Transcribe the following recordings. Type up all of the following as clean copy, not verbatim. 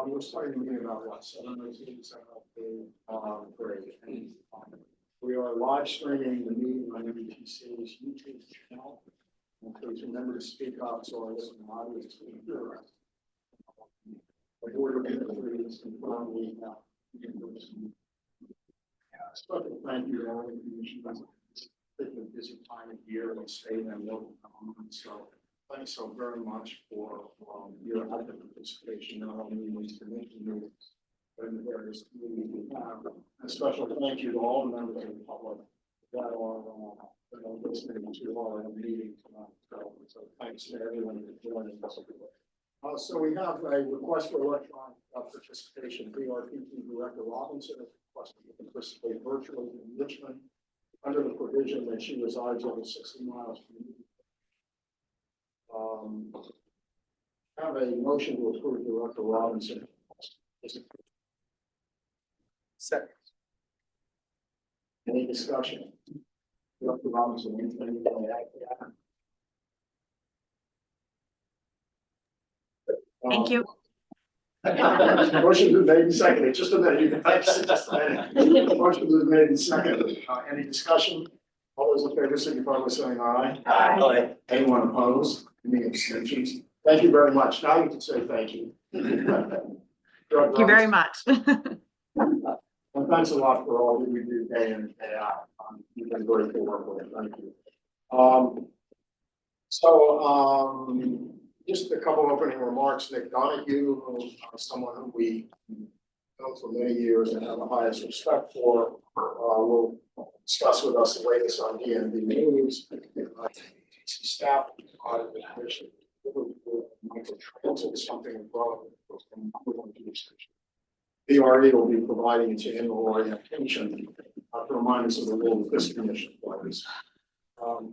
we're starting to meet about what, 7:02, 7:03. We are live streaming the meeting on NVTC's YouTube channel. And please remember to speak up so our listening audience can hear us. The board of committees and we have special thank you to all the commissioners. It's a busy time of year and state and local government. So thanks so very much for your active participation, not only in these commission meetings, but in the various communities we have. A special thank you to all the members of the public that are listening to our meeting tonight. So thanks to everyone for joining us. So we have a request for electronic participation. VRPT Director Robinson has requested to participate virtually in Richmond under the provision that she resides over 60 miles from you. Have a motion to approve Director Robinson. Second. Any discussion? Director Robinson, anything you want to add? Thank you. Motion been made and seconded. Just a minute. You can type just a minute. Motion been made and seconded. Any discussion? All those in favor signify by saying aye. Aye. Anyone opposed? Any abstentions? Thank you very much. Now you can say thank you. Thank you very much. And thanks a lot for all that you do day in and day out. You've been great to work with. Thank you. Just a couple opening remarks. Nick Donahue, who someone who we know for many years and have the highest respect for, will discuss with us the latest on DNV news. Staff audit the commission. Something wrong with BRE will be providing its annual orientation to remind us of the role of this commission plays.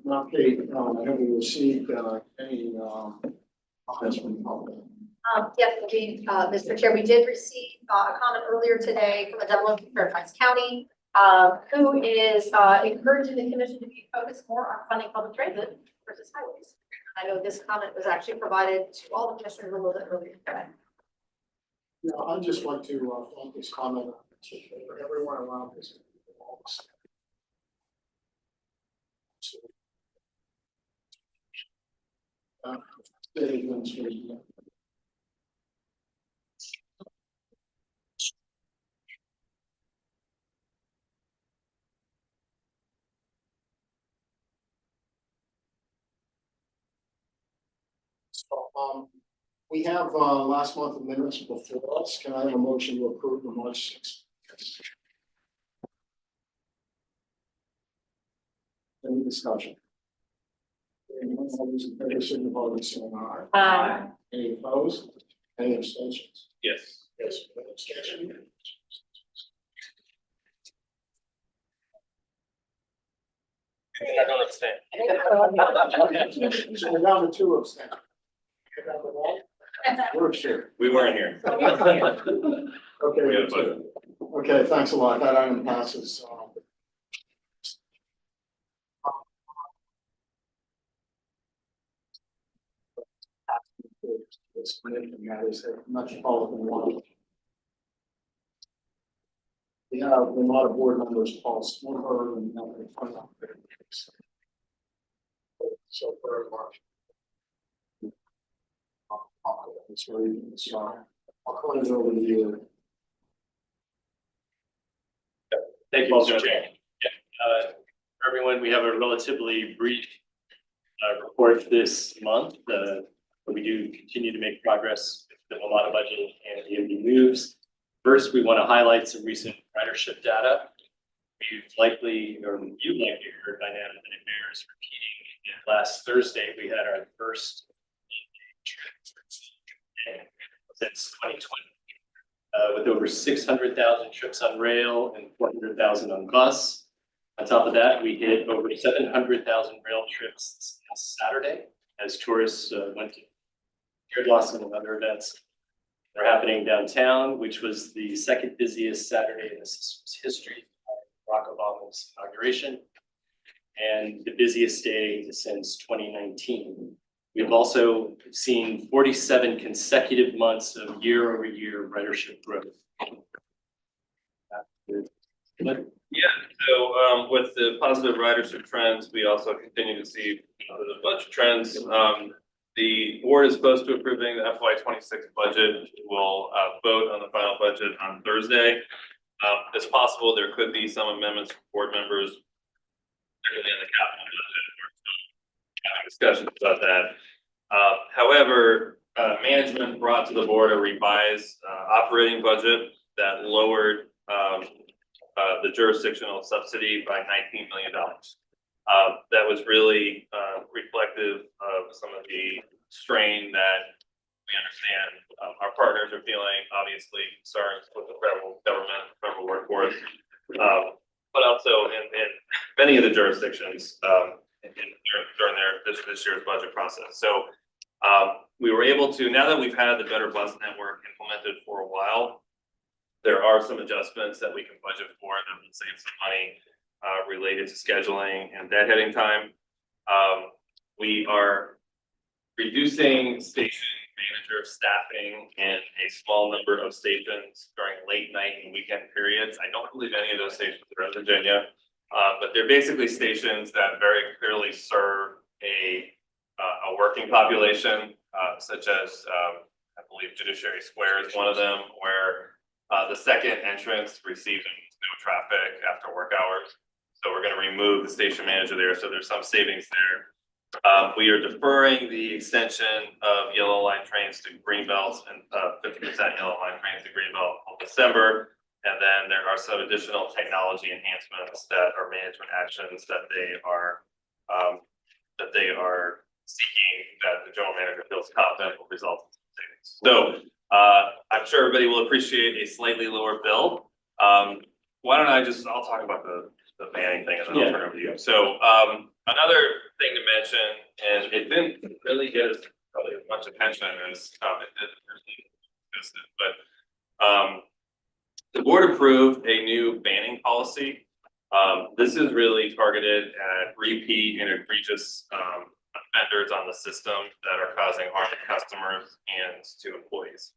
Now, Kate, have we received any comments from the public? Yes, Mr. Chair, we did receive a comment earlier today from a gentleman from Fairfax County who is encouraging the commission to be focused more on funding public transit versus highways. I know this comment was actually provided to all the commissioners a little bit earlier today. Yeah, I'd just like to thank this comment for everyone around this. We have last month of minutes before us. Can I have a motion to approve the March 6th? Any discussion? All those in favor signify by saying aye. Aye. Any opposed? Any abstentions? Yes. Yes. Abstention. I don't abstain. So we're down to 2 abstentions. We're here. We weren't here. Okay. We have a vote. Okay, thanks a lot. That item passes. This matters a metropolitan one. We have a lot of board members, Paul Smallberg and Melanie Fun. So very much. I'll call it over to you. Thank you, Mr. Chair. For everyone, we have a relatively brief report this month. We do continue to make progress with the Vermont budget and DMV moves. First, we want to highlight some recent ridership data. You've likely heard dynamic that it bears repeating. Last Thursday, we had our first since 2020, with over 600,000 trips on rail and 400,000 on bus. On top of that, we hit over 700,000 rail trips this past Saturday as tourists went to Beard Blossom and other events that are happening downtown, which was the second busiest Saturday in the system's history, Barack Obama's inauguration, and the busiest day since 2019. We've also seen 47 consecutive months of year-over-year ridership growth. With the positive ridership trends, we also continue to see positive budget trends. The board is supposed to approving the FY26 budget. We'll vote on the final budget on Thursday. It's possible there could be some amendments from board members, particularly in the capital budget. We're having discussions about that. However, management brought to the board a revised operating budget that lowered the jurisdictional subsidy by $19 million. That was really reflective of some of the strain that we understand our partners are feeling, obviously concerns with the federal government, federal workforce, but also in many of the jurisdictions during this year's budget process. So we were able to, now that we've had the Better Bus Network implemented for a while, there are some adjustments that we can budget for that will save some money related to scheduling and deadheading time. We are reducing station manager staffing in a small number of stations during late night and weekend periods. I don't believe any of those stations are in Virginia, but they're basically stations that very clearly serve a working population, such as I believe Judiciary Square is one of them, where the second entrance receives no traffic after work hours. So we're going to remove the station manager there. So there's some savings there. We are deferring the extension of yellow line trains to Greenbelt and 50% yellow line trains to Greenbelt in December. And then there are some additional technology enhancements that are management actions that they are seeking that the general manager feels confident will result in savings. So I'm sure everybody will appreciate a slightly lower bill. Why don't I'll talk about the banning thing and then I'll turn it over to you. So another thing to mention, and it didn't really get as probably as much attention as it did originally, but the board approved a new banning policy. This is really targeted at repeat and egregious offenders on the system that are causing harm to customers and to employees.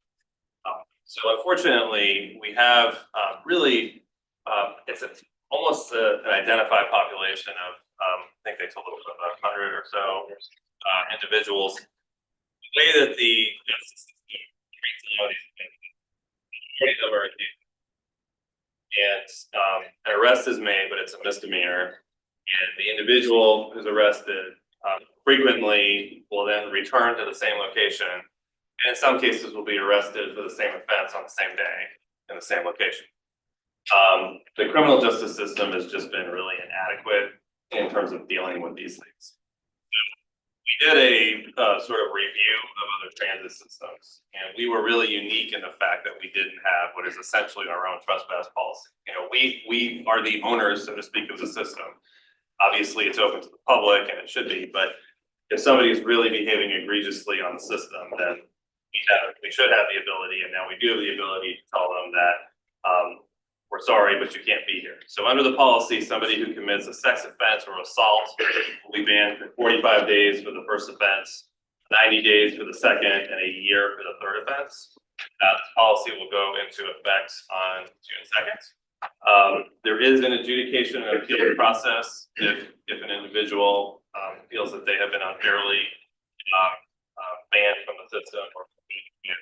So unfortunately, we have really, it's almost an identified population of, I think they told us about 100 or so individuals. The way that the justice system treats them are and an arrest is made, but it's a misdemeanor. And the individual who's arrested frequently will then return to the same location. And in some cases will be arrested for the same offense on the same day in the same location. The criminal justice system has just been really inadequate in terms of dealing with these things. We did a sort of review of other transit systems, and we were really unique in the fact that we didn't have what is essentially our own trespass policy. You know, we are the owners, so to speak, of the system. Obviously, it's open to the public, and it should be. But if somebody is really behaving egregiously on the system, then we should have the ability, and now we do have the ability to tell them that we're sorry, but you can't be here. So under the policy, somebody who commits a sex offense or assault will be banned for 45 days for the first offense, 90 days for the second, and a year for the third offense. This policy will go into effect on June 2nd. There is an adjudication and appeal process if an individual feels that they have been unfairly banned from the system, or there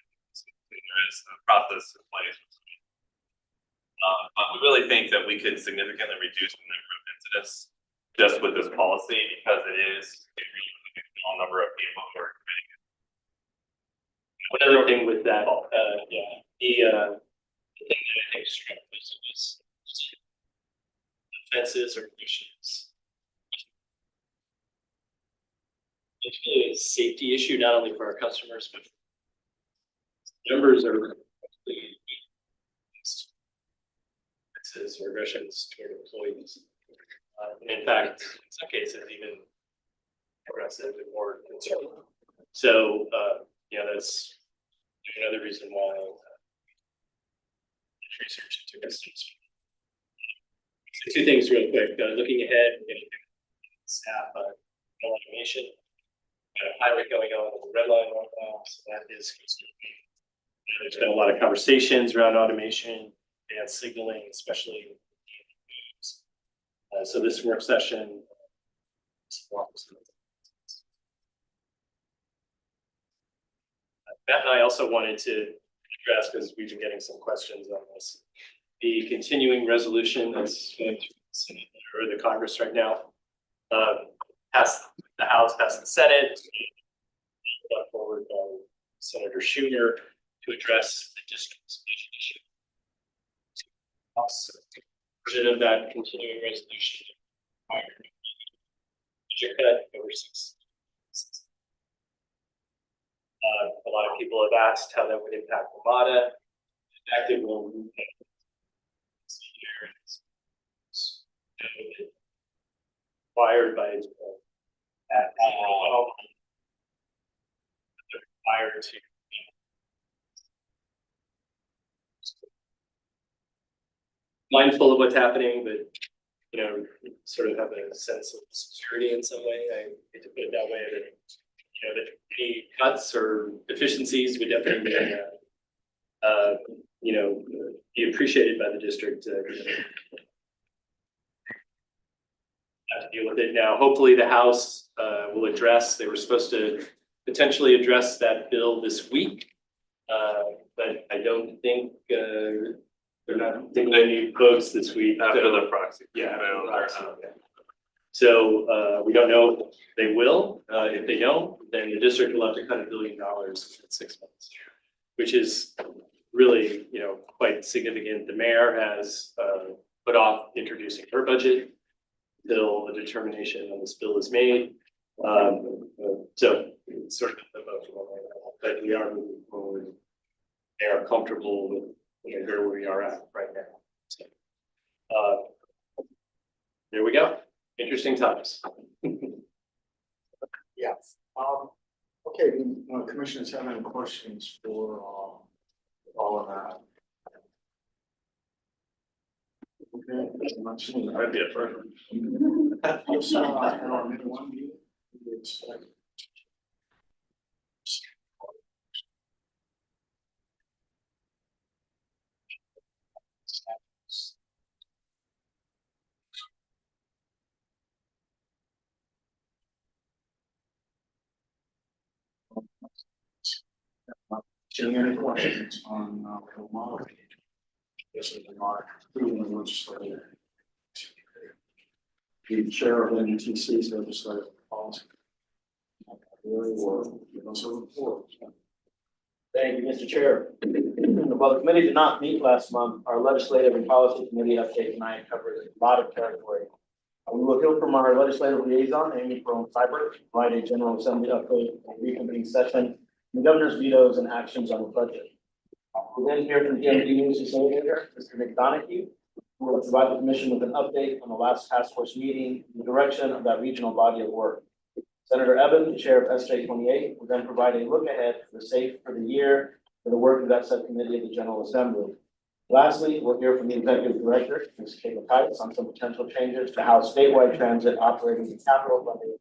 is a process in place. But we really think that we could significantly reduce the number of incidents just with this policy, because it is a really small number of people who are committing it. Another thing with that, the thing that I think struck us was offenses or issues. It's really a safety issue, not only for our customers, but members are really offenses or aggressions toward employees. In fact, in some cases, even aggressive and more concerning. So, that's another reason why research into this. Two things real quick. Looking ahead, staff automation. got a pilot going on with the red line right now, so that is continuing. There's been a lot of conversations around automation and signaling, especially. So this work session. Matt and I also wanted to address, because we've been getting some questions on this, the continuing resolution that's going through the Senate or the Congress right now. Passed the House, passed the Senate, brought forward by Senator Schumer to address the district's budget issue. Version of that continuing resolution budget cut over 6. A lot of people have asked how that would impact Ramada. In fact, it will required by required to mindful of what's happening, but sort of have a sense of security in some way. I hate to put it that way, but that any cuts or deficiencies would definitely be appreciated by the district. Have to deal with it now. Hopefully, the House will address. They were supposed to potentially address that bill this week, but I don't think they're not taking any votes this week After the proxy. Yeah. So we don't know if they will. If they don't, then the district will have to cut $1 billion in 6 months, which is really, quite significant. The mayor has put off introducing her budget until a determination on this bill is made. So it's sort of a vote for one right now, but we are moving forward. They are comfortable with where we are at right now. So, there we go. Interesting times. Yeah. Okay, commissioners have any questions for all of that? Okay, I'd be a first. Just, our minute one meeting, it's like. Any questions on the model? This is the mark, the legislature. The chair of NVTC legislative policy. Thank you, Mr. Chair. While the committee did not meet last month, our legislative and policy committee update tonight covers a lot of territory. We will hear from our legislative liaison, Amy Cyber, provide a general assembly update and reconvene session, the governor's vetoes and actions on the budget. We'll then hear from the MD News facilitator, Mr. McDonough, who will provide the commission with an update on the last task force meeting, and the direction of that regional body of work. Senator Evans, the chair of SJ 28, will then provide a look ahead for the SAFE for the year for the work of that subcommittee of the General Assembly. Lastly, we'll hear from the executive director, Ms. Kate Titus, on some potential changes to how statewide transit operating in capital funding.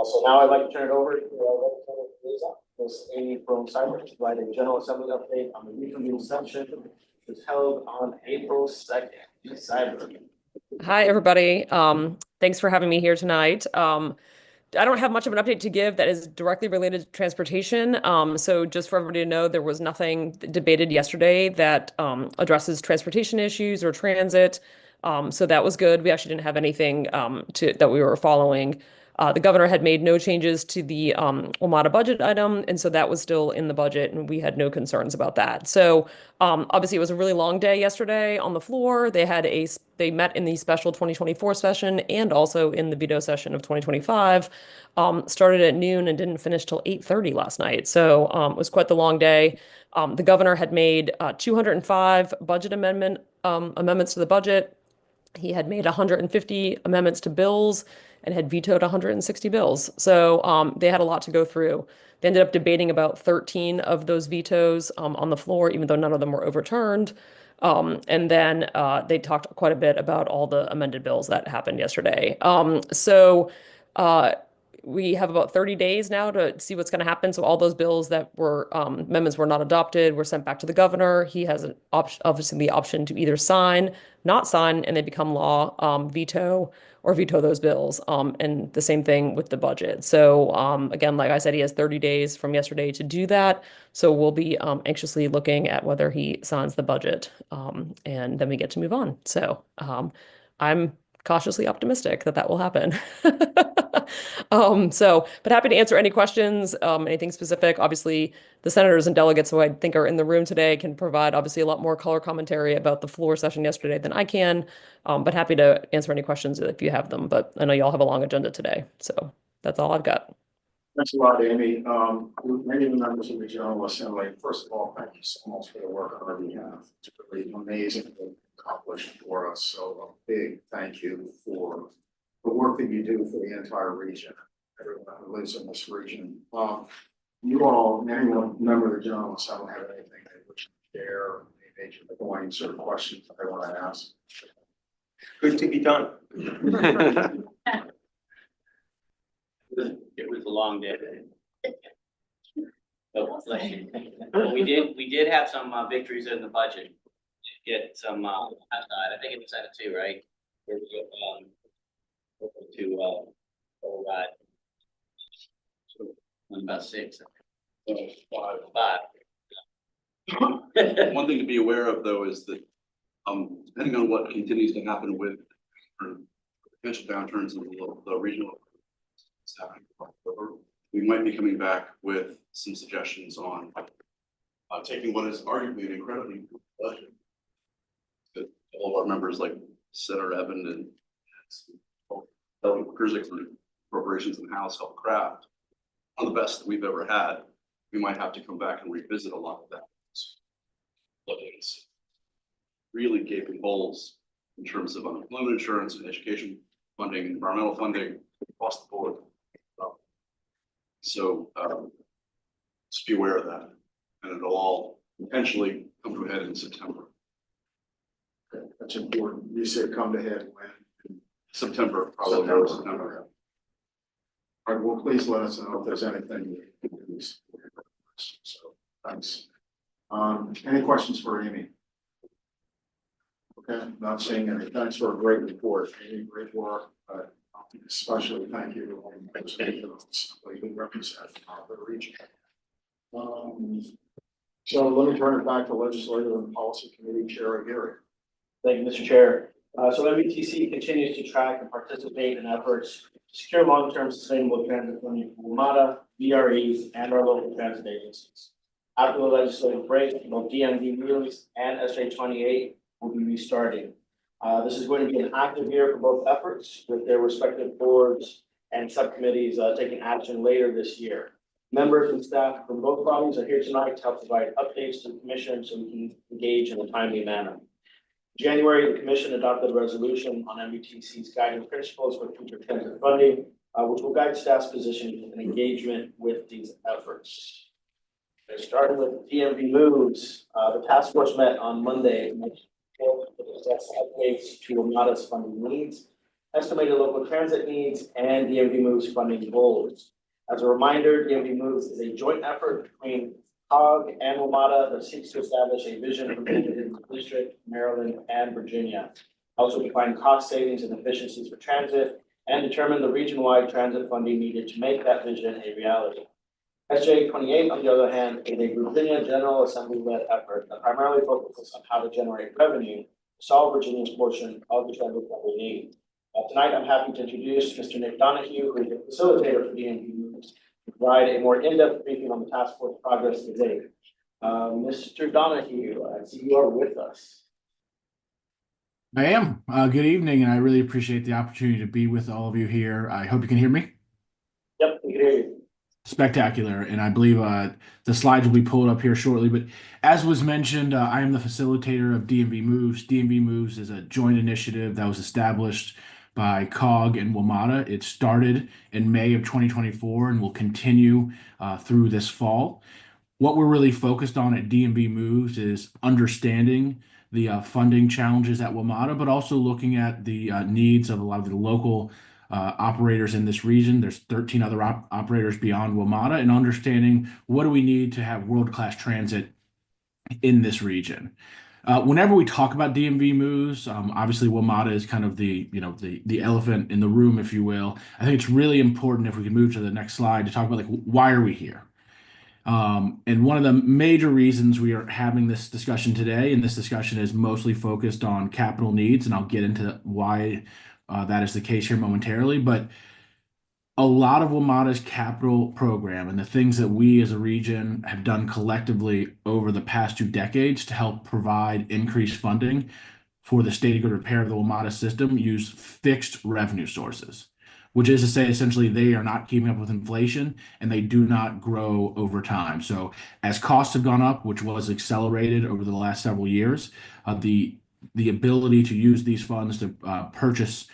So now I'd like to turn it over to our legislative liaison, Ms. Amy Cyber, to provide a General Assembly update on the reconvened session, which was held on April 2nd. Ms. Cyber. Hi, everybody. Thanks for having me here tonight. I don't have much of an update to give that is directly related to transportation. So just for everybody to know, there was nothing debated yesterday that addresses transportation issues or transit. So that was good. We actually didn't have anything that we were following. The governor had made no changes to the WMATA budget item, and so that was still in the budget, and we had no concerns about that. So obviously, it was a really long day yesterday on the floor. They met in the special 2024 session and also in the veto session of 2025. Started at noon and didn't finish till 8:30 last night. So it was quite the long day. The governor had made 205 budget amendments to the budget. He had made 150 amendments to bills and had vetoed 160 bills. So they had a lot to go through. They ended up debating about 13 of those vetoes on the floor, even though none of them were overturned. And then they talked quite a bit about all the amended bills that happened yesterday. So We have about 30 days now to see what's going to happen. So all those bills that were amendments were not adopted were sent back to the governor. He has an option, obviously the option to either sign, not sign, and they become law, veto or veto those bills. And the same thing with the budget. So again, like I said, he has 30 days from yesterday to do that. So we'll be anxiously looking at whether he signs the budget, and then we get to move on. So I'm cautiously optimistic that that will happen. But happy to answer any questions, anything specific. Obviously, the senators and delegates who I think are in the room today can provide obviously a lot more color commentary about the floor session yesterday than I can. But happy to answer any questions if you have them. But I know you all have a long agenda today. So that's all I've got. Thanks a lot, Amy. Many of the members of the General Assembly, first of all, thank you so much for the work on our behalf. It's really amazing accomplished for us. So a big thank you for the work that you do for the entire region, everyone who lives in this region. You all, anyone, member of the General Assembly, have anything they wish to share, any major points or questions that they want to ask? Good to be done. It was a long day. Oh, bless you. Well, we did have some victories in the budget. Get some outside, I think in the Senate too, right? Where we get to override. About 6. Five. One thing to be aware of, though, is that depending on what continues to happen with potential downturns in the regional, we might be coming back with some suggestions on taking what is arguably an incredibly good budget that all of our members, like Senator Evan and Krzyk from Appropriations in the House, helped craft, one of the best that we've ever had. We might have to come back and revisit a lot of that. Really gaping holes in terms of unemployment insurance and education funding, environmental funding across the board. So just be aware of that, and it'll all potentially come to a head in September. Okay, that's important. You said come to head when? September, probably September. September. All right, well, please let us know if there's anything you can do. So, thanks. Any questions for Amy? Okay, not seeing any. Thanks for a great report. Amy, great work. Especially thank you to all the members of the who represent the region. So let me turn it back to Legislative and Policy Committee Chair Aguirre. Thank you, Mr. Chair. So NVTC continues to track and participate in efforts to secure long-term sustainable transit funding for WMATA, VREs, and our local transit agencies. After the legislative break, both DMV moves and SJ28 will be restarting. This is going to be an active year for both efforts, with their respective boards and subcommittees taking action later this year. Members and staff from both bodies are here tonight to help provide updates to the commission so we can engage in a timely manner. In January, the commission adopted a resolution on NVTC's guiding principles for future transit funding, which will guide staff's position and engagement with these efforts. Starting with DMV moves, the task force met on Monday to discuss updates to WMATA's funding needs, estimated local transit needs, and DMV moves funding goals. As a reminder, DMV moves is a joint effort between COG and WMATA that seeks to establish a vision for the district, Maryland, and Virginia. Also define cost savings and efficiencies for transit and determine the region-wide transit funding needed to make that vision a reality. SJ28, on the other hand, is a Virginia General Assembly-led effort that primarily focuses on how to generate revenue to solve Virginia's portion of the transit that we need. Tonight, I'm happy to introduce Mr. Nick Donahue, who is the facilitator for DMV Moves, to provide a more in-depth briefing on the task force progress to date. Mr. Donahue, I see you are with us. I am. Good evening, and I really appreciate the opportunity to be with all of you here. I hope you can hear me. Yep, we can hear you. Spectacular, and I believe the slides will be pulled up here shortly. But as was mentioned, I am the facilitator of DMV Moves. DMV Moves is a joint initiative that was established by COG and WMATA. It started in May of 2024 and will continue through this fall. What we're really focused on at DMV Moves is understanding the funding challenges at WMATA, but also looking at the needs of a lot of the local operators in this region. There's 13 other operators beyond WMATA, and understanding what do we need to have world-class transit in this region. Whenever we talk about DMV moves, obviously WMATA is kind of the elephant in the room, if you will. I think it's really important, if we can move to the next slide, to talk about, like, why are we here? And one of the major reasons we are having this discussion today, and this discussion is mostly focused on capital needs, and I'll get into why that is the case here momentarily, but a lot of WMATA's capital program and the things that we as a region have done collectively over the past 2 decades to help provide increased funding for the state of good repair of the WMATA system use fixed revenue sources, which is to say, essentially, they are not keeping up with inflation and they do not grow over time. So as costs have gone up, which was accelerated over the last several years, the ability to use these funds to purchase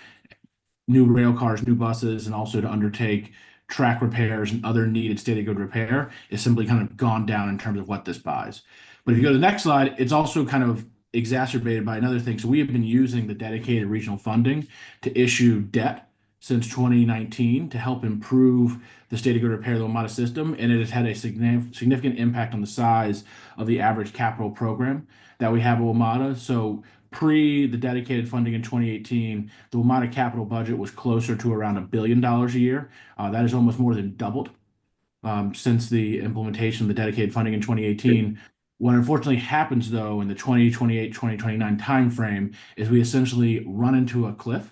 new rail cars, new buses, and also to undertake track repairs and other needed state of good repair is simply kind of gone down in terms of what this buys. But if you go to the next slide, it's also kind of exacerbated by another thing. So we have been using the dedicated regional funding to issue debt since 2019 to help improve the state of good repair of the WMATA system, and it has had a significant impact on the size of the average capital program that we have at WMATA. So pre the dedicated funding in 2018, the WMATA capital budget was closer to around $1 billion a year. That is almost more than doubled since the implementation of the dedicated funding in 2018. What unfortunately happens, though, in the 2028-2029 timeframe is we essentially run into a cliff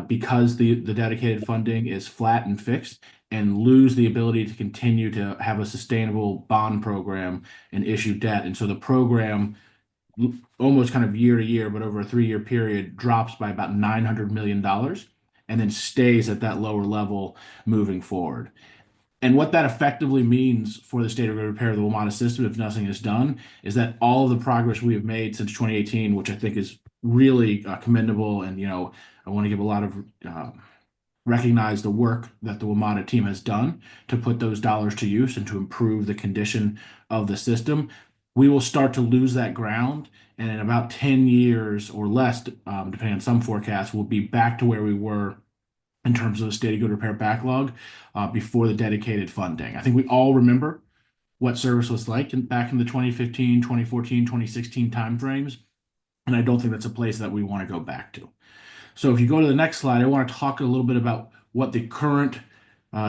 because the dedicated funding is flat and fixed, and lose the ability to continue to have a sustainable bond program and issue debt. And so the program, almost kind of year to year, but over a 3-year period, drops by about $900 million and then stays at that lower level moving forward. And what that effectively means for the state of repair of the WMATA system, if nothing is done, is that all of the progress we have made since 2018, which I think is really commendable, and I want to give a lot of recognize the work that the WMATA team has done to put those dollars to use and to improve the condition of the system. We will start to lose that ground, and in about 10 years or less, depending on some forecasts, we'll be back to where we were in terms of the state of good repair backlog before the dedicated funding. I think we all remember what service was like back in the 2015, 2014, 2016 timeframes, and I don't think that's a place that we want to go back to. So if you go to the next slide, I want to talk a little bit about what the current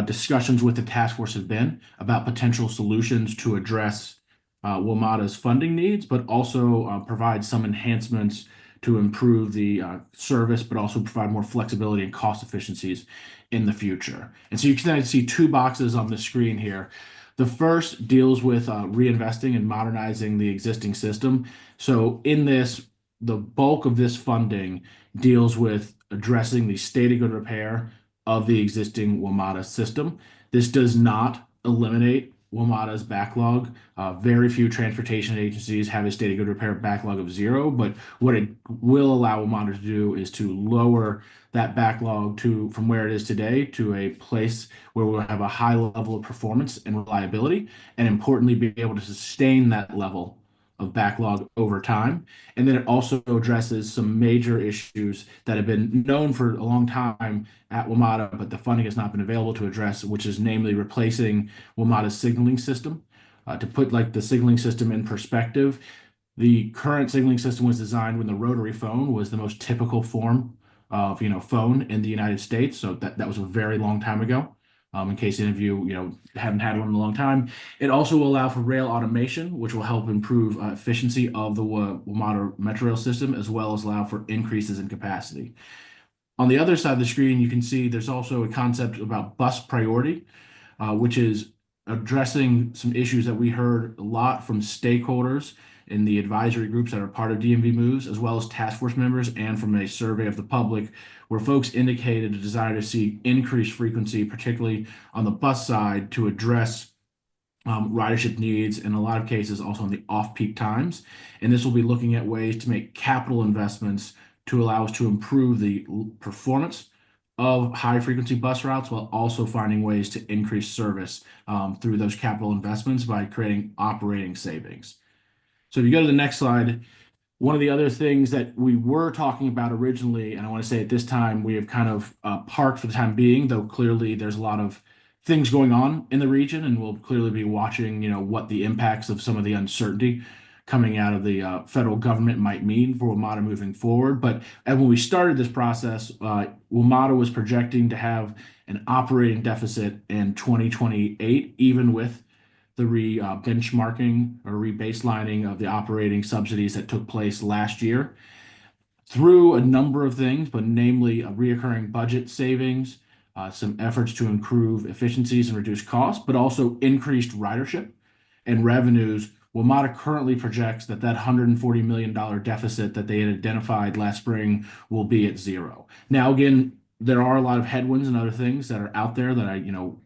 discussions with the task force have been about potential solutions to address WMATA's funding needs, but also provide some enhancements to improve the service, but also provide more flexibility and cost efficiencies in the future. And so you can see 2 boxes on the screen here. The first deals with reinvesting and modernizing the existing system. So in this, the bulk of this funding deals with addressing the state of good repair of the existing WMATA system. This does not eliminate WMATA's backlog. Very few transportation agencies have a state of good repair backlog of 0, but what it will allow WMATA to do is to lower that backlog from where it is today to a place where we'll have a high level of performance and reliability, and importantly, be able to sustain that level of backlog over time. And then it also addresses some major issues that have been known for a long time at WMATA, but the funding has not been available to address, which is namely replacing WMATA's signaling system. To put the signaling system in perspective, the current signaling system was designed when the rotary phone was the most typical form of phone in the United States. So that was a very long time ago. In case any of you haven't had one in a long time. It also will allow for rail automation, which will help improve efficiency of the WMATA metro rail system, as well as allow for increases in capacity. On the other side of the screen, you can see there's also a concept about bus priority, which is addressing some issues that we heard a lot from stakeholders in the advisory groups that are part of DMV Moves, as well as task force members, and from a survey of the public, where folks indicated a desire to see increased frequency, particularly on the bus side, to address ridership needs, in a lot of cases also in the off-peak times. And this will be looking at ways to make capital investments to allow us to improve the performance of high-frequency bus routes, while also finding ways to increase service through those capital investments by creating operating savings. So if you go to the next slide, One of the other things that we were talking about originally, and I want to say at this time, we have kind of parked for the time being, though clearly there's a lot of things going on in the region, and we'll clearly be watching, what the impacts of some of the uncertainty coming out of the federal government might mean for WMATA moving forward. But and when we started this process, WMATA was projecting to have an operating deficit in 2028, even with the benchmarking or rebaselining of the operating subsidies that took place last year through a number of things, but namely a reoccurring budget savings, some efforts to improve efficiencies and reduce costs, but also increased ridership and revenues. WMATA currently projects that $140 million deficit that they had identified last spring will be at zero. Now, again, there are a lot of headwinds and other things that are out there that I,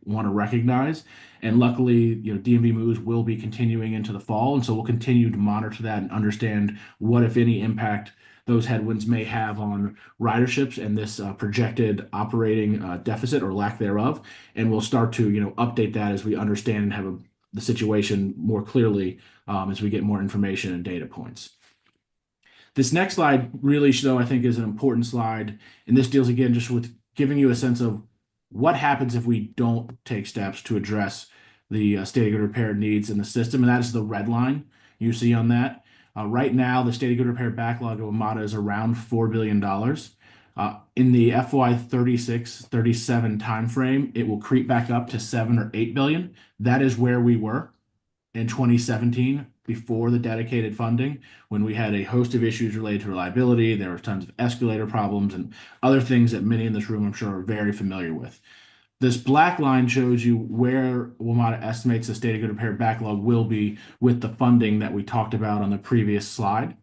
want to recognize. And luckily, DMV moves will be continuing into the fall. And so we'll continue to monitor that and understand what, if any, impact those headwinds may have on riderships and this projected operating deficit or lack thereof. And we'll start to, update that as we understand and have the situation more clearly as we get more information and data points. This next slide really, though, I think is an important slide. And this deals again just with giving you a sense of what happens if we don't take steps to address the state of good repair needs in the system. And that is the red line you see on that. Right now, the state of good repair backlog of WMATA is around $4 billion. In the FY 36-37 timeframe, it will creep back up to 7 or 8 billion. That is where we were in 2017 before the dedicated funding, when we had a host of issues related to reliability. There were tons of escalator problems and other things that many in this room, I'm sure, are very familiar with. This black line shows you where WMATA estimates the state of good repair backlog will be with the funding that we talked about on the previous slide.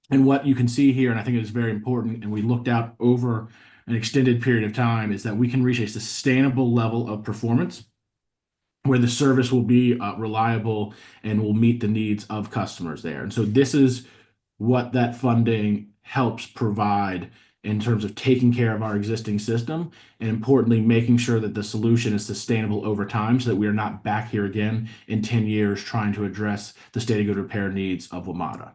And what you can see here, and I think it is very important, and we looked out over an extended period of time, is that we can reach a sustainable level of performance where the service will be reliable and will meet the needs of customers there. And so this is what that funding helps provide in terms of taking care of our existing system, and importantly, making sure that the solution is sustainable over time so that we are not back here again in 10 years trying to address the state of good repair needs of WMATA.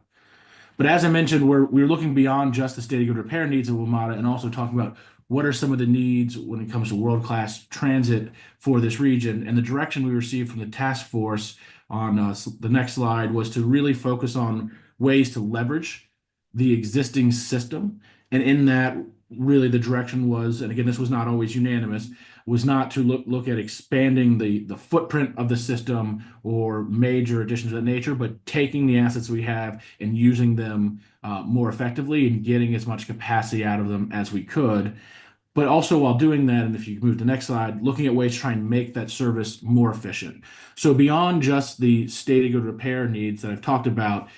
But as I mentioned, we're looking beyond just the state of good repair needs of WMATA and also talking about what are some of the needs when it comes to world-class transit for this region. And the direction we received from the task force on the next slide was to really focus on ways to leverage the existing system. And in that, really the direction was, and again, this was not always unanimous, was not to look at expanding the footprint of the system or major additions of that nature, but taking the assets we have and using them more effectively and getting as much capacity out of them as we could. But also while doing that, and if you move to the next slide, looking at ways to try and make that service more efficient. So beyond just the state of good repair needs that I've talked about,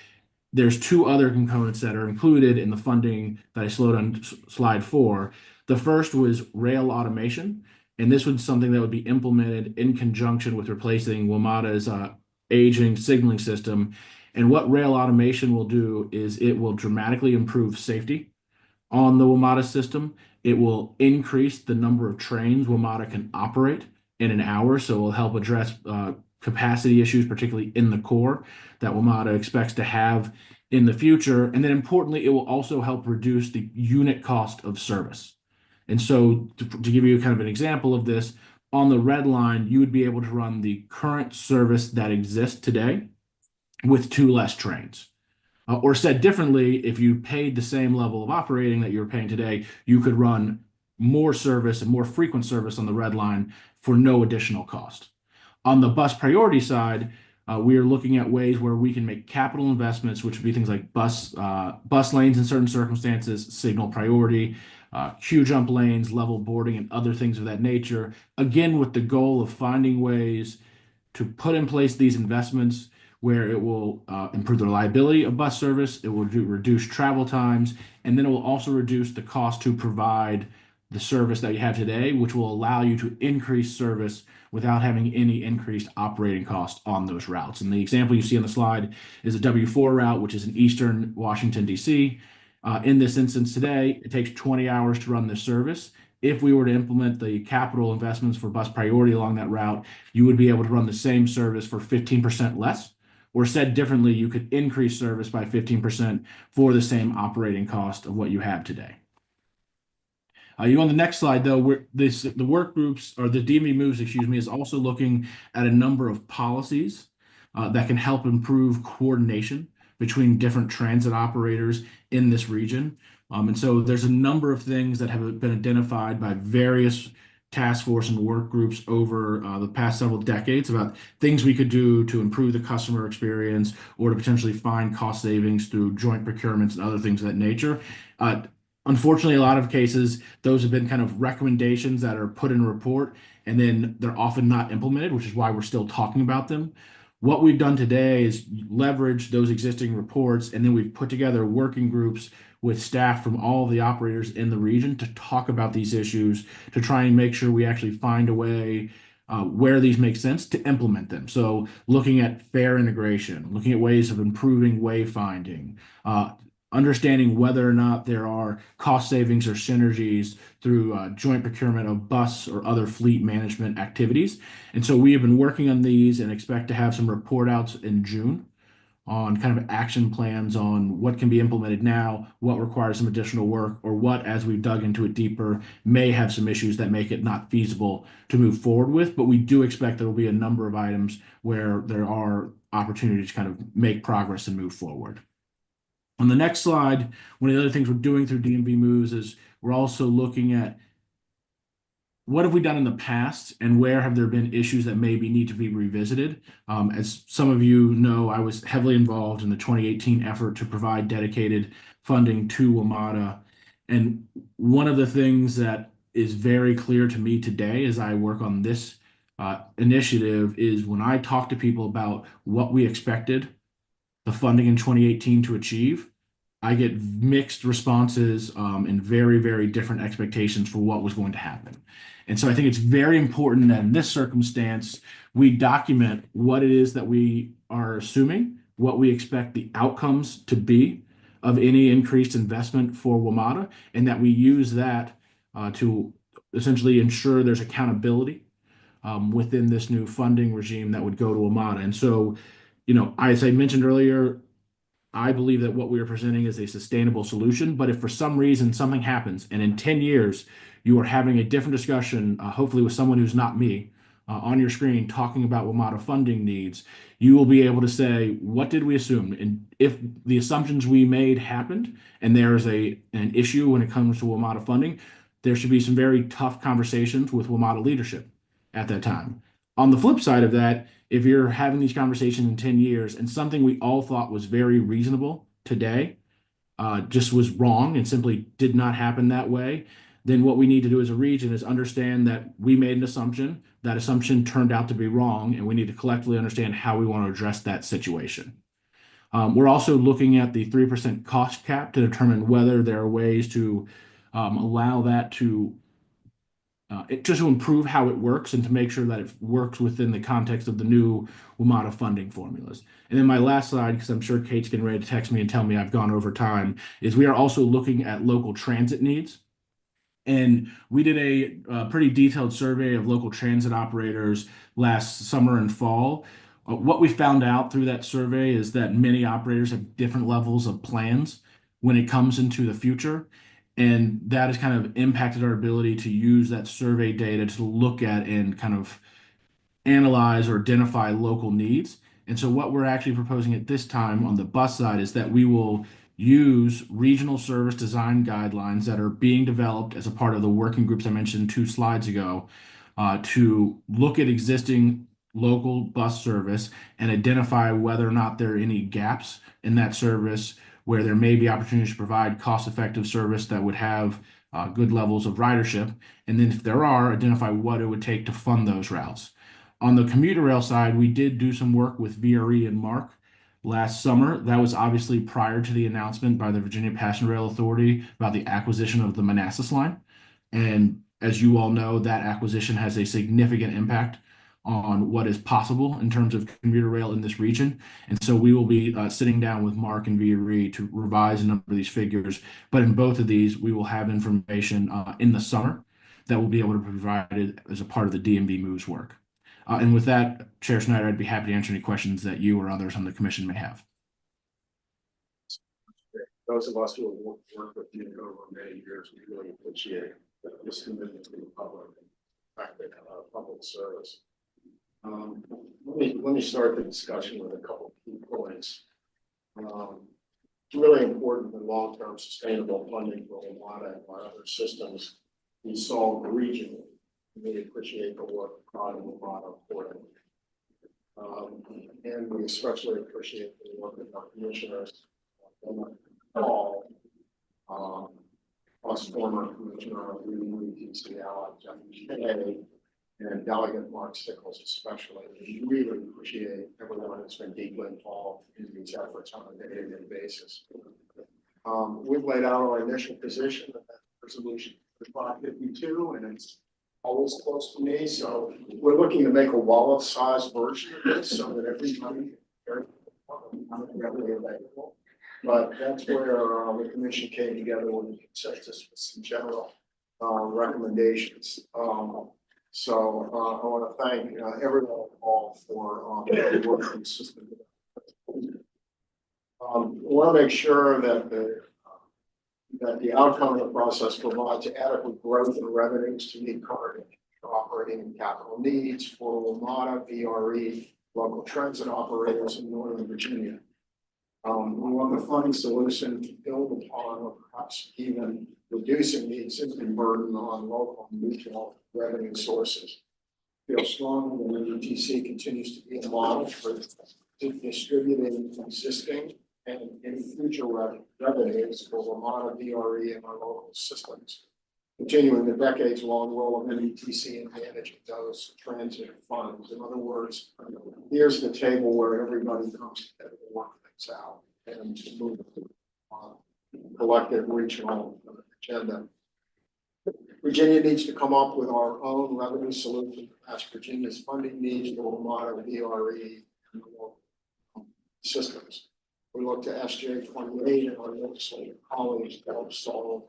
there's two other components that are included in the funding that I showed on slide 4. The first was rail automation, and this was something that would be implemented in conjunction with replacing WMATA's aging signaling system. And what rail automation will do is it will dramatically improve safety on the WMATA system. It will increase the number of trains WMATA can operate in an hour, so it will help address capacity issues, particularly in the core, that WMATA expects to have in the future. And then importantly, it will also help reduce the unit cost of service. And so to give you kind of an example of this, on the red line, you would be able to run the current service that exists today with 2 less trains. Or said differently, if you paid the same level of operating that you're paying today, you could run more service and more frequent service on the red line for no additional cost. On the bus priority side, we are looking at ways where we can make capital investments, which would be things like bus lanes in certain circumstances, signal priority, queue jump lanes, level boarding, and other things of that nature. Again, with the goal of finding ways to put in place these investments where it will improve the reliability of bus service, it will reduce travel times, and then it will also reduce the cost to provide the service that you have today, which will allow you to increase service without having any increased operating cost on those routes. And the example you see on the slide is a W4 route, which is in eastern Washington, D.C. In this instance today, it takes 20 hours to run this service. If we were to implement the capital investments for bus priority along that route, you would be able to run the same service for 15% less, or said differently, you could increase service by 15% for the same operating cost of what you have today. You on the next slide, though, the work groups or the DMV moves, excuse me, is also looking at a number of policies that can help improve coordination between different transit operators in this region. And so there's a number of things that have been identified by various task force and work groups over the past several decades about things we could do to improve the customer experience or to potentially find cost savings through joint procurements and other things of that nature. Unfortunately, a lot of cases, those have been kind of recommendations that are put in a report and then they're often not implemented, which is why we're still talking about them. What we've done today is leverage those existing reports, and then we've put together working groups with staff from all of the operators in the region to talk about these issues, to try and make sure we actually find a way where these make sense to implement them. So looking at fare integration, looking at ways of improving wayfinding, understanding whether or not there are cost savings or synergies through joint procurement of bus or other fleet management activities. And so we have been working on these and expect to have some report outs in June on kind of action plans on what can be implemented now, what requires some additional work, or what, as we've dug into it deeper, may have some issues that make it not feasible to move forward with. But we do expect there will be a number of items where there are opportunities to kind of make progress and move forward. On the next slide, one of the other things we're doing through DMV Moves is we're also looking at what have we done in the past and where have there been issues that maybe need to be revisited. As some of you know, I was heavily involved in the 2018 effort to provide dedicated funding to WMATA. And one of the things that is very clear to me today as I work on this initiative is when I talk to people about what we expected the funding in 2018 to achieve, I get mixed responses and very, very different expectations for what was going to happen. And so I think it's very important that in this circumstance, we document what it is that we are assuming, what we expect the outcomes to be of any increased investment for WMATA, and that we use that to essentially ensure there's accountability within this new funding regime that would go to WMATA. And so, you know, as I mentioned earlier, I believe that what we are presenting is a sustainable solution. But if for some reason something happens and in 10 years you are having a different discussion, hopefully with someone who's not me, on your screen talking about WMATA funding needs, you will be able to say, what did we assume? And if the assumptions we made happened and there's an issue when it comes to WMATA funding, there should be some very tough conversations with WMATA leadership at that time. On the flip side of that, if you're having these conversations in 10 years and something we all thought was very reasonable today just was wrong and simply did not happen that way, then what we need to do as a region is understand that we made an assumption, that assumption turned out to be wrong, and we need to collectively understand how we want to address that situation. We're also looking at the 3% cost cap to determine whether there are ways to allow that to just to improve how it works and to make sure that it works within the context of the new WMATA funding formulas. And then my last slide, because I'm sure Kate's getting ready to text me and tell me I've gone over time, is we are also looking at local transit needs. And we did a pretty detailed survey of local transit operators last summer and fall. What we found out through that survey is that many operators have different levels of plans when it comes into the future. And that has kind of impacted our ability to use that survey data to look at and kind of analyze or identify local needs. And so what we're actually proposing at this time on the bus side is that we will use regional service design guidelines that are being developed as a part of the working groups I mentioned 2 slides ago to look at existing local bus service and identify whether or not there are any gaps in that service where there may be opportunities to provide cost-effective service that would have good levels of ridership. And then if there are, identify what it would take to fund those routes. On the commuter rail side, we did do some work with VRE and MARC last summer. That was obviously prior to the announcement by the Virginia Passenger Rail Authority about the acquisition of the Manassas line. And as you all know, that acquisition has a significant impact on what is possible in terms of commuter rail in this region. And so we will be sitting down with Mark and VRE to revise a number of these figures. But in both of these, we will have information in the summer that we'll be able to provide it as a part of the DMV Moves work. And with that, Chair Snyder, I'd be happy to answer any questions that you or others on the commission may have. Those of us who have worked with you over many years, we really appreciate this commitment to the public, the fact that public service. Let me start the discussion with a couple of key points. It's really important for long-term sustainable funding for WMATA and our other systems be solved regionally. We appreciate the work of WMATA accordingly. And we especially appreciate the work of our commissioners. Paul, plus former commissioner of the NVTC, Jeff Shea, and Delegate Mark Stickles especially. We really appreciate everyone that's been deeply involved in these efforts on a day-to-day basis. We've laid out our initial position of that resolution 552, and it's always close to me. So we're looking to make a wallet-sized version of this so that everybody can readily available. But that's where the commission came together with a consensus with some general recommendations. So I want to thank everyone involved for the work consistent. We want to make sure that the outcome of the process provides adequate growth in revenues to meet current operating and capital needs for WMATA, VRE, local transit operators in Northern Virginia. We want the funding solution to build upon or perhaps even reducing the existing burden on local and regional revenue sources. Feel strongly that NVTC continues to be a model for distributing existing and any future revenues for WMATA, VRE, and our local systems. Continuing the decades-long role of NVTC in managing those transit funds. In other words, here's the table where everybody comes together to work things out and to move collective regional agenda. Virginia needs to come up with our own revenue solution to match Virginia's funding needs for WMATA, VRE, and the local systems. We look to SJ 28 and our legislative colleagues to help solve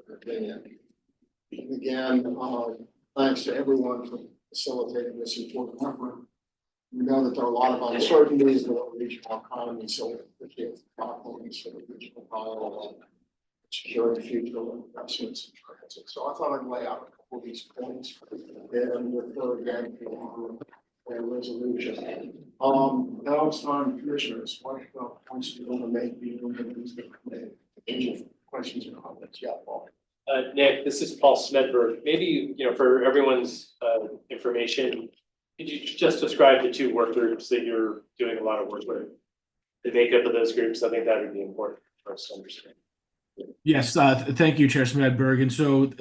Virginia. And again, thanks to everyone for facilitating this important effort. We know that there are a lot of uncertainties in the regional economy, so we appreciate the confidence for the regional dialogue and securing future investments in transit. So I thought I'd lay out a couple of these points and refer again to a resolution. Now it's time, commissioners, what points do you want to make? Any questions or comments? Yeah, Paul. Nick, this is Paul Smedberg. Maybe, for everyone's information, could you just describe the two work groups that you're doing a lot of work with? The makeup of those groups, I think that would be important for us to understand. Yes, thank you, Chair Smedberg. And so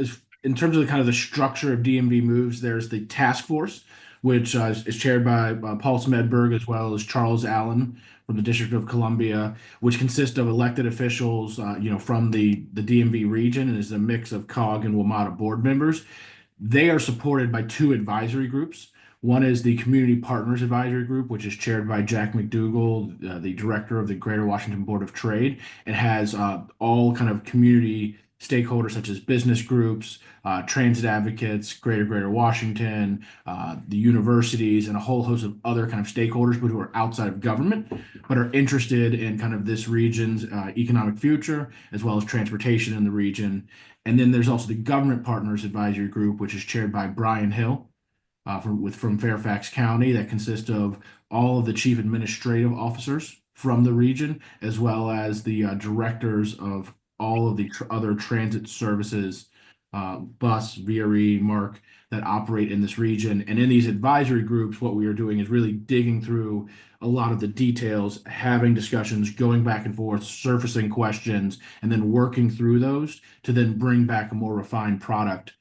in terms of the kind of the structure of DMV moves, there's the task force, which is chaired by Paul Smedberg, as well as Charles Allen from the District of Columbia, which consists of elected officials, from the DMV region, and is a mix of COG and WMATA board members. They are supported by two advisory groups. One is the Community Partners Advisory Group, which is chaired by Jack McDougall, the director of the Greater Washington Board of Trade. It has all kind of community stakeholders such as business groups, transit advocates, Greater Washington, the universities, and a whole host of other kind of stakeholders, but who are outside of government, but are interested in kind of this region's economic future, as well as transportation in the region. And then there's also the Government Partners Advisory Group, which is chaired by Brian Hill, from Fairfax County, that consists of all of the chief administrative officers from the region, as well as the directors of all of the other transit services, bus, VRE, MARC, that operate in this region. And in these advisory groups, what we are doing is really digging through a lot of the details, having discussions, going back and forth, surfacing questions, and then working through those to then bring back a more refined product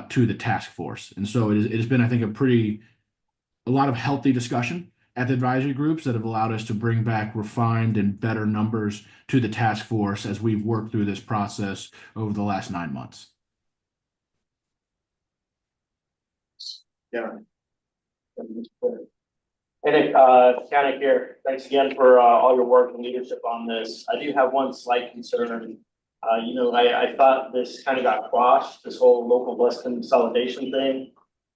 to the task force. And so it has been, I think, a lot of healthy discussion at the advisory groups that have allowed us to bring back refined and better numbers to the task force as we've worked through this process over the last 9 months. Yeah. Hey Nick, Kanick here. Thanks again for all your work and leadership on this. I do have one slight concern. I thought this kind of got quashed, this whole local bus consolidation thing,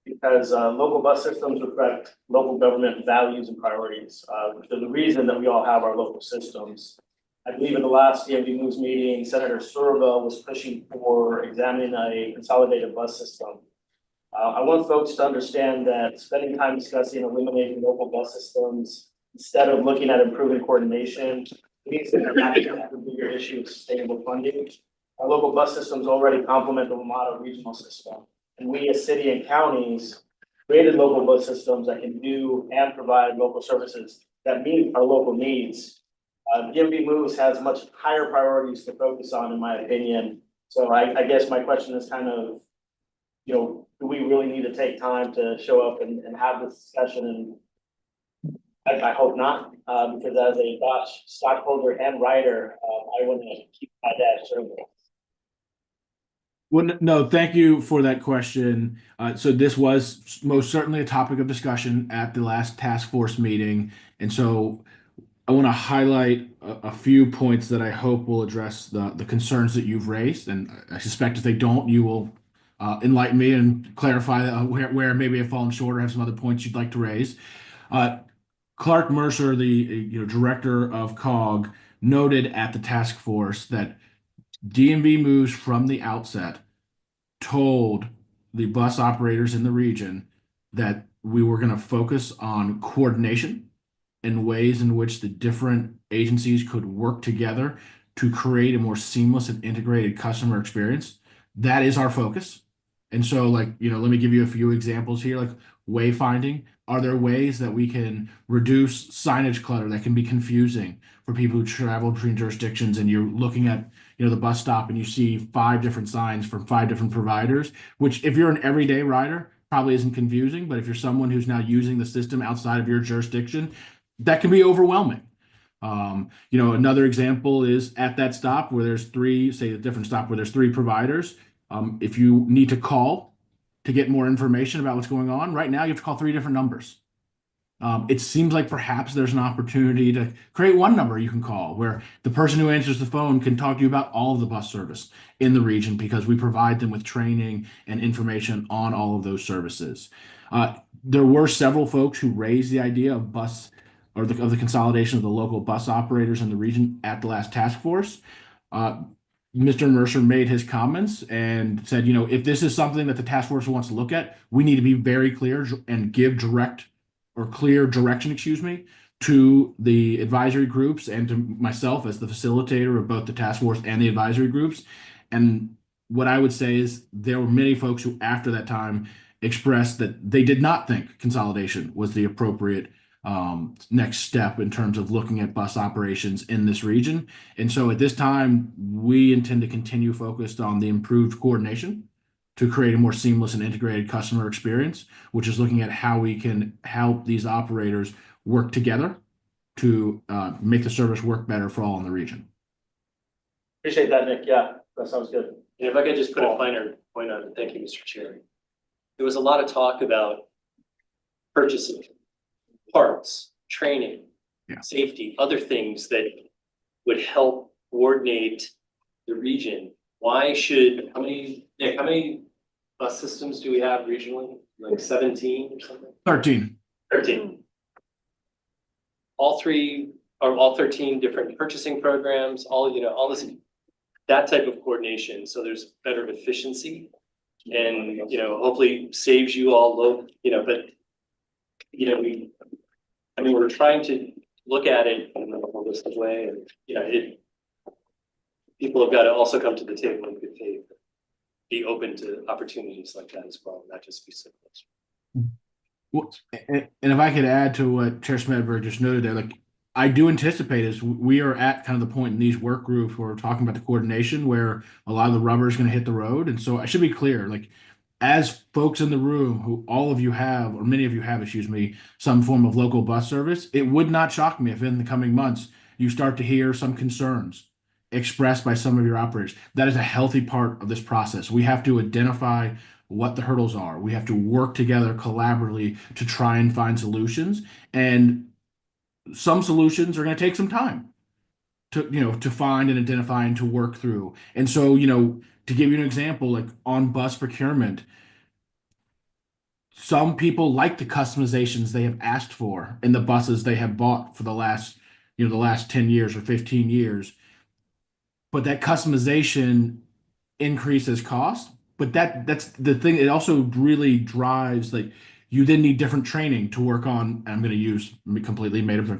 because local bus systems reflect local government values and priorities. There's a reason that we all have our local systems. I believe in the last DMV Moves meeting, Senator Surville was pushing for examining a consolidated bus system. I want folks to understand that spending time discussing eliminating local bus systems instead of looking at improving coordination means that we're actually have a bigger issue of sustainable funding. Our local bus systems already complement the model regional system. And we as city and counties created local bus systems that can do and provide local services that meet our local needs. DMV Moves has much higher priorities to focus on, in my opinion. So I guess my question is kind of, do we really need to take time to show up and have this discussion? And I hope not, because as a Dodge stockholder and rider, I want to keep my dad serving. Well, no, thank you for that question. So this was most certainly a topic of discussion at the last task force meeting. And so I want to highlight a few points that I hope will address the concerns that you've raised. And I suspect if they don't, you will enlighten me and clarify where maybe I've fallen short or have some other points you'd like to raise. Clark Mercer, the director of COG, noted at the task force that DMV Moves from the outset told the bus operators in the region that we were going to focus on coordination and ways in which the different agencies could work together to create a more seamless and integrated customer experience. That is our focus. And so, let me give you a few examples here, like wayfinding. Are there ways that we can reduce signage clutter that can be confusing for people who travel between jurisdictions, and you're looking at, the bus stop and you see 5 different signs from 5 different providers, which if you're an everyday rider, probably isn't confusing. But if you're someone who's now using the system outside of your jurisdiction, that can be overwhelming. Another example is at that stop where there's 3, say a different stop where there's 3 providers. If you need to call to get more information about what's going on, right now you have to call 3 different numbers. It seems like perhaps there's an opportunity to create one number you can call where the person who answers the phone can talk to you about all of the bus service in the region, because we provide them with training and information on all of those services. There were several folks who raised the idea of of the consolidation of the local bus operators in the region at the last task force. Mr. Mercer made his comments and said, if this is something that the task force wants to look at, we need to be very clear and give clear direction, to the advisory groups and to myself as the facilitator of both the task force and the advisory groups. And what I would say is there were many folks who, after that time, expressed that they did not think consolidation was the appropriate next step in terms of looking at bus operations in this region. And so at this time, we intend to continue focused on the improved coordination to create a more seamless and integrated customer experience, which is looking at how we can help these operators work together to make the service work better for all in the region. Appreciate that, Nick. Yeah, that sounds good. And if I could just put a finer point on it, thank you, Mr. Chair. There was a lot of talk about purchasing parts, training, safety, other things that would help coordinate the region. How many bus systems do we have regionally? Like 17 or something? 13. 13. All 13 different purchasing programs, all this, that type of coordination. So there's better efficiency and, hopefully saves you all we're trying to look at it in a holistic way, and, people have got to also come to the table in good faith, be open to opportunities like that as well, not just be cyclists. Well, and if I could add to what Chair Smedberg just noted there, I do anticipate as we are at kind of the point in these work groups where we're talking about the coordination where a lot of the rubber is going to hit the road. And so I should be clear, as folks in the room who all of you have, or many of you have, some form of local bus service, it would not shock me if in the coming months you start to hear some concerns expressed by some of your operators. That is a healthy part of this process. We have to identify what the hurdles are. We have to work together collaboratively to try and find solutions. And some solutions are going to take some time to find and identify and to work through. And so, to give you an example, on bus procurement, some people like the customizations they have asked for in the buses they have bought for the last, the last 10 years or 15 years. But that customization increases cost. But that's the thing. It also really drives, like, you then need different training to work on. And I'm going to use completely made up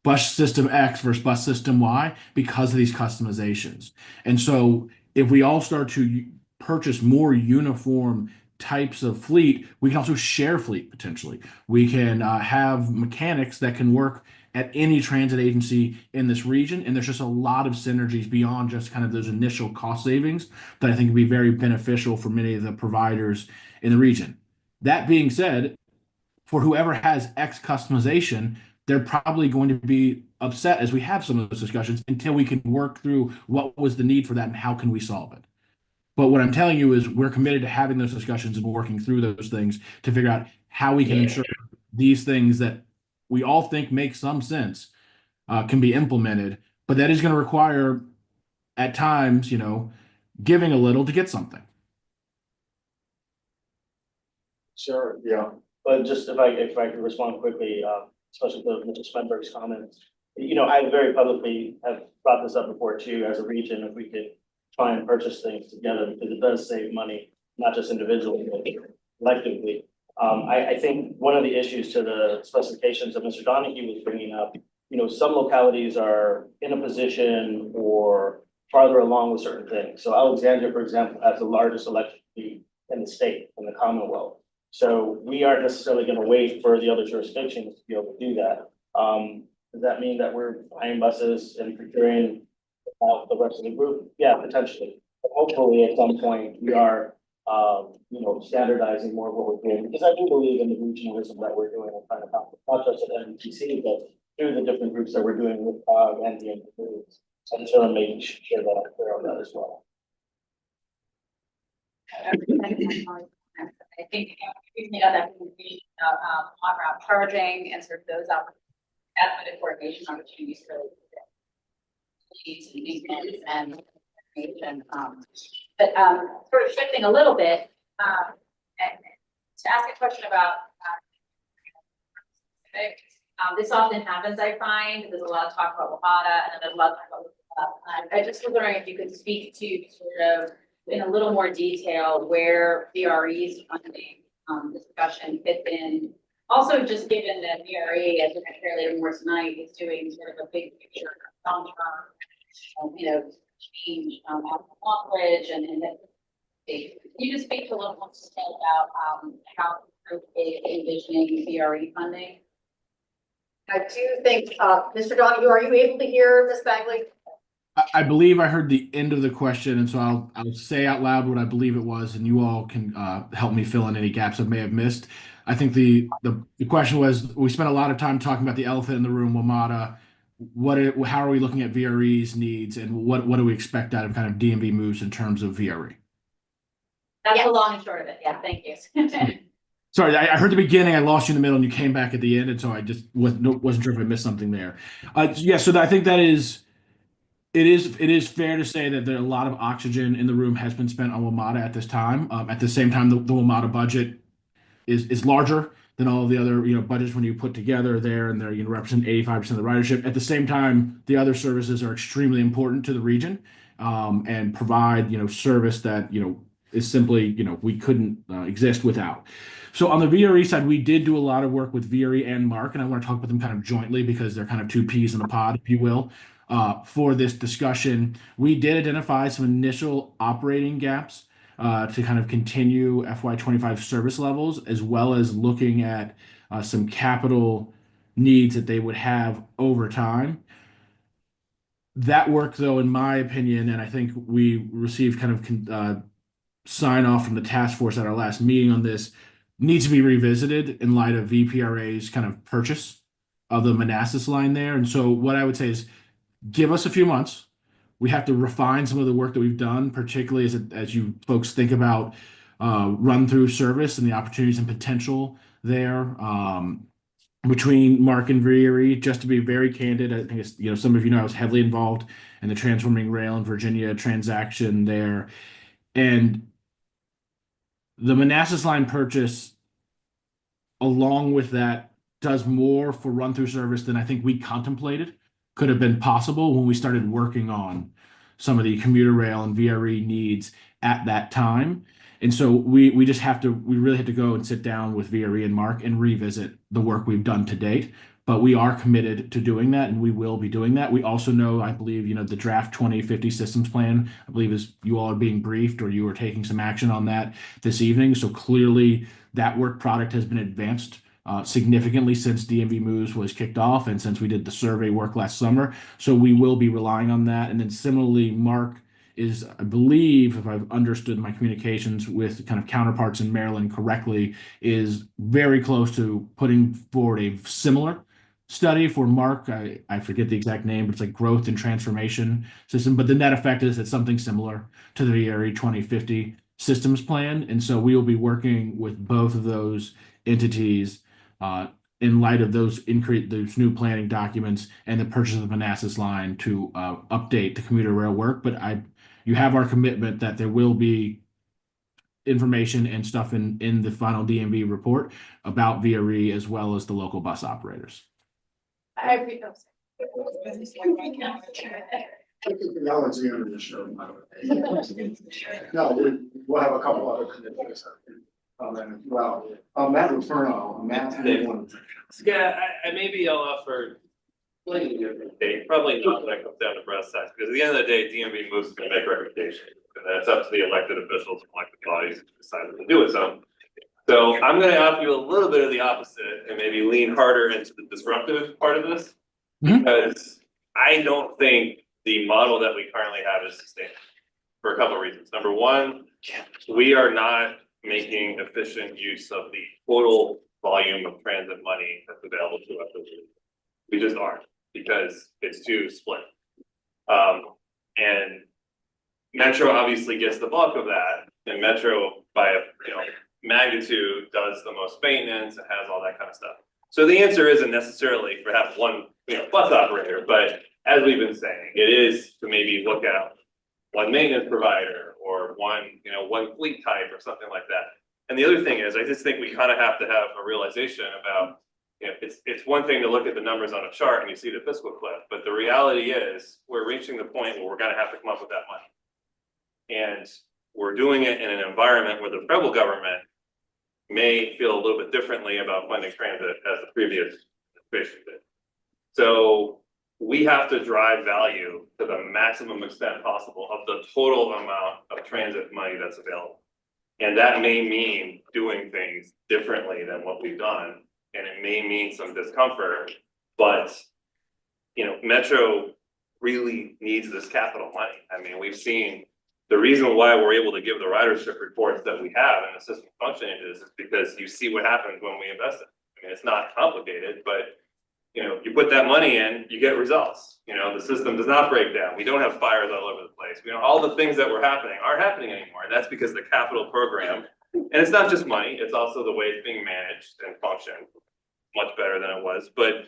bus system X versus bus system Y because of these customizations. And so if we all start to purchase more uniform types of fleet, we can also share fleet potentially. We can have mechanics that can work at any transit agency in this region. And there's just a lot of synergies beyond just kind of those initial cost savings that I think would be very beneficial for many of the providers in the region. That being said, for whoever has X customization, they're probably going to be upset as we have some of those discussions until we can work through what was the need for that and how can we solve it. But what I'm telling you is we're committed to having those discussions and working through those things to figure out how we can ensure these things that we all think make some sense can be implemented. But that is going to require, at times, giving a little to get something. Sure, yeah, but just if I could respond quickly, especially to Mr. Spenberg's comments. I very publicly have brought this up before too, as a region, if we could try and purchase things together, because it does save money, not just individually, but collectively. I think one of the issues to the specifications that Mr. Donahue was bringing up, some localities are in a position or farther along with certain things. So Alexandria, for example, has the largest electric fleet in the state, in the Commonwealth. So we aren't necessarily going to wait for the other jurisdictions to be able to do that. Does that mean that we're buying buses and procuring out the rest of the group? Yeah, potentially. But hopefully at some point we are, standardizing more of what we're doing, because I do believe in the regionalism that we're doing and trying to accomplish, not just at NVTC, but through the different groups that we're doing with and the individuals. And so I'm making sure that I'm clear on that as well. I think we made out that information around charging and sort of those opportunities, coordination opportunities for and information. But sort of shifting a little bit, and to ask a question about this often happens, I find. There's a lot of talk about WMATA, and then there's a lot of talk about I just was wondering if you could speak to sort of in a little more detail where VRE's funding discussion fits in. Also, just given that VRE, as we're going to hear later more tonight, is doing sort of a big picture long-term, change on Bridge and that. Can you just speak to a little more detail about how the group is envisioning VRE funding? I do think, Mr. Donahue, are you able to hear Ms. Bagley? I believe I heard the end of the question, and so I'll say out loud what I believe it was, and you all can help me fill in any gaps I may have missed. I think the question was, we spent a lot of time talking about the elephant in the room, WMATA. How are we looking at VRE's needs, and what do we expect out of kind of DMV moves in terms of VRE? That's the long and short of it. Yeah, thank you. Sorry, I heard the beginning, I lost you in the middle, and you came back at the end, and so I just wasn't sure if I missed something there. So I think it is fair to say that there are a lot of oxygen in the room has been spent on WMATA at this time. At the same time, the WMATA budget is larger than all of the other budgets when you put together there, and they're represent 85% of the ridership. At the same time, the other services are extremely important to the region and provide service that is simply we couldn't exist without. So on the VRE side, we did do a lot of work with VRE and Mark, and I want to talk about them kind of jointly because they're kind of two peas in a pod, if you will. For this discussion, we did identify some initial operating gaps to kind of continue FY25 service levels, as well as looking at some capital needs that they would have over time. That work, though, in my opinion, and I think we received kind of sign off from the task force at our last meeting on this, needs to be revisited in light of VPRA's kind of purchase of the Manassas line there. And so what I would say is give us a few months. We have to refine some of the work that we've done, particularly as you folks think about run through service and the opportunities and potential there between Mark and VRE. Just to be very candid, I think it's, some of I was heavily involved in the Transforming Rail in Virginia transaction there. And the Manassas line purchase along with that, does more for run-through service than I think we contemplated could have been possible when we started working on some of the commuter rail and VRE needs at that time. And so we just have to, we really had to go and sit down with VRE and Mark and revisit the work we've done to date. But we are committed to doing that, and we will be doing that. We also know, I believe, the draft 2050 systems plan, I believe, is you all are being briefed, or you are taking some action on that this evening. So clearly that work product has been advanced significantly since DMV Moves was kicked off and since we did the survey work last summer. So we will be relying on that. And then similarly, Mark is, I believe, if I've understood my communications with kind of counterparts in Maryland correctly, is very close to putting forward a similar study for Mark. I forget the exact name, but it's like growth and transformation system. But the net effect is it's something similar to the VRE 2050 systems plan. And so we will be working with both of those entities in light of those new planning documents and the purchase of the Manassas line to update the commuter rail work. But you have our commitment that there will be information and stuff in the final DMV report about VRE as well as the local bus operators. I agree. That was the end of the show, by the way. No, we'll have a couple other committees. Well, Matt Inferno, Matt. Yeah, maybe I'll offer slightly different date, probably not when it comes down to breast size, because at the end of the day, DMV Moves is gonna make recommendations. And that's up to the elected officials, and elected bodies to decide what to do with them. So I'm gonna offer you a little bit of the opposite and maybe lean harder into the disruptive part of this. Because I don't think the model that we currently have is sustainable for a couple of reasons. Number one, we are not making efficient use of the total volume of transit money that's available to us. We just aren't, because it's too split. And Metro obviously gets the bulk of that, and Metro by magnitude does the most maintenance and has all that kind of stuff. So the answer isn't necessarily perhaps one bus operator, but as we've been saying, it is to maybe look at one maintenance provider or one fleet type or something like that. And the other thing is, I just think we kind of have to have a realization about, it's one thing to look at the numbers on a chart and you see the fiscal cliff, but the reality is we're reaching the point where we're going to have to come up with that money. And we're doing it in an environment where the federal government may feel a little bit differently about funding transit as the previous administration did. So we have to drive value to the maximum extent possible of the total amount of transit money that's available. And that may mean doing things differently than what we've done. And it may mean some discomfort, but Metro really needs this capital money. I mean, we've seen the reason why we're able to give the ridership reports that we have and the system functioning is because you see what happens when we invest in it. I mean, it's not complicated, but you put that money in, you get results. The system does not break down. We don't have fires all over the place. All the things that were happening aren't happening anymore. And that's because the capital program, and it's not just money, it's also the way it's being managed and functioned much better than it was. But,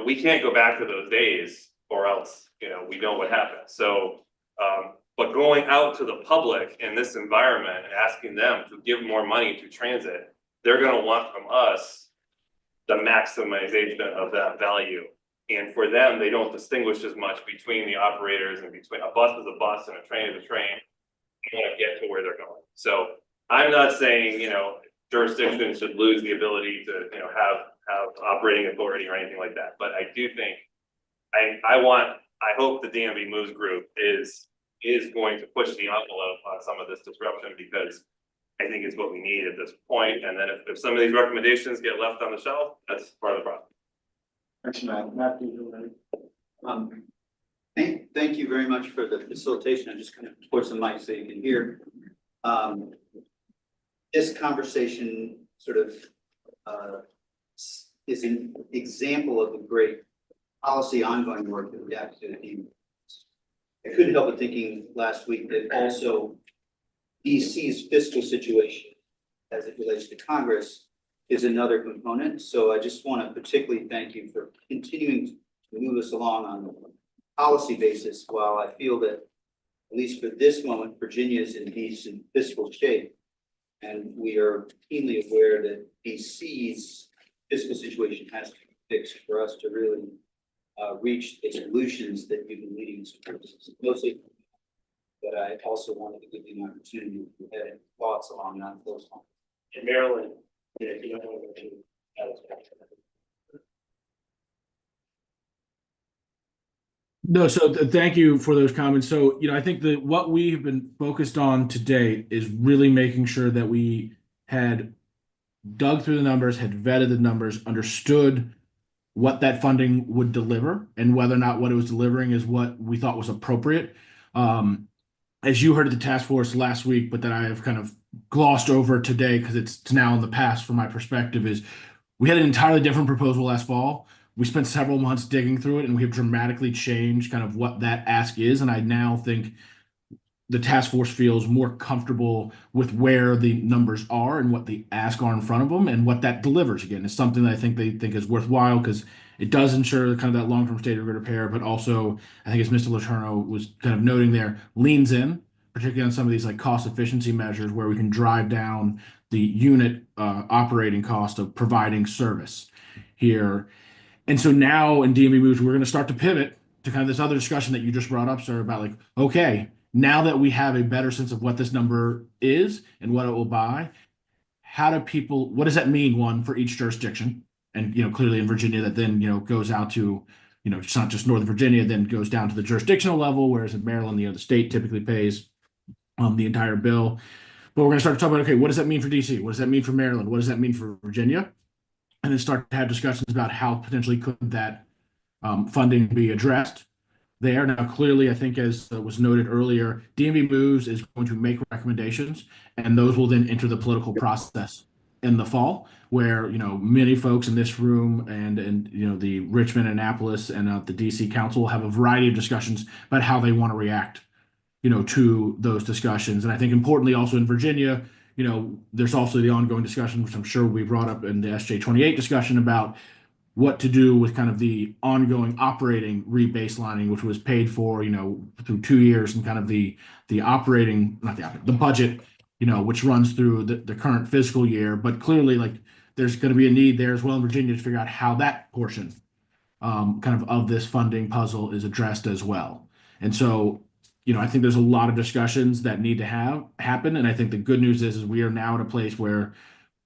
we can't go back to those days or else, we know what happened. So, but going out to the public in this environment and asking them to give more money to transit, they're going to want from us the maximization of that value. And for them, they don't distinguish as much between the operators and between a bus is a bus and a train is a train. They want to get to where they're going. So I'm not saying, jurisdictions should lose the ability to, have operating authority or anything like that. But I do think, I hope the DMV Moves group is going to push the envelope on some of this disruption, because I think it's what we need at this point. And then if some of these recommendations get left on the shelf, that's part of the problem. Thanks, Matt. Matt, do you have any? Thank you very much for the facilitation. I'm just kind of towards the mic so you can hear. This conversation sort of is an example of the great policy ongoing work that we have to do. I couldn't help but thinking last week that also DC's fiscal situation as it relates to Congress is another component. So I just want to particularly thank you for continuing to move us along on the policy basis, while I feel that, at least for this moment, Virginia is in decent fiscal shape. And we are keenly aware that DC's fiscal situation has to be fixed for us to really reach the solutions that you've been leading us towards. Mostly, but I also wanted to give you an opportunity to have thoughts along those lines. In Maryland, yeah, you know, No, so thank you for those comments. So, I think that what we have been focused on to date is really making sure that we had dug through the numbers, had vetted the numbers, understood what that funding would deliver, and whether or not what it was delivering is what we thought was appropriate. As you heard at the task force last week, but that I have kind of glossed over today because it's now in the past from my perspective, is we had an entirely different proposal last fall. We spent several months digging through it, and we have dramatically changed kind of what that ask is. And I now think the task force feels more comfortable with where the numbers are and what the ask are in front of them, and what that delivers. Again, is something that I think they think is worthwhile because it does ensure kind of that long-term state of grid repair, but also I think as Mr. Letourneau was kind of noting there, leans in, particularly on some of these like cost efficiency measures where we can drive down the unit operating cost of providing service here. And so now in DMV moves, we're going to start to pivot to kind of this other discussion that you just brought up, sir, about like, okay, now that we have a better sense of what this number is and what it will buy, what does that mean, one, for each jurisdiction? And, clearly in Virginia, that then, goes out to, it's not just Northern Virginia, then goes down to the jurisdictional level, whereas in Maryland, the state typically pays the entire bill. But we're going to start to talk about, okay, what does that mean for DC? What does that mean for Maryland? What does that mean for Virginia? And then start to have discussions about how potentially could that funding be addressed there. Now, clearly, I think as was noted earlier, DMV Moves is going to make recommendations, and those will then enter the political process in the fall, where many folks in this room and the Richmond, Annapolis, and the DC Council will have a variety of discussions about how they want to react, to those discussions. And I think importantly, also in Virginia, there's also the ongoing discussion, which I'm sure we brought up in the SJ28 discussion, about what to do with kind of the ongoing operating rebaselining, which was paid for, through 2 years, and kind of the operating, not the operating, the budget, which runs through the current fiscal year. But clearly, like, there's going to be a need there as well in Virginia to figure out how that portion kind of this funding puzzle is addressed as well. And so, I think there's a lot of discussions that need to happen. And I think the good news is we are now at a place where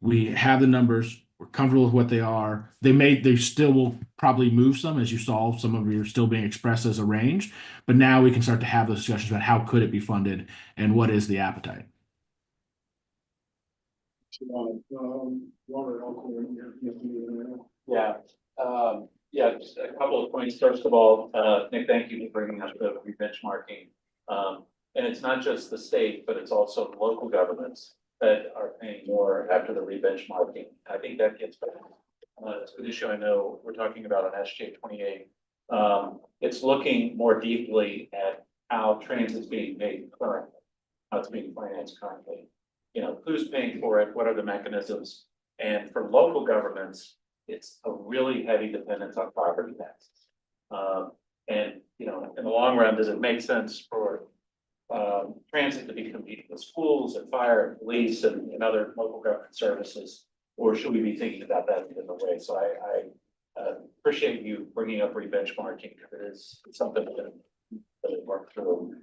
we have the numbers, we're comfortable with what they are. They still will probably move some, as you saw, some of you are still being expressed as a range, but now we can start to have those discussions about how could it be funded and what is the appetite. Yeah, just a couple of points. First of all, Nick, thank you for bringing up the re-benchmarking. And it's not just the state, but it's also the local governments that are paying more after the re-benchmarking. I think that gets better. It's an issue I know we're talking about on SJ28. It's looking more deeply at how transit is being paid currently, how it's being financed currently. Who's paying for it? What are the mechanisms? And for local governments, it's a really heavy dependence on property taxes. And, in the long run, does it make sense for transit to be competing with schools and fire and police and other local government services? Or should we be thinking about that in a different way? So I appreciate you bringing up re-benchmarking, because it's something that we work through.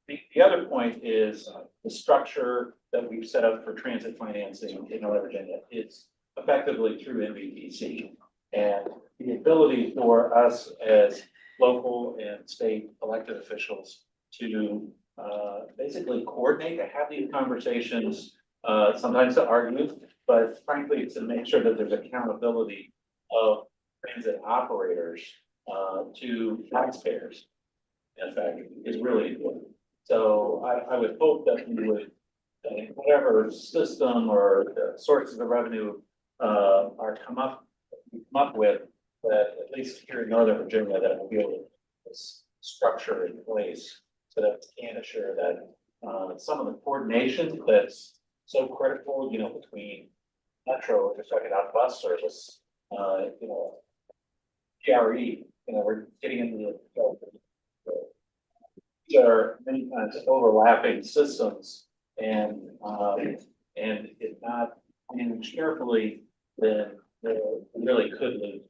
The other point is the structure that we've set up for transit financing in Northern Virginia is effectively through NVTC. And the ability for us as local and state elected officials to basically coordinate and have these conversations, sometimes to argue, but frankly, to make sure that there's accountability of transit operators to taxpayers, in fact, is really important. So I would hope that we would, whatever system or sources of revenue are come up with, that at least here in Northern Virginia, that will be able to put this structure in place so that we can assure that some of the coordination that's so critical, between Metro, just talking about bus service, GRE, we're getting into these are many times overlapping systems, and And if not managed carefully, then we really could lose.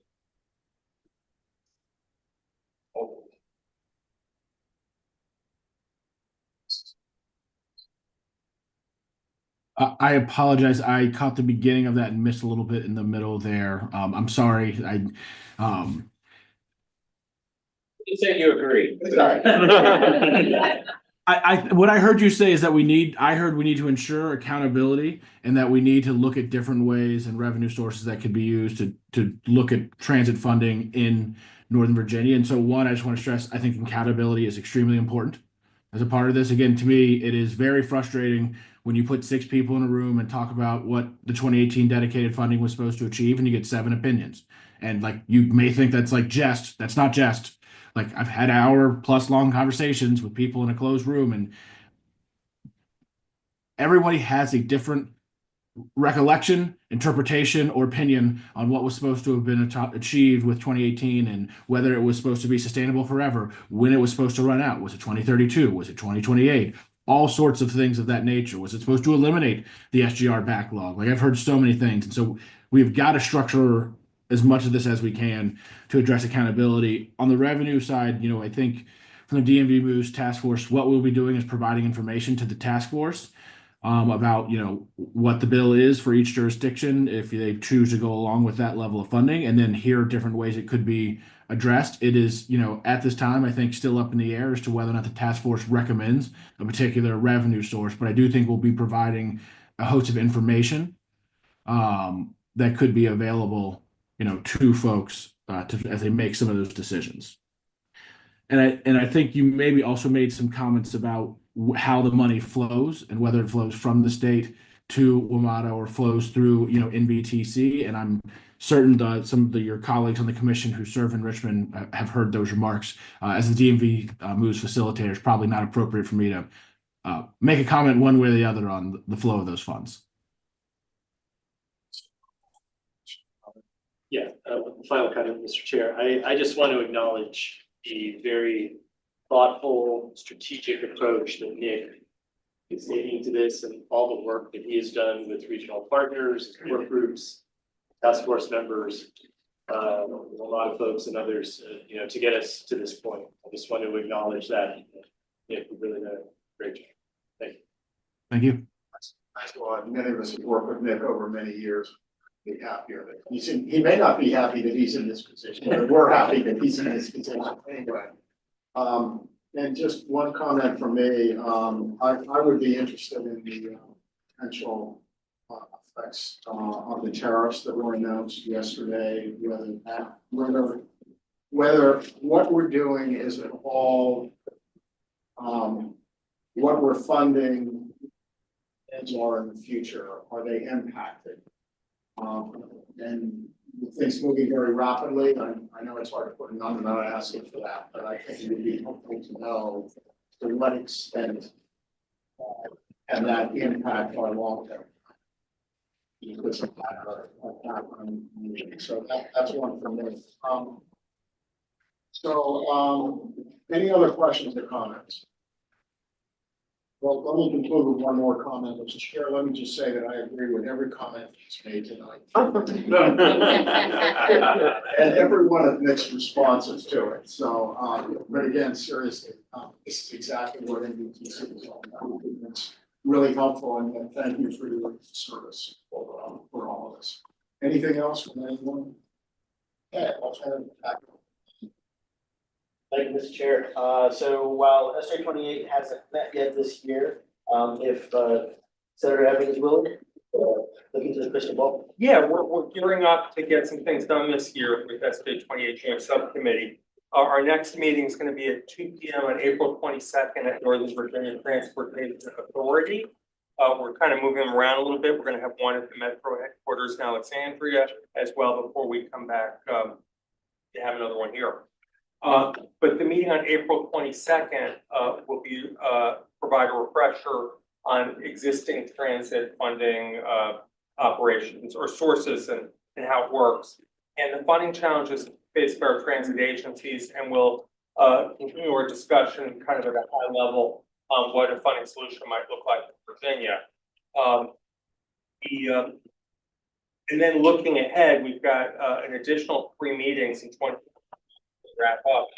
I apologize. I caught the beginning of that and missed a little bit in the middle there. I'm sorry. You said you agree. What I heard you say is that I heard we need to ensure accountability and that we need to look at different ways and revenue sources that could be used to look at transit funding in Northern Virginia. And so one, I just want to stress, I think accountability is extremely important as a part of this. Again, to me, it is very frustrating when you put 6 people in a room and talk about what the 2018 dedicated funding was supposed to achieve and you get 7 opinions. And like, you may think that's like jest, that's not jest. Like, I've had hour-plus long conversations with people in a closed room, and everybody has a different recollection, interpretation, or opinion on what was supposed to have been achieved with 2018 and whether it was supposed to be sustainable forever, when it was supposed to run out. Was it 2032? Was it 2028? All sorts of things of that nature. Was it supposed to eliminate the SGR backlog? Like, I've heard so many things. And so we've got to structure as much of this as we can to address accountability. On the revenue side, I think from the DMV Moves task force, what we'll be doing is providing information to the task force about, what the bill is for each jurisdiction if they choose to go along with that level of funding, and then here are different ways it could be addressed. It is, at this time, I think still up in the air as to whether or not the task force recommends a particular revenue source, but I do think we'll be providing a host of information that could be available to folks as they make some of those decisions. And I think you maybe also made some comments about how the money flows and whether it flows from the state to WMATA or flows through NVTC. And I'm certain that some of your colleagues on the commission who serve in Richmond have heard those remarks. As the DMV Moves facilitator, it's probably not appropriate for me to make a comment one way or the other on the flow of those funds. Yeah, final comment, Mr. Chair. I just want to acknowledge the very thoughtful, strategic approach that Nick is taking to this and all the work that he has done with regional partners, work groups, task force members, a lot of folks and others, to get us to this point. I just want to acknowledge that. Nick, you really done a great job. Thank you. Thank you. That's why many of us have worked with Nick over many years. Be happier that he may not be happy that he's in this position, but we're happy that he's in this position anyway. And just one comment from me, I would be interested in the potential effects on the tariffs that were announced yesterday, whether what we're doing is at all what we're funding as are in the future, are they impacted? And things moving very rapidly. I know it's hard to put a number, not asking for that, but I think it would be helpful to know to what extent and that impact our long term. So that's one for me. Any other questions or comments? Well, let me conclude with one more comment, Mr. Chair. Let me just say that I agree with every comment that's made tonight. And every one of Nick's responses to it. So, but again, seriously, this is exactly what NVTC is all about. It's really helpful, and thank you for your service for all of us. Anything else from anyone? Yeah, I'll turn it back. Thank you, Mr. Chair. So while SJ 28 hasn't met yet this year, if Senator Evans is willing, look into the crystal ball. Yeah, we're gearing up to get some things done this year with SJ 28 Joint Subcommittee. Our next meeting is going to be at 2 p.m. on April 22nd at Northern Virginia Transportation Authority. We're kind of moving them around a little bit. We're going to have one at the Metro headquarters in Alexandria as well before we come back to have another one here. But the meeting on April 22nd will be provide a refresher on existing transit funding operations or sources and how it works. And the funding challenges faced by our transit agencies, and we'll continue our discussion kind of at a high level on what a funding solution might look like in Virginia. And then looking ahead, we've got an additional 3 meetings in 20 to wrap up.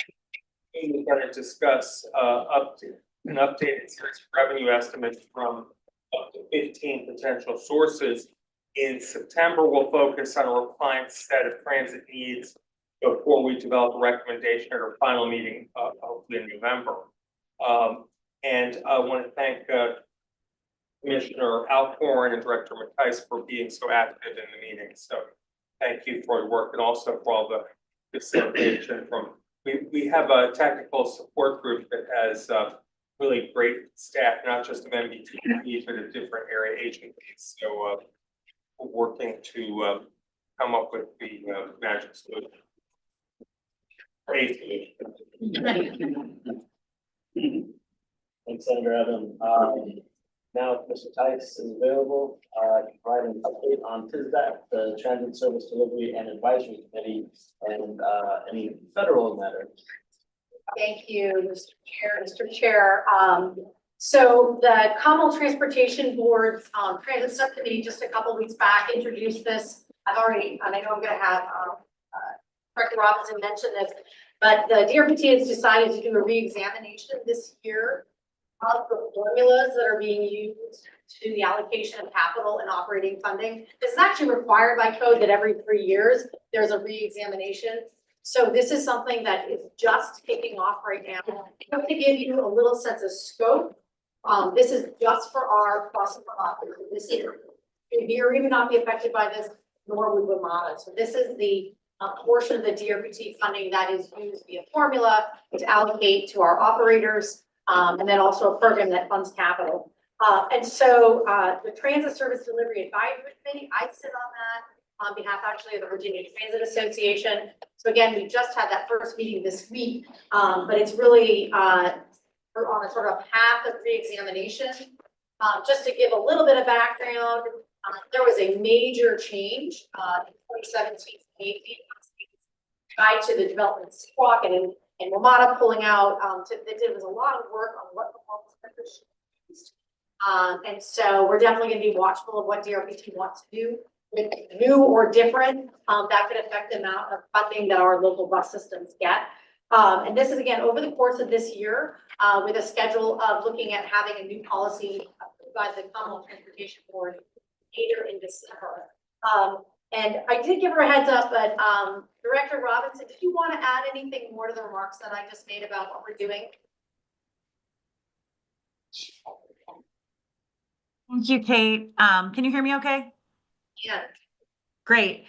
And we're going to discuss an updated series of revenue estimates from up to 15 potential sources. In September, we'll focus on a refined set of transit needs before we develop a recommendation at our final meeting, hopefully in November. And I want to thank Commissioner Alcorn and Director Mattice for being so active in the meeting. So thank you for your work and also for all the facilitation from, we have a technical support group that has really great staff, not just of NVTC, but of different area agencies. So we're working to come up with the magic solution. Great solution. Thanks, Senator Evan. Now, if Mr. Tice is available, I can provide an update on TISDAC, the Transit Service Delivery and Advisory Committee, and any federal matters. Thank you, Mr. Chair. So the Commonwealth Transportation Board's Transit Subcommittee just a couple weeks back introduced this. I've already, and I know I'm going to have Director Robinson mention this, but the DRPT has decided to do a re-examination this year of the formulas that are being used to the allocation of capital and operating funding. This is actually required by code that every 3 years there's a re-examination. So this is something that is just kicking off right now. To give you a little sense of scope, this is just for our crossing officers this year. You're even not be affected by this, nor would Vermont. So this is the portion of the DRPT funding that is used via formula to allocate to our operators. And then also a program that funds capital. And so the Transit Service Delivery Advisory Committee, I sit on that on behalf actually of the Virginia Transit Association. So again, we just had that first meeting this week, but it's really we're on a sort of path of re-examination. Just to give a little bit of background, there was a major change in 2017-18 tied to the development of Squawk and Ramada pulling out. They did was a lot of work on what the used. And so we're definitely going to be watchful of what DRPT wants to do with new or different. That could affect the amount of funding that our local bus systems get. And this is again over the course of this year with a schedule of looking at having a new policy approved by the Commonwealth Transportation Board later in December. And I did give her a heads up, but Director Robinson, did you want to add anything more to the remarks that I just made about what we're doing? Thank you, Kate. Can you hear me okay? Yeah. Great.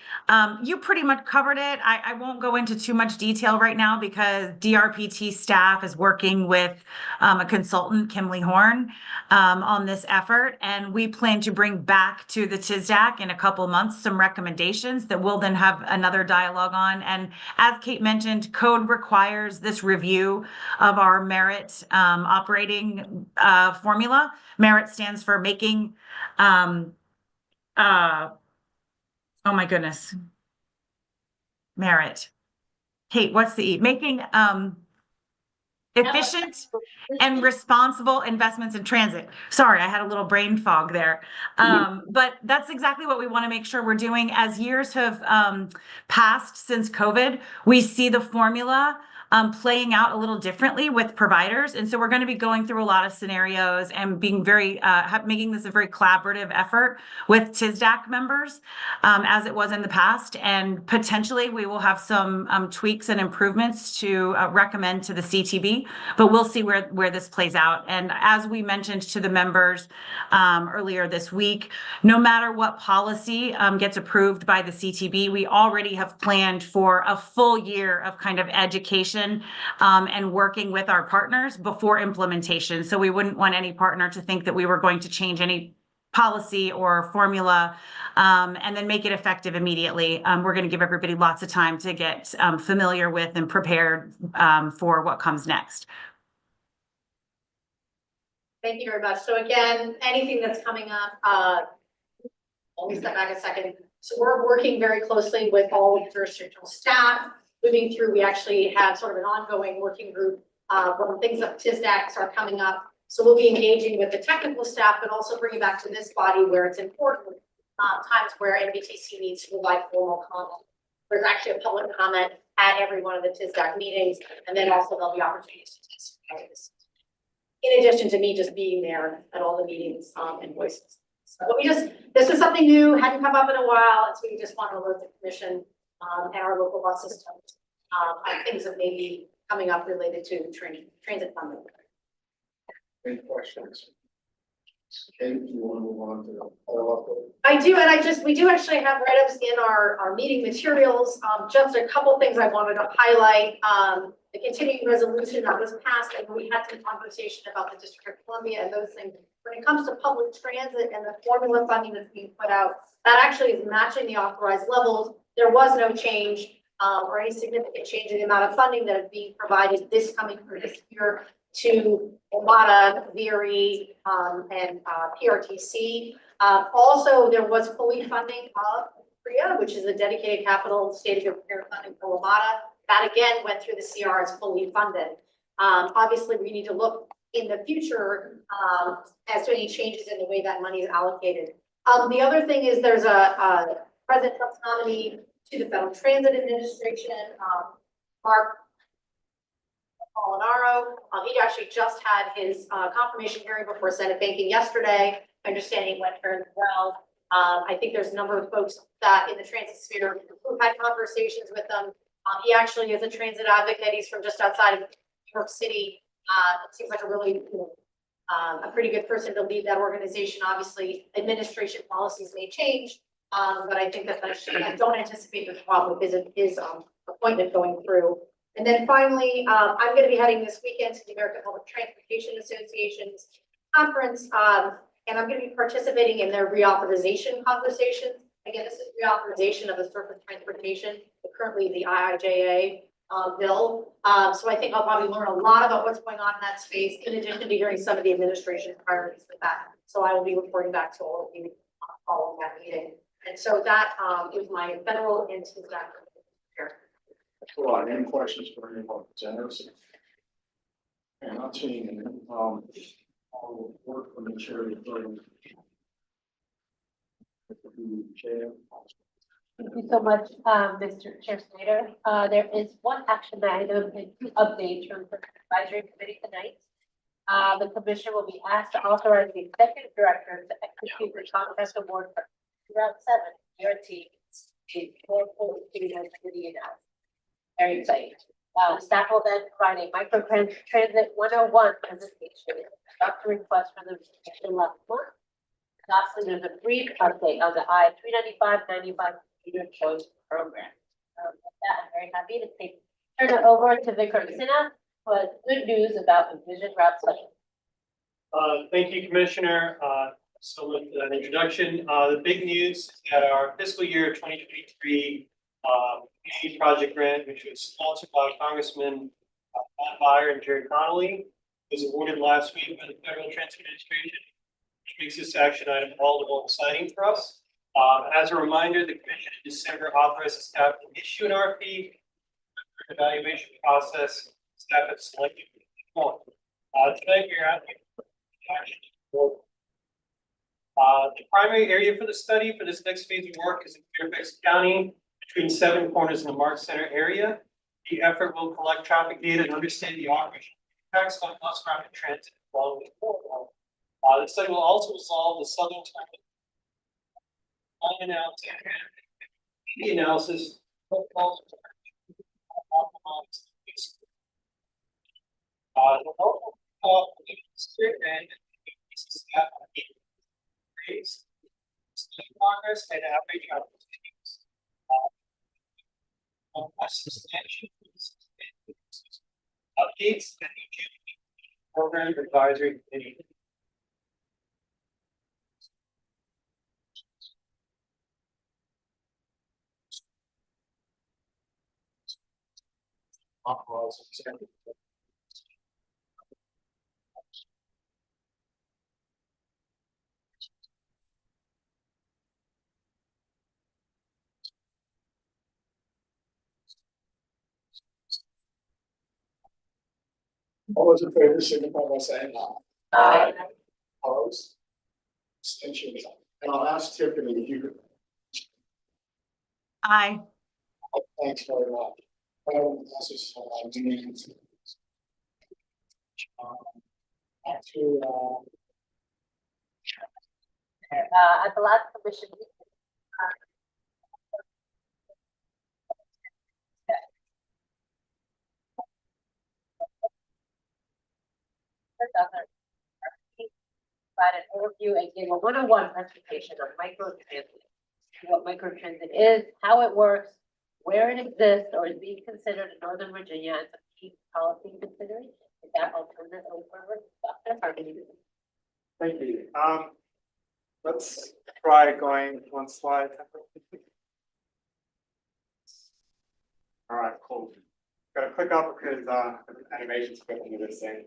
You pretty much covered it. I won't go into too much detail right now because DRPT staff is working with a consultant, Kimley Horn, on this effort. And we plan to bring back to the TISDAC in a couple months some recommendations that we'll then have another dialogue on. And as Kate mentioned, code requires this review of our merit operating formula. Merit stands for making oh my goodness. Merit. Kate, what's the E? Making efficient and responsible investments in transit. Sorry, I had a little brain fog there. But that's exactly what we want to make sure we're doing. As years have passed since COVID, we see the formula playing out a little differently with providers. And so we're going to be going through a lot of scenarios and being very, making this a very collaborative effort with TISDAC members as it was in the past. And potentially we will have some tweaks and improvements to recommend to the CTB, but we'll see where this plays out. And as we mentioned to the members earlier this week, no matter what policy gets approved by the CTB, we already have planned for a full year of kind of education and working with our partners before implementation. So we wouldn't want any partner to think that we were going to change any policy or formula and then make it effective immediately. We're going to give everybody lots of time to get familiar with and prepared for what comes next. Thank you very much. So again, anything that's coming up, let me step back a second. So we're working very closely with all of the jurisdictional staff. Moving through, we actually have sort of an ongoing working group when things like TISDACs are coming up. So we'll be engaging with the technical staff, but also bringing back to this body where it's important times where NVTC needs to provide formal comment. There's actually a public comment at every one of the TISDAC meetings, and then also there'll be opportunities to testify. In addition to me just being there at all the meetings, and voices. So this was something new, hadn't come up in a while, and so we just want to alert the commission, and our local bus systems, on things that may be coming up related to transit funding. Any questions? Okay, do you want to move on to the follow-up? I do, and we do actually have write-ups in our meeting materials. Just a couple things I wanted to highlight. The continuing resolution that was passed, and we had some conversation about the District of Columbia and those things. When it comes to public transit and the formula funding that's being put out, that actually is matching the authorized levels. There was no change, or any significant change in the amount of funding that is being provided this year to WMATA, VRE, and PRTC. Also, there was fully funding of PRIA, which is the dedicated capital state of repair funding for WMATA. That again went through the CR as fully funded. Obviously, we need to look in the future as to any changes in the way that money is allocated. The other thing is there's a President Trump's nominee to the Federal Transit Administration, Mark Molinaro. He actually just had his confirmation hearing before Senate Banking yesterday. My understanding went very well. I think there's a number of folks that in the transit sphere who had conversations with them. He actually is a transit advocate. He's from just outside of New York City. It seems like a really, a pretty good person to lead that organization. Obviously, administration policies may change, but I think that I don't anticipate there's a problem with his appointment going through. And then finally, I'm going to be heading this weekend to the American Public Transportation Association's conference, and I'm going to be participating in their reauthorization conversations. Again, this is reauthorization of the surface transportation, currently the IIJA bill. So I think I'll probably learn a lot about what's going on in that space, in addition to hearing some of the administration's priorities with that. So I will be reporting back to all of you following that meeting. And so that is my federal and TISDAC here. Any questions for any of our presenters? And I'm seeing them, I'll work from the chair of the chair. Thank you so much, Mr. Chair Snyder. There is one action item and two updates from the advisory committee tonight. The commission will be asked to authorize the executive director to execute the contract award for Route 7 ERT. Very exciting. Staff will then provide a microtransit 101 presentation, adopt a request for the mission last month. Lastly, there's a brief update on the I-395-95 commuter choice program. With that, I'm very happy to turn it over to Vikram Sinha for good news about Envision Route 7. Thank you, Commissioner. So with that introduction, the big news is that our fiscal year 2023 community project grant, which was sponsored by Congressman Matt Beyer and Jerry Connolly, was awarded last week by the Federal Transit Administration, which makes this action item all the more exciting for us. As a reminder, the Commission in December authorized the staff to issue an RFP for an evaluation process. Staff has selected one. Tonight we are asking for action. The primary area for the study for this next phase of work is in Fairfax County, between Seven Corners and the Mark Center area. The effort will collect traffic data and understand the operation impacts on bus rapid transit along the corridor. The study will also resolve the southern the analysis. The local progress and average opportunities. Substantial updates that the program advisory committee. All those in favor, signify by saying aye. Aye. Opposed? Abstentions? And I'll ask Tiffany if you could, Aye. thanks very much. This is, meetings. To, At the last commission meeting, provide an overview and gave a 101 presentation on microtransit. What microtransit is, how it works, where it exists or is being considered in Northern Virginia as a key policy consideration. Is that alternative over Dr. Harvey? Thank you. Let's try going one slide. All right, cool. Gotta click up because animation's quick into this thing.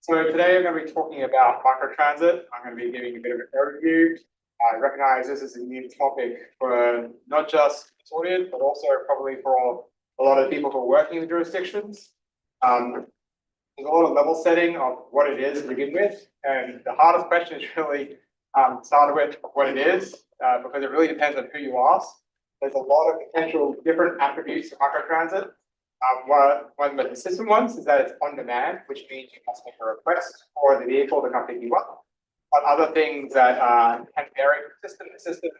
So today I'm going to be talking about microtransit. I'm going to be giving a bit of an overview. I recognize this is a new topic for not just this audience, but also probably for a lot of people who are working in jurisdictions. There's a lot of level setting of what it is to begin with, and the hardest question is really started with what it is, because it really depends on who you ask. There's a lot of potential different attributes to microtransit. One of the most consistent ones is that it's on demand, which means you must make a request for the vehicle to come pick you up. But other things that can vary from system to system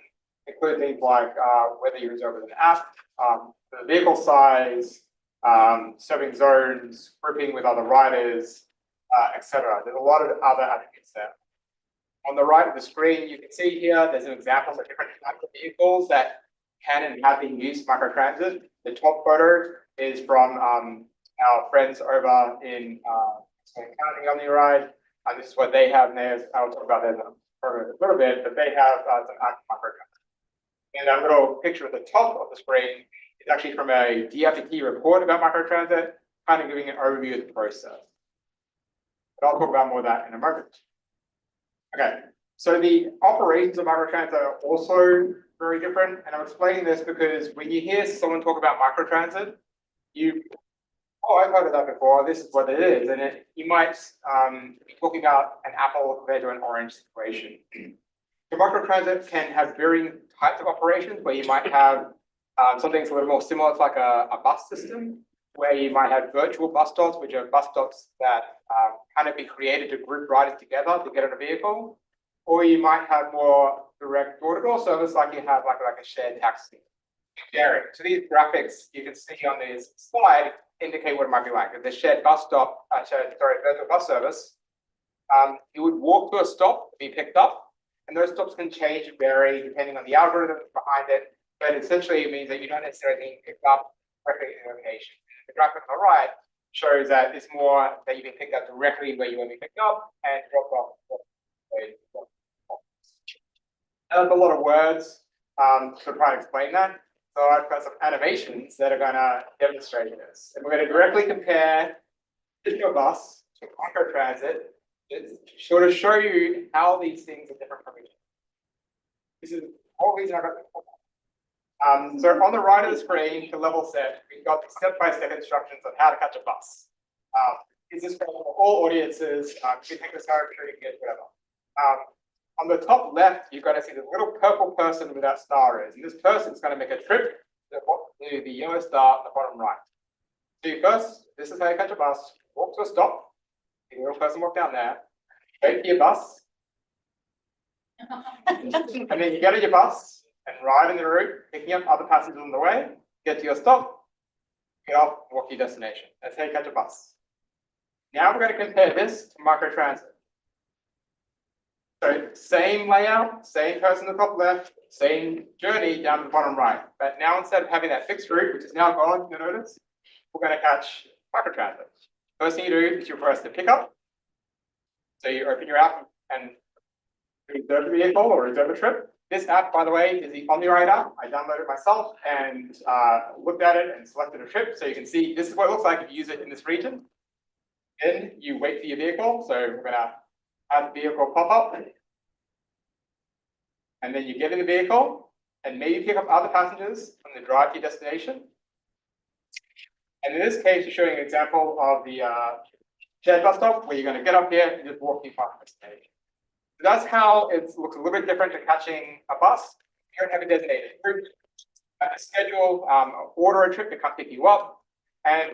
include things like whether you reserve with an app, the vehicle size, serving zones, grouping with other riders, etc. There's a lot of other attributes there. On the right of the screen, you can see here, there's an example of different types of vehicles that can and have been used microtransit. The top photo is from our friends over in County on the ride. This is what they have, and I'll talk about that in a little bit, but they have some active microtransit. And that little picture at the top of the screen is actually from a DFT report about microtransit, kind of giving an overview of the process. But I'll talk about more of that in a moment. Okay, so the operations of microtransit are also very different, and I'm explaining this because when you hear someone talk about microtransit, I've heard of that before, this is what it is, and you might be talking about an apple compared to an orange situation. The microtransit can have varying types of operations where you might have something that's a little more similar to like a bus system, where you might have virtual bus stops, which are bus stops that kind of be created to group riders together to get on a vehicle, or you might have more direct door-to-door service, like you have like a shared taxi. So these graphics you can see on this slide indicate what it might be like. If the shared bus stop, virtual bus service, you would walk to a stop, be picked up, and those stops can change and vary depending on the algorithm behind it. But essentially, it means that you don't necessarily need to pick up directly in the location. The graphic on the right shows that it's more that you can pick up directly where you want to be picked up and drop off. That's a lot of words to try and explain that. So I've got some animations that are going to demonstrate this. And we're going to directly compare digital bus to microtransit to sort of show you how these things are different from each other. This is all reason I got this. So on the right of the screen, to level set, we've got the step-by-step instructions on how to catch a bus. Is this for all audiences? If you take this home, sure you can get whatever. On the top left, you're going to see the little purple person with that star is, and this person's going to make a trip to the yellow star at the bottom right. So you first, this is how you catch a bus, walk to a stop, the little person walk down there, wait for your bus, and then you get on your bus and ride in the route, picking up other passengers on the way, get to your stop, get off, walk to your destination. That's how you catch a bus. Now we're going to compare this to microtransit. So same layout, same person on the top left, same journey down to the bottom right. But now instead of having that fixed route, which is now gone, you'll notice, we're going to catch microtransit. First thing you do is you press the pickup. So you open your app and reserve the vehicle or reserve a trip. This app, by the way, is the OmniRide app. I downloaded it myself and looked at it and selected a trip. So you can see this is what it looks like if you use it in this region. Then you wait for your vehicle. So we're going to have the vehicle pop up. And then you get in the vehicle and maybe pick up other passengers from the drive to your destination. And in this case, you're showing an example of the shared bus stop where you're going to get up here and just walk your past destination. That's how it looks a little bit different to catching a bus. You don't have a designated route, a schedule, order a trip to come pick you up, and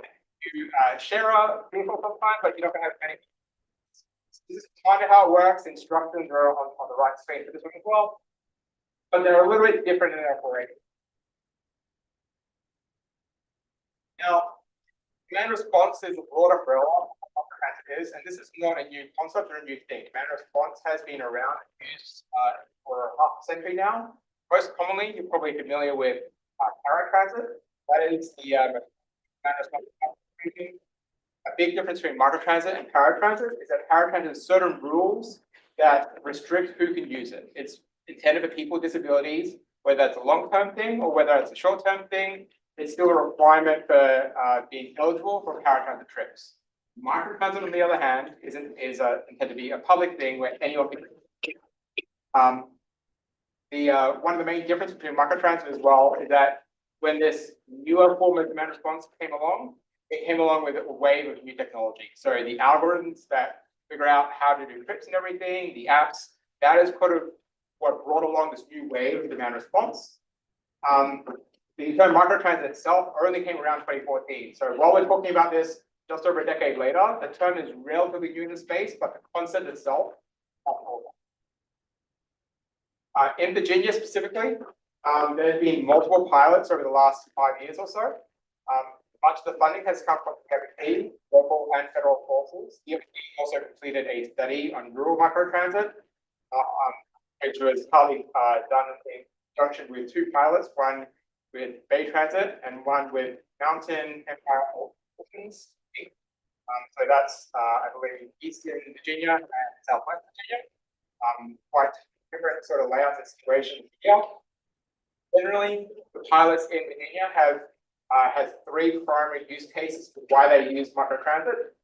you share a vehicle sometimes, but you're not gonna have any. This is kind of how it works. Instructions are on the right screen for this one as well, but they're a little bit different in their operation. Now, demand response is a broad umbrella of what transit is, and this is not a new concept or a new thing. Demand response has been around and used for half a century now. Most commonly, you're probably familiar with paratransit. That is the demand response. A big difference between microtransit and paratransit is that paratransit has certain rules that restrict who can use it. It's intended for people with disabilities, whether that's a long-term thing or whether it's a short-term thing. It's still a requirement for being eligible for paratransit trips. Microtransit, on the other hand, is intended to be a public thing where anyone can. One of the main differences between microtransit as well is that when this newer form of demand response came along, it came along with a wave of new technology. So the algorithms that figure out how to do trips and everything, the apps, that is kind of what brought along this new wave of demand response. The term microtransit itself only came around 2014. So while we're talking about this just over a decade later, the term is relatively new in the space, but the concept itself. In Virginia specifically, there's been multiple pilots over the last 5 years or so. Much of the funding has come from DFT, local and federal forces. DFT also completed a study on rural microtransit, which was partly done in conjunction with two pilots, one with Bay Transit and one with Mountain Empire Organizations. So that's, I believe, Eastern Virginia and Southwest Virginia. Quite different sort of layouts and situations here. Generally, the pilots in Virginia has three primary use cases for why they use microtransit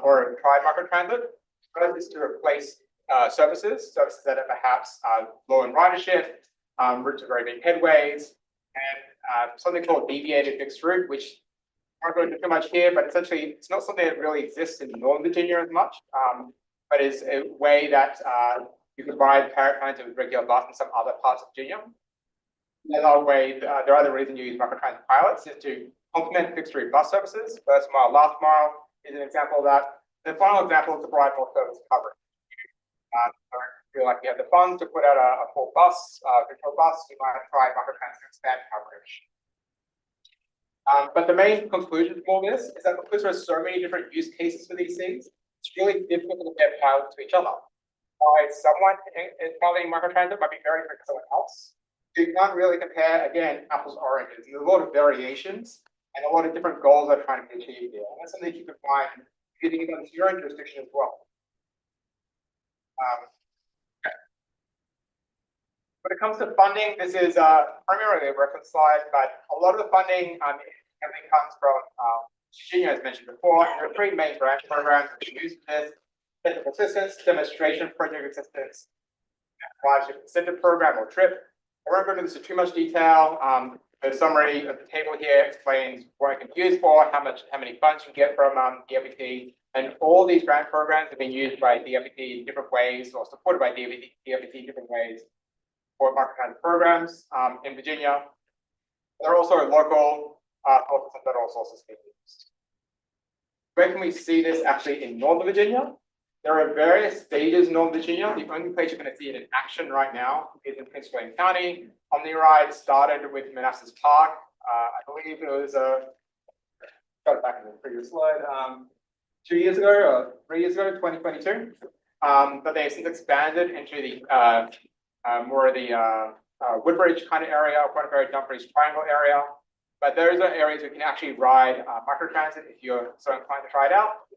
or try microtransit. First is to replace services that are perhaps low in ridership, routes are very big headways, and something called deviated fixed route, which I won't go into too much here, but essentially it's not something that really exists in Northern Virginia as much, but is a way that you can ride paratransit with regular bus in some other parts of Virginia. Another way, the other reason you use microtransit pilots is to complement fixed route bus services. First mile, last mile is an example of that. The final example is to provide more service coverage. Feel like you have the funds to put out a full bus, virtual bus, you might try microtransit to expand coverage. But the main conclusion from all this is that because there are so many different use cases for these things, it's really difficult to compare pilots to each other. Someone is piloting microtransit might be very different to someone else. So you can't really compare, again, apples to oranges. There's a lot of variations and a lot of different goals are trying to be achieved here. And that's something you can find getting into your own jurisdiction as well. When it comes to funding, this is primarily a reference slide, but a lot of the funding comes from Virginia, as mentioned before. There are three main grant programs that are used for this: technical assistance, demonstration project assistance, flagship incentive program or TRIP. I won't go into this in too much detail. The summary of the table here explains what it can be used for, how many funds you get from DFT, and all these grant programs have been used by DFT in different ways or supported by DFT in different ways for microtransit programs in Virginia. There are also local sources and federal sources being used. Where can we see this actually in Northern Virginia? There are various stages in Northern Virginia. The only place you're going to see it in action right now is in Prince William County. OmniRide started with Manassas Park. I believe it was got it back in the previous slide. 2 years ago or 3 years ago, 2022. But they've since expanded into the more of the Woodbridge kind of area, Quantico Dumfries Triangle area. But those are areas where you can actually ride microtransit if you're so inclined to try it out.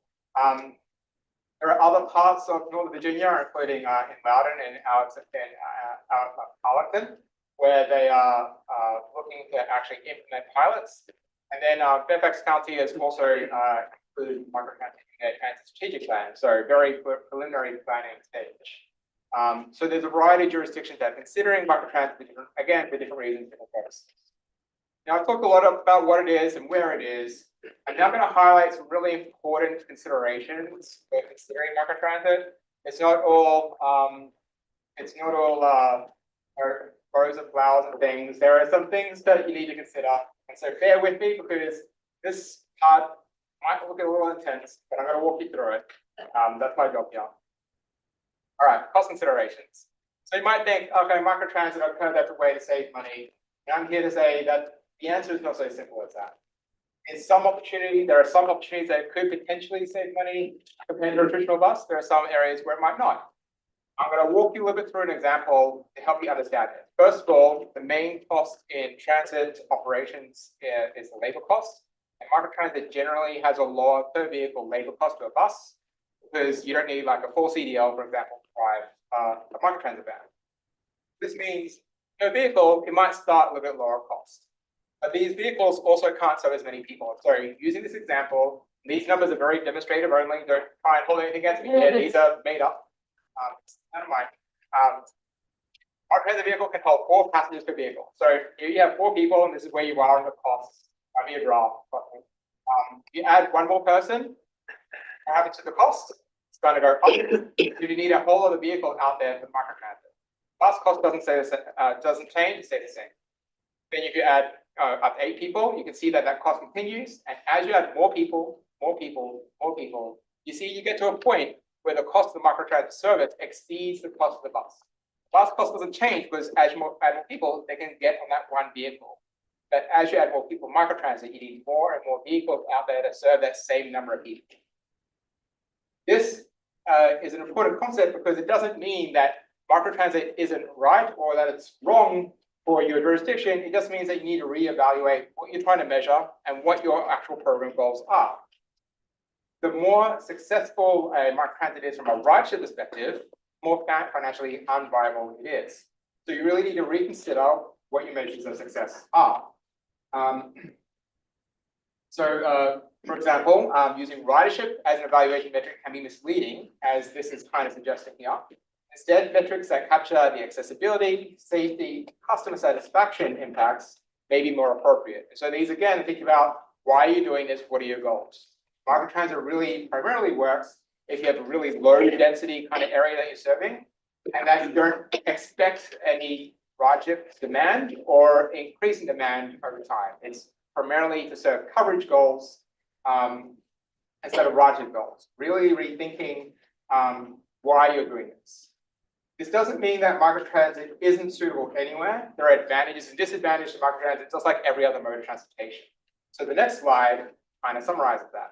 There are other parts of Northern Virginia, including in Loudoun and Arlington, where they are looking to actually implement pilots. And then Fairfax County has also included microtransit in their transit strategic plan, so very preliminary planning stage. So there's a variety of jurisdictions that are considering microtransit, again, for different reasons, different purposes. Now, I've talked a lot about what it is and where it is. I'm now going to highlight some really important considerations for considering microtransit. It's not all, rows of flowers and things. There are some things that you need to consider. And so bear with me because this part might look a little intense, but I'm gonna walk you through it. That's my job here. All right, cost considerations. So you might think, okay, microtransit, okay, that's a way to save money. And I'm here to say that the answer is not so simple as that. In some opportunity, there are some opportunities that could potentially save money compared to a traditional bus. There are some areas where it might not. I'm going to walk you a little bit through an example to help you understand it. First of all, the main cost in transit operations is the labor cost. And microtransit generally has a lower per vehicle labor cost to a bus because you don't need like a full CDL, for example, to drive a microtransit van. This means per vehicle, it might start a little bit lower cost. But these vehicles also can't serve as many people. So using this example, these numbers are very demonstrative only. Don't try and hold anything against me here. These are made up. Never mind. Our transit vehicle can hold 4 passengers per vehicle. So here you have 4 people, and this is where you are on the costs of your draft. You add 1 more person, what happens to the cost? It's going to go up. You need a whole other vehicle out there for microtransit. Bus cost doesn't stay the same, doesn't change, it stays the same. Then if you add up to 8 people, you can see that that cost continues. And as you add more people, you see you get to a point where the cost of the microtransit service exceeds the cost of the bus. The bus cost doesn't change because as you add more people, they can get on that one vehicle. But as you add more people microtransit, you need more and more vehicles out there to serve that same number of people. This is an important concept because it doesn't mean that microtransit isn't right or that it's wrong for your jurisdiction. It just means that you need to reevaluate what you're trying to measure and what your actual program goals are. The more successful a microtransit is from a ridership perspective, more financially unviable it is. So you really need to reconsider what your measures of success are. For example, using ridership as an evaluation metric can be misleading, as this is kind of suggesting here. Instead, metrics that capture the accessibility, safety, customer satisfaction impacts may be more appropriate. So these, again, think about why are you doing this? What are your goals? Microtransit really primarily works if you have a really low density kind of area that you're serving and that you don't expect any ridership demand or increasing demand over time. It's primarily to serve coverage goals instead of ridership goals. Really rethinking why you're doing this. This doesn't mean that microtransit isn't suitable anywhere. There are advantages and disadvantages to microtransit, just like every other mode of transportation. So the next slide kind of summarizes that.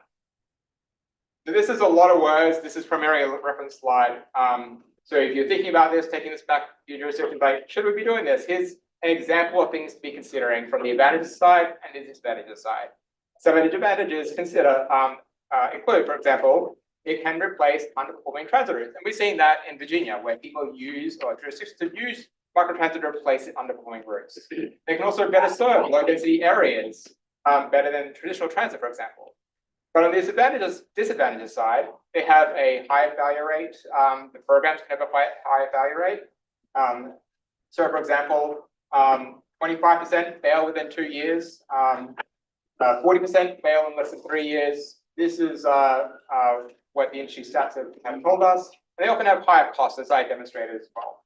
So this is a lot of words. This is primarily a reference slide. So if you're thinking about this, taking this back to your jurisdiction, like, should we be doing this? Here's an example of things to be considering from the advantages side and the disadvantages side. Some of the advantages consider include, for example, it can replace underperforming transit routes. And we've seen that in Virginia, where people use, or jurisdictions to use microtransit to replace underperforming routes. They can also better serve low density areas better than traditional transit, for example. But on the disadvantages side, they have a higher failure rate. The programs can have a higher failure rate. So for example, 25% fail within 2 years, 40% fail in less than 3 years. This is what the industry stats have told us. And they often have higher costs, as I demonstrated as well.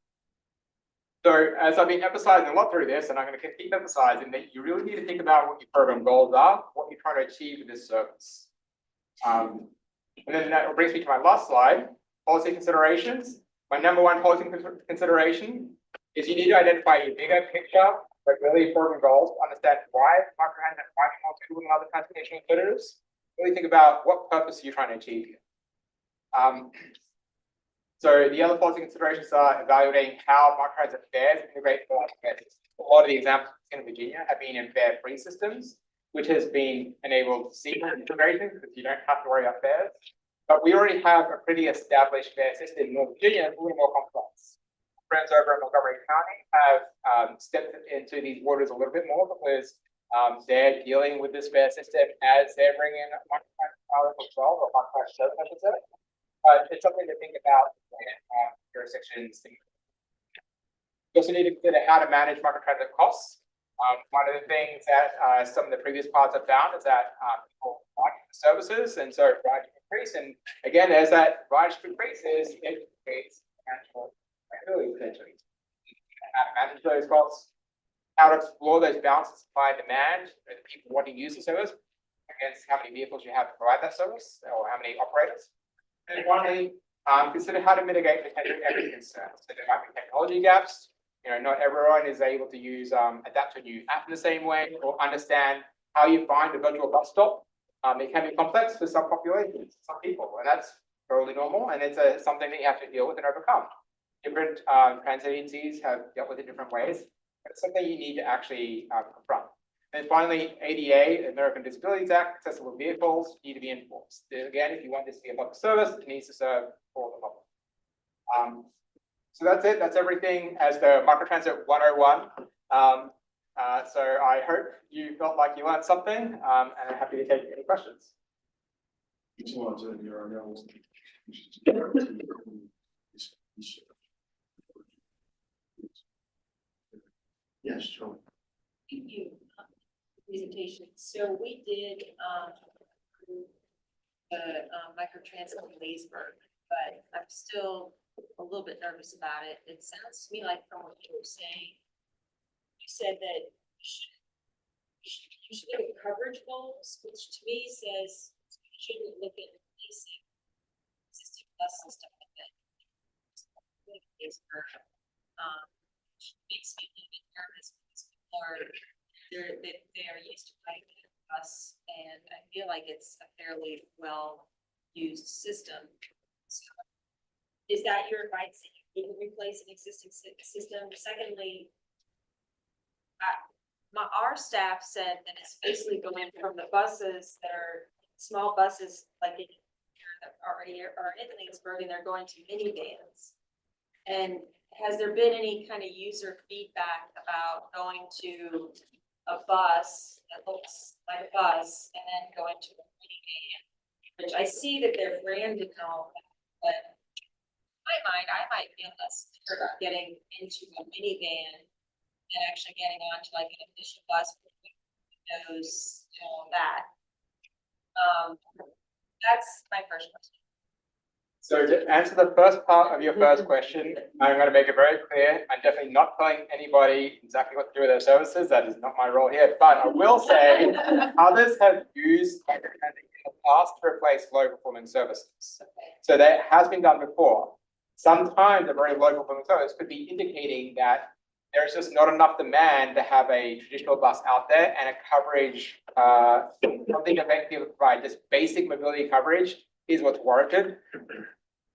So as I've been emphasizing a lot through this, and I'm going to keep emphasizing that you really need to think about what your program goals are, what you're trying to achieve with this service. And then that brings me to my last slide, policy considerations. My #1 policy consideration is you need to identify your bigger picture, but really important goals, understand why microtransit might be more suitable than other transportation alternatives. Really think about what purpose you're trying to achieve here. So the other policy considerations are evaluating how microtransit fares integrate with large fare systems. A lot of the examples in Virginia have been in fare-free systems, which has been enabled seamless integration because you don't have to worry about fares. But we already have a pretty established fare system in North Virginia, it's a little more complex. Friends over in Montgomery County have stepped into these waters a little bit more because they're dealing with this fare system as they're bringing in microtransit as well, or microtransit service, I should say. But it's something to think about when jurisdictions think. You also need to consider how to manage microtransit costs. One of the things that some of the previous parts have found is that people like the services, and so ridership increase. And again, as that ridership increases, it creates financial liability potentially. How to manage those costs, how to explore those balances of supply and demand, and people wanting to use the service against how many vehicles you have to provide that service or how many operators. And finally, consider how to mitigate potential equity concerns. So there might be technology gaps. You know, not everyone is able to use adapt to a new app in the same way or understand how you find a virtual bus stop. It can be complex for some populations, some people, and that's totally normal. And it's something that you have to deal with and overcome. Different transit agencies have dealt with it different ways. But it's something you need to actually confront. And finally, ADA, American Disabilities Act, accessible vehicles need to be enforced. Again, if you want this to be a public service, it needs to serve all the public. So that's it. That's everything as the Microtransit 101. So I hope you felt like you learned something, and I'm happy to take any questions. Each one of your emails. Yes, sure. Thank you. Presentation. So we did the microtransit in Leesburg, but I'm still a little bit nervous about it. It sounds to me like from what you were saying, you said that you should look at coverage goals, which to me says you shouldn't look at replacing existing bus system with it. Makes me a little bit nervous because people they are used to riding the bus, and I feel like it's a fairly well used system. So, is that your advice that you wouldn't replace an existing system? Secondly, our staff said that it's basically going from the buses that are small buses like that already are in Leesburg, and they're going to minivans. And has there been any kind of user feedback about going to a bus that looks like a bus and then going to a minivan? Which I see that they're branded and all that, but in my mind, I might feel less scared about getting into a minivan than actually getting onto like an official bus with windows and all that. That's my first question. So to answer the first part of your first question, I'm going to make it very clear. I'm definitely not telling anybody exactly what to do with their services. That is not my role here. But I will say others have used microtransit in the past to replace low performing services. So that has been done before. Sometimes a very low performing service could be indicating that there's just not enough demand to have a traditional bus out there, and a coverage, something that makes people provide just basic mobility coverage is what's warranted.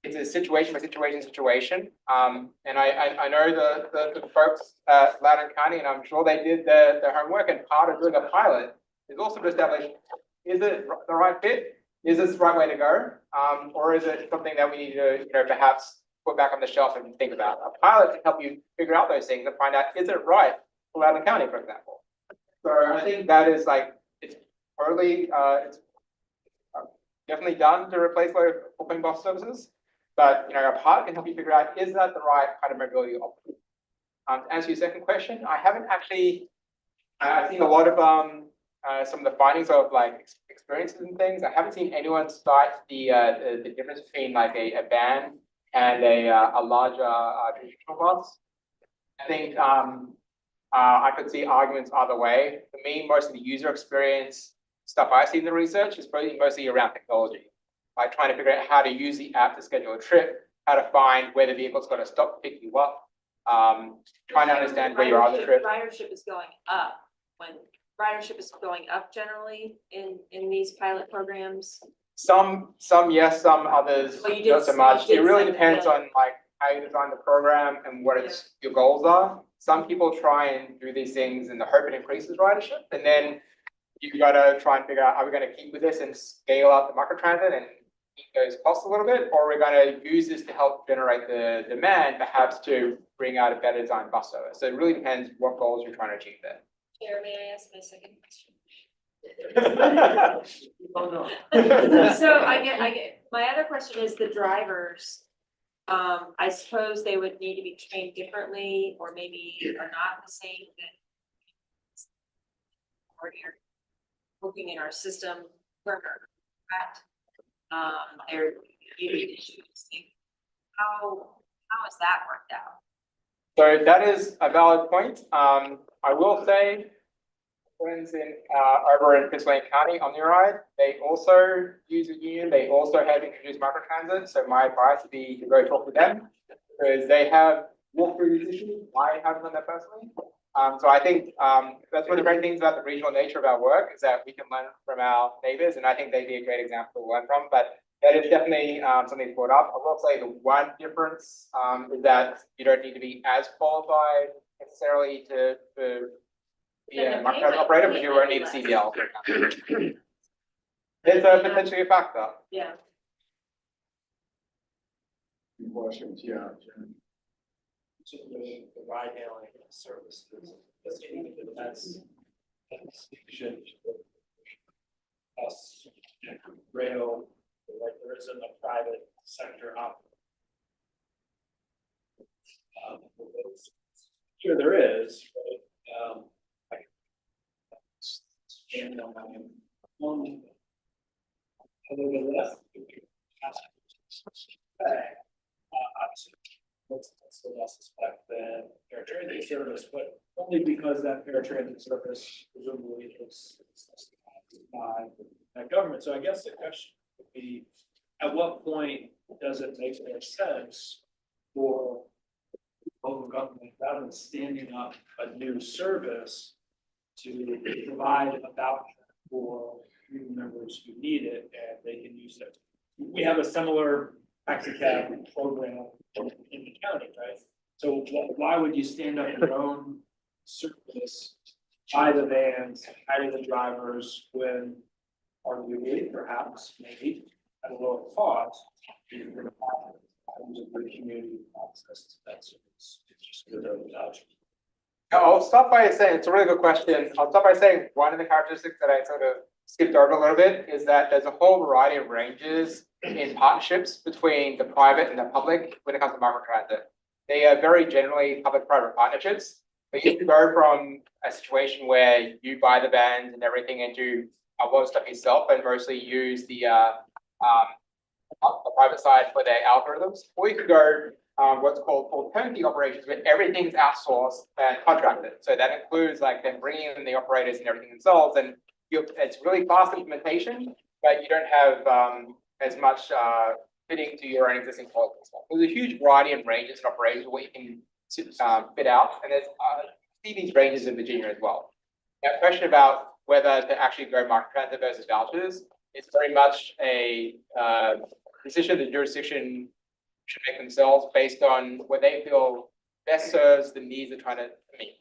It's a situation by situation. And I know the folks at Loudoun County, and I'm sure they did their homework, and part of doing a pilot is also to establish, is it the right fit? Is this the right way to go? Or is it something that we need to, perhaps put back on the shelf and think about? A pilot can help you figure out those things and find out, is it right for Loudoun County, for example? So I think that is like, it's totally, it's definitely done to replace low performing bus services. But a pilot can help you figure out, is that the right kind of mobility option? To answer your second question, I haven't actually, I've seen a lot of some of the findings of like experiences and things. I haven't seen anyone cite the difference between like a van and a larger traditional bus. I think I could see arguments either way. For me, most of the user experience stuff I see in the research is probably mostly around technology. Like trying to figure out how to use the app to schedule a trip, how to find where the vehicle's got to stop to pick you up, trying to understand where you are on the trip. Ridership is going up. When ridership is going up generally in these pilot programs. Some yes, some others not so much. It really depends on like how you design the program and what your goals are. Some people try and do these things in the hope it increases ridership, and then you got to try and figure out, are we going to keep with this and scale up the microtransit and keep those costs a little bit, or are we going to use this to help generate the demand, perhaps to bring out a better designed bus service? So it really depends what goals you're trying to achieve there. Chair, may I ask my second question? Oh, no. So I get, my other question is the drivers. I suppose they would need to be trained differently, or maybe are not the same that already are working in our system, correct? They're giving issues. how has that worked out? So that is a valid point. I will say, friends in, over in Fitzwilliam County on your ride, they also use a union. They also have introduced microtransit. So my advice would be to go talk to them because they have walked through these issues. I haven't done that personally. So I think that's one of the great things about the regional nature of our work is that we can learn from our neighbors, and I think they'd be a great example to learn from. But that is definitely something brought up. I will say the one difference is that you don't need to be as qualified necessarily to be a microtransit operator, but you won't need a CDL. It's potentially a factor. Yeah. Questions, yeah. To the ride hailing services, that's distinction. Us, rail, like there isn't a private sector op. Here there is, but and other than that, that's the less suspect than paratransit service, but only because that paratransit service presumably is subsidized by that government. So I guess the question would be, at what point does it make more sense for local government, rather than standing up a new service, to provide a voucher for community members who need it and they can use it? We have a similar taxi cab program in the county, right? So why would you stand up your own service, buy the vans, hire the drivers when arguably, perhaps, maybe at a lower cost, you're going to have items of the community access to that service? It's just good to voucher. I'll start by saying, it's a really good question. I'll start by saying one of the characteristics that I sort of skipped over a little bit is that there's a whole variety of ranges in partnerships between the private and the public when it comes to microtransit. They are very generally public-private partnerships, but you can go from a situation where you buy the vans and everything and do a lot of stuff yourself and mostly use the private side for their algorithms, or you could go what's called turnkey operations, where everything's outsourced and contracted. So that includes like them bringing in the operators and everything themselves, and it's really fast implementation, but you don't have as much fitting to your own existing quality stuff. There's a huge variety of ranges and operations where you can fit out, and there's see these ranges in Virginia as well. Now, question about whether to actually go microtransit versus vouchers is very much a decision the jurisdiction should make themselves based on what they feel best serves the needs they're trying to meet.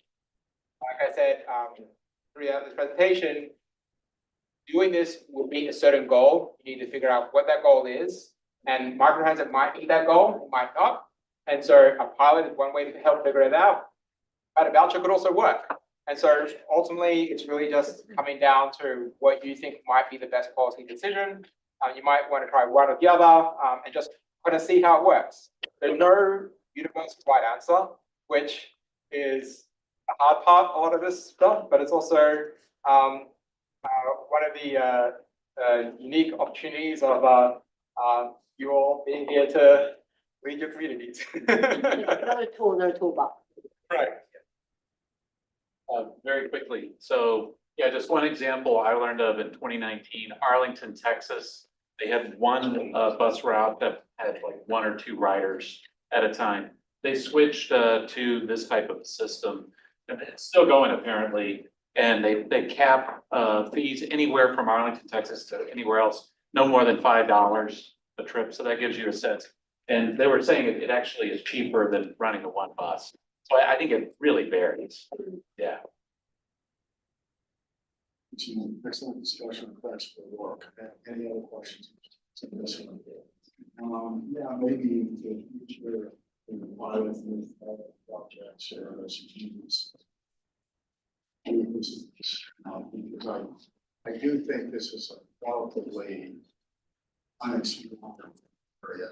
Like I said throughout this presentation, doing this will meet a certain goal. You need to figure out what that goal is, and microtransit might meet that goal, it might not. And so a pilot is one way to help figure it out, but a voucher could also work. And so ultimately, it's really just coming down to what you think might be the best policy decision. You might want to try one or the other and just kind of see how it works. There's no universal right answer, which is the hard part, a lot of this stuff, but it's also one of the unique opportunities of you all being here to lead your communities. Another tool in our toolbox. Right. Very quickly. So yeah, just one example I learned of in 2019, Arlington, Texas. They had one bus route that had like one or two riders at a time. They switched to this type of system. And it's still going apparently. And they cap fees anywhere from Arlington, Texas to anywhere else, no more than $5 a trip. So that gives you a sense. And they were saying it actually is cheaper than running a one bus. So I think it really varies. Yeah. Excellent discussion. Thanks for the work. Any other questions? Yeah, maybe the future in the pilot with projects or SUVs. Because I do think this is a relatively unexplored area.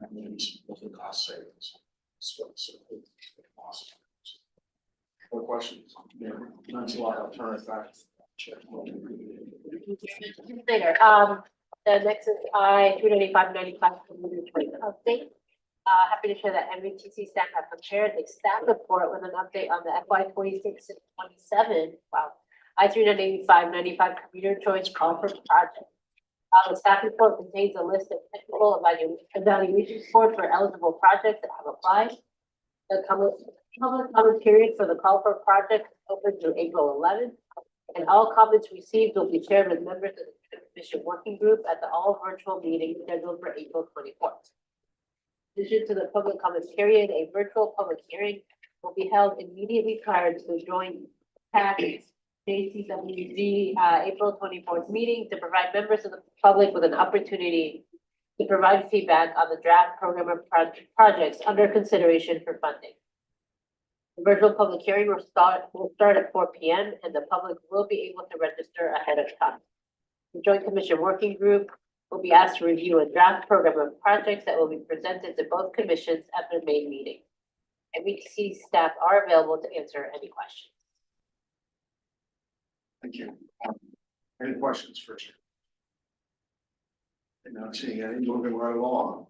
And maybe some cost savings. So possible. More questions? Yeah, thanks a lot. I'll turn it back. Later. The next is I 395 commuter train update. Happy to share that NVTC staff have prepared a staff report with an update on the FY 26 and 27. Wow. I 395 commuter choice call for project. The staff report contains a list of technical evaluation scores for eligible projects that have applied. The public comment period for the call for project is open through April 11th, and all comments received will be shared with members of the Commission Working Group at the all virtual meeting scheduled for April 24th. In addition to the public comment period, a virtual public hearing will be held immediately prior to the joint tax JCWG April 24th meeting to provide members of the public with an opportunity to provide feedback on the draft program of projects under consideration for funding. The virtual public hearing will start at 4 p.m. and the public will be able to register ahead of time. The Joint Commission Working Group will be asked to review a draft program of projects that will be presented to both commissions at their main meeting. NVTC staff are available to answer any questions. Thank you. Any questions for you? And not seeing any, moving right along.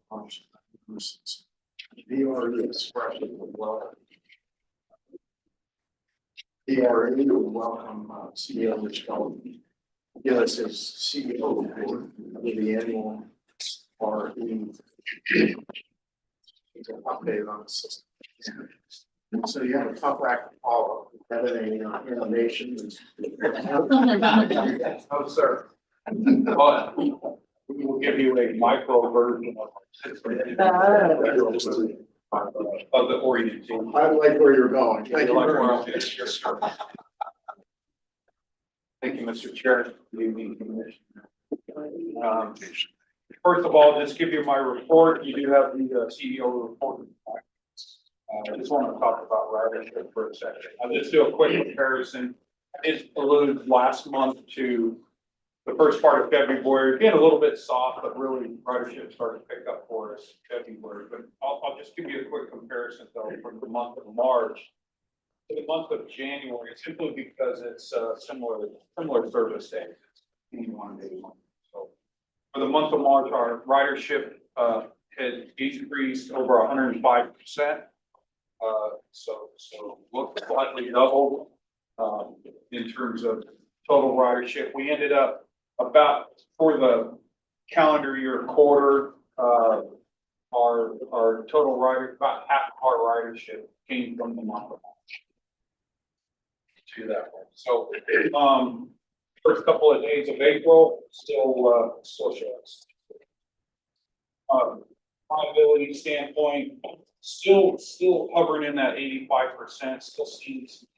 DRE expression would welcome. DRE would welcome CEO Rich Kelly. Yes, as CEO report of the annual RE. Update on the system. And so you have a tough act to follow, having innovation. Oh, sir. But we will give you a micro version of the orientation. I like where you're going. Thank you very much. Thank you, Mr. Chair. Good evening, Commissioner. First of all, just give you my report. You do have the CEO report. I just want to talk about ridership for a second. I'll just do a quick comparison. It alluded last month to the first part of February, being a little bit soft, but really ridership started to pick up for us in February. But I'll just give you a quick comparison though from the month of March to the month of January, simply because it's similar service days. It's 1 day a month. So for the month of March, our ridership had decreased over 105%. So looked slightly doubled in terms of total ridership. We ended up about for the calendar year quarter, our total rider, about half of our ridership came from the month of March. To that one. So first couple of days of April still shows. Liability standpoint, still hovering in that 85%, still seeing some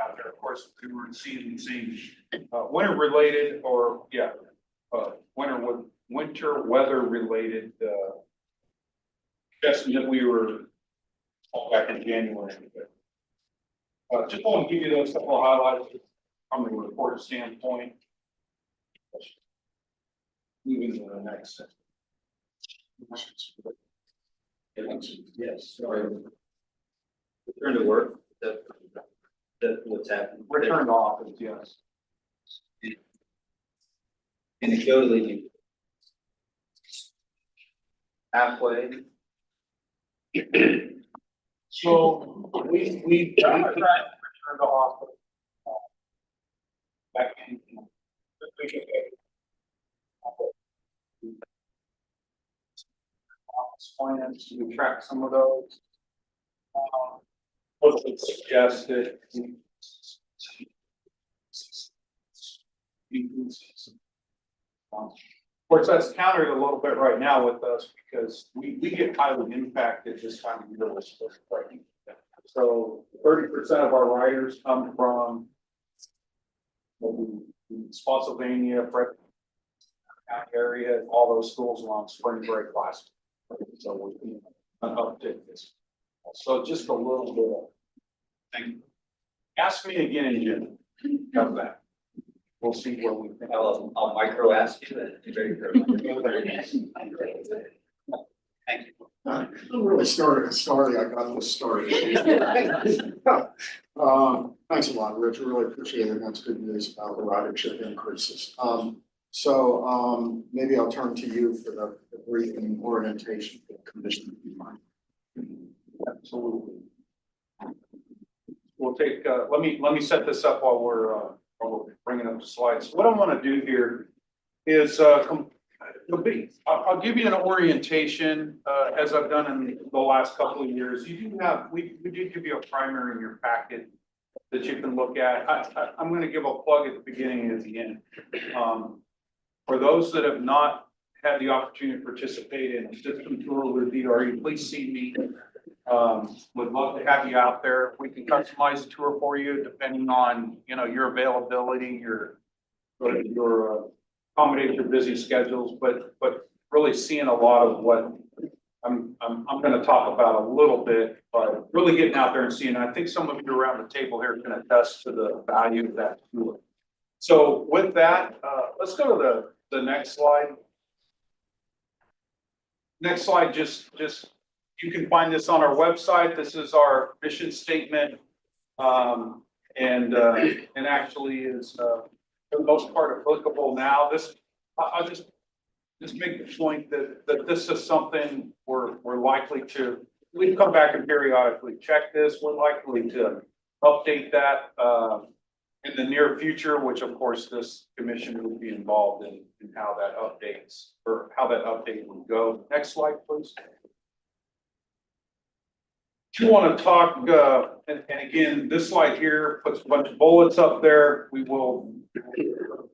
out there. Of course, we were seeing the same winter related or winter weather related that we were back in January. Just want to give you those couple of highlights from the report standpoint. Moving to the next section. Yes, sorry. Return to work, that's what's happening. Return to office, yes. Anecdotally, halfway. So we tried to return to office back in office plans to track some of those. What would suggest that of course, that's countered a little bit right now with us because we get highly impacted this time of year with spring break. So 30% of our riders come from Spotsylvania, Frederick County area, all those schools along spring break last week. So we're an uptick this. So just a little bit of thing. Ask me again in June. How's that? We'll see where we think. I'll micro ask you that. Thank you. I'm really sorry, I got this started. Thanks a lot, Rich. Really appreciate it. That's good news about the ridership increases. So, maybe I'll turn to you for the briefing orientation for the commission. if you mind. Absolutely. We'll take, let me set this up while we're bringing up the slides. What I want to do here is, I'll give you an orientation, as I've done in the last couple of years. You do have, we did give you a primer in your packet that you can look at. I'm going to give a plug at the beginning and at the end. For those that have not had the opportunity to participate in a system tour with DRE, please see me. Would love to have you out there. We can customize the tour for you depending on, you know, your availability, your accommodate your busy schedules, but really seeing a lot of what I'm going to talk about a little bit, but really getting out there and seeing. I think some of you around the table here can attest to the value of that tour. So with that, let's go to the next slide. Next slide, just you can find this on our website. This is our mission statement, and actually is for the most part applicable now. I'll just make the point that this is something we're likely to. We've come back and periodically check this. We're likely to update that in the near future, which of course this commission will be involved in how that updates or how that update will go. Next slide, please. If you want to talk, and again, this slide here puts a bunch of bullets up there. We will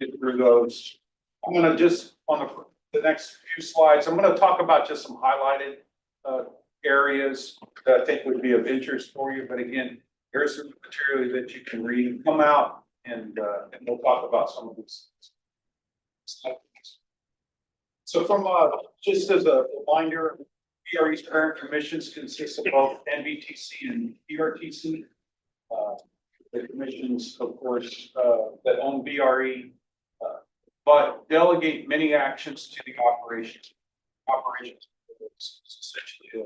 get through those. I'm going to just, on the next few slides, I'm going to talk about just some highlighted areas that I think would be of interest for you. But again, there's some material that you can read, come out, and we'll talk about some of these. So from just as a reminder, DRE's parent commissions consist of both NVTC and PRTC. The commissions, of course, that own BRE, but delegate many actions to the operations. Operations is essentially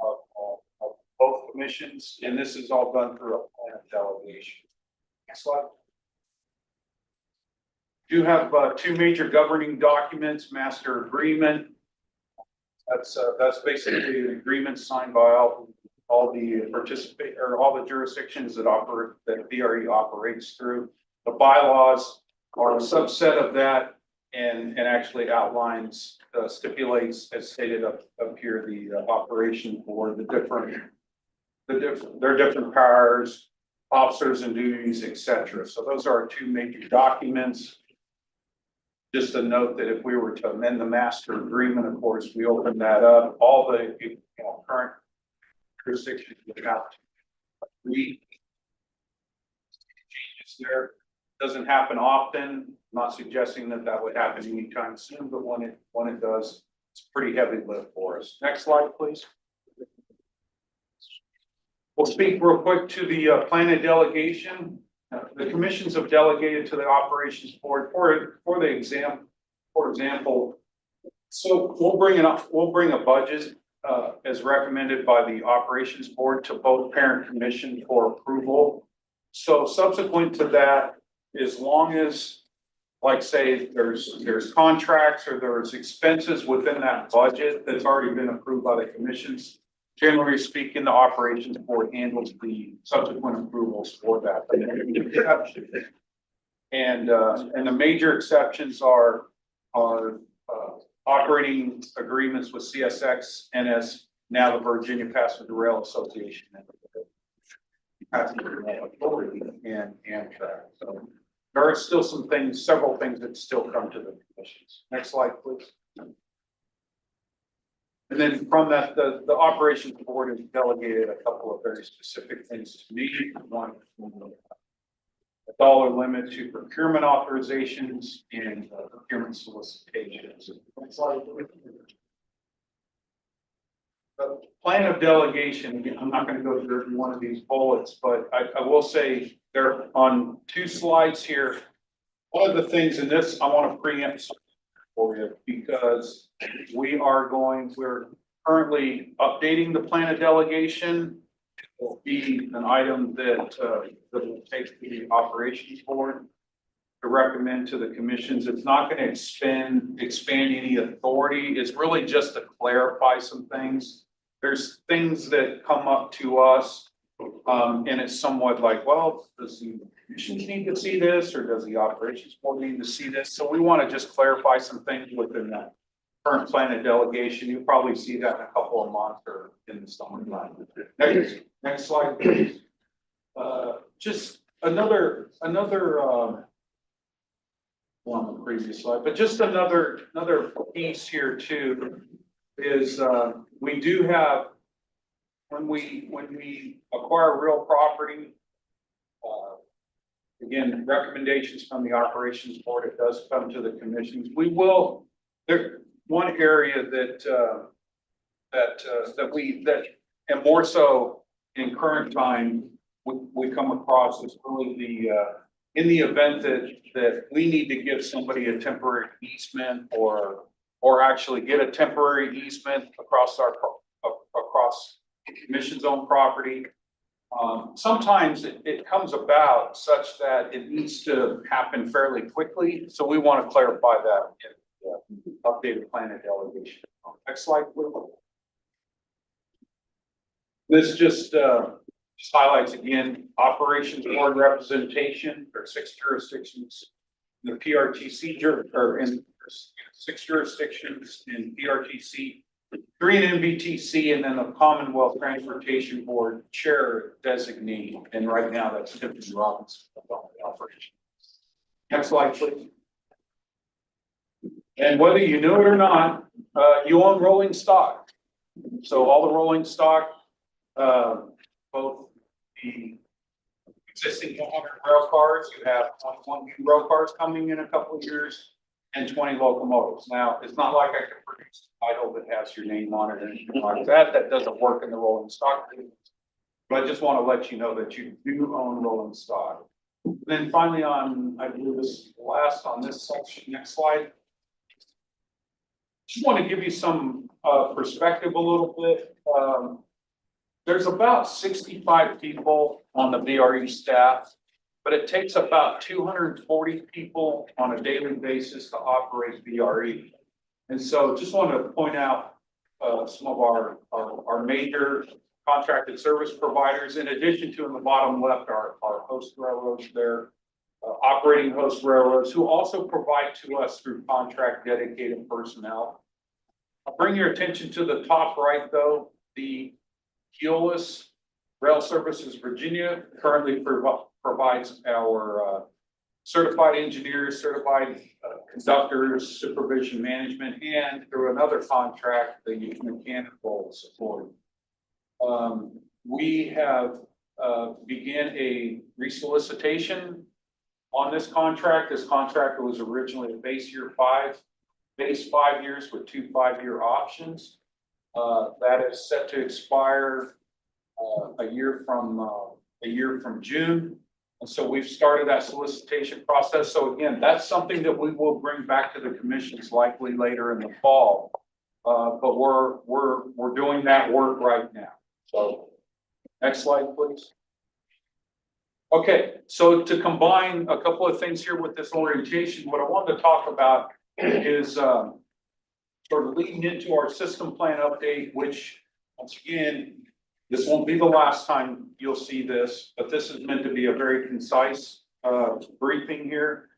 of both commissions, and this is all done through a plan of delegation. Next slide. Do have two major governing documents: master agreement. That's basically an agreement signed by all the jurisdictions that DRE operates through. The bylaws are a subset of that, and actually outlines, stipulates, as stated up here, the operation board, their different powers, officers and duties, etc. So those are our two major documents. Just a note that if we were to amend the master agreement, of course, we open that up. All the current jurisdictions would have to agree. Changes there. Doesn't happen often. I'm not suggesting that would happen anytime soon, but when it does, it's a pretty heavy lift for us. Next slide, please. We'll speak real quick to the plan of delegation. The commissions have delegated to the operations board for example. So we'll bring a budget as recommended by the operations board to both parent commission for approval. So subsequent to that, as long as, like say, there's contracts or there's expenses within that budget that's already been approved by the commissions, generally speaking, the operations board handles the subsequent approvals for that. And the major exceptions are operating agreements with CSX, NS, now the Virginia Passenger Rail Association, and Amtrak. So there are still several things that still come to the commissions. Next slide, please. And then from that, the operations board has delegated a couple of very specific things to me. One, a dollar limit to procurement authorizations and procurement solicitations. Next slide, please. The plan of delegation, again, I'm not going to go through every one of these bullets, but I will say they're on two slides here. One of the things in this, I want to preempt for you because we're currently updating the plan of delegation. It will be an item that will take to the operations board to recommend to the commissions. It's not gonna expand any authority. It's really just to clarify some things. There's things that come up to us, and it's somewhat like, well, does the commissions need to see this, or does the operations board need to see this? So we want to just clarify some things within that current plan of delegation. You'll probably see that in a couple of months or in the summertime. Next slide, please. Just another one on the previous slide, but just another piece here too is we do have, when we acquire real property, again, recommendations from the operations board, it does come to the commissions. We will, there, one area that and more so in current time, we come across is really the, in the event that we need to give somebody a temporary easement or actually get a temporary easement across commission zone property. Sometimes it comes about such that it needs to happen fairly quickly. So we want to clarify that in the updated plan of delegation. Next slide, please. This just highlights again, operations board representation for 6 jurisdictions. The PRTC or in 6 jurisdictions in PRTC, 3 in NVTC, and then the Commonwealth Transportation Board chair designee. And right now that's Tiffany Robinson. Next slide, please. And whether you know it or not, you own rolling stock. So all the rolling stock, both the existing 100 rail cars, you have 21 new rail cars coming in a couple of years, and 20 locomotives. Now, it's not like I can produce a title that has your name on it or anything like that. That doesn't work in the rolling stock business. But I just want to let you know that you do own rolling stock. And then finally on, I believe this last on this section, next slide. Just want to give you some perspective a little bit. There's about 65 people on the VRE staff, but it takes about 240 people on a daily basis to operate VRE. And so just want to point out some of our major contracted service providers, in addition to in the bottom left, our host railroads there, operating host railroads who also provide to us through contract dedicated personnel. I'll bring your attention to the top right though, the Keolis Rail Services Virginia currently provides our certified engineers, certified conductors, supervision management, and through another contract, the mechanical support. We have began a resolicitation on this contract. This contract was originally a base 5 years with 2 5-year options. That is set to expire a year from June. And so we've started that solicitation process. So again, that's something that we will bring back to the commissions likely later in the fall. But we're doing that work right now. So next slide, please. Okay, so to combine a couple of things here with this orientation, what I wanted to talk about is sort of leading into our system plan update, which once again, this won't be the last time you'll see this, but this is meant to be a very concise briefing here.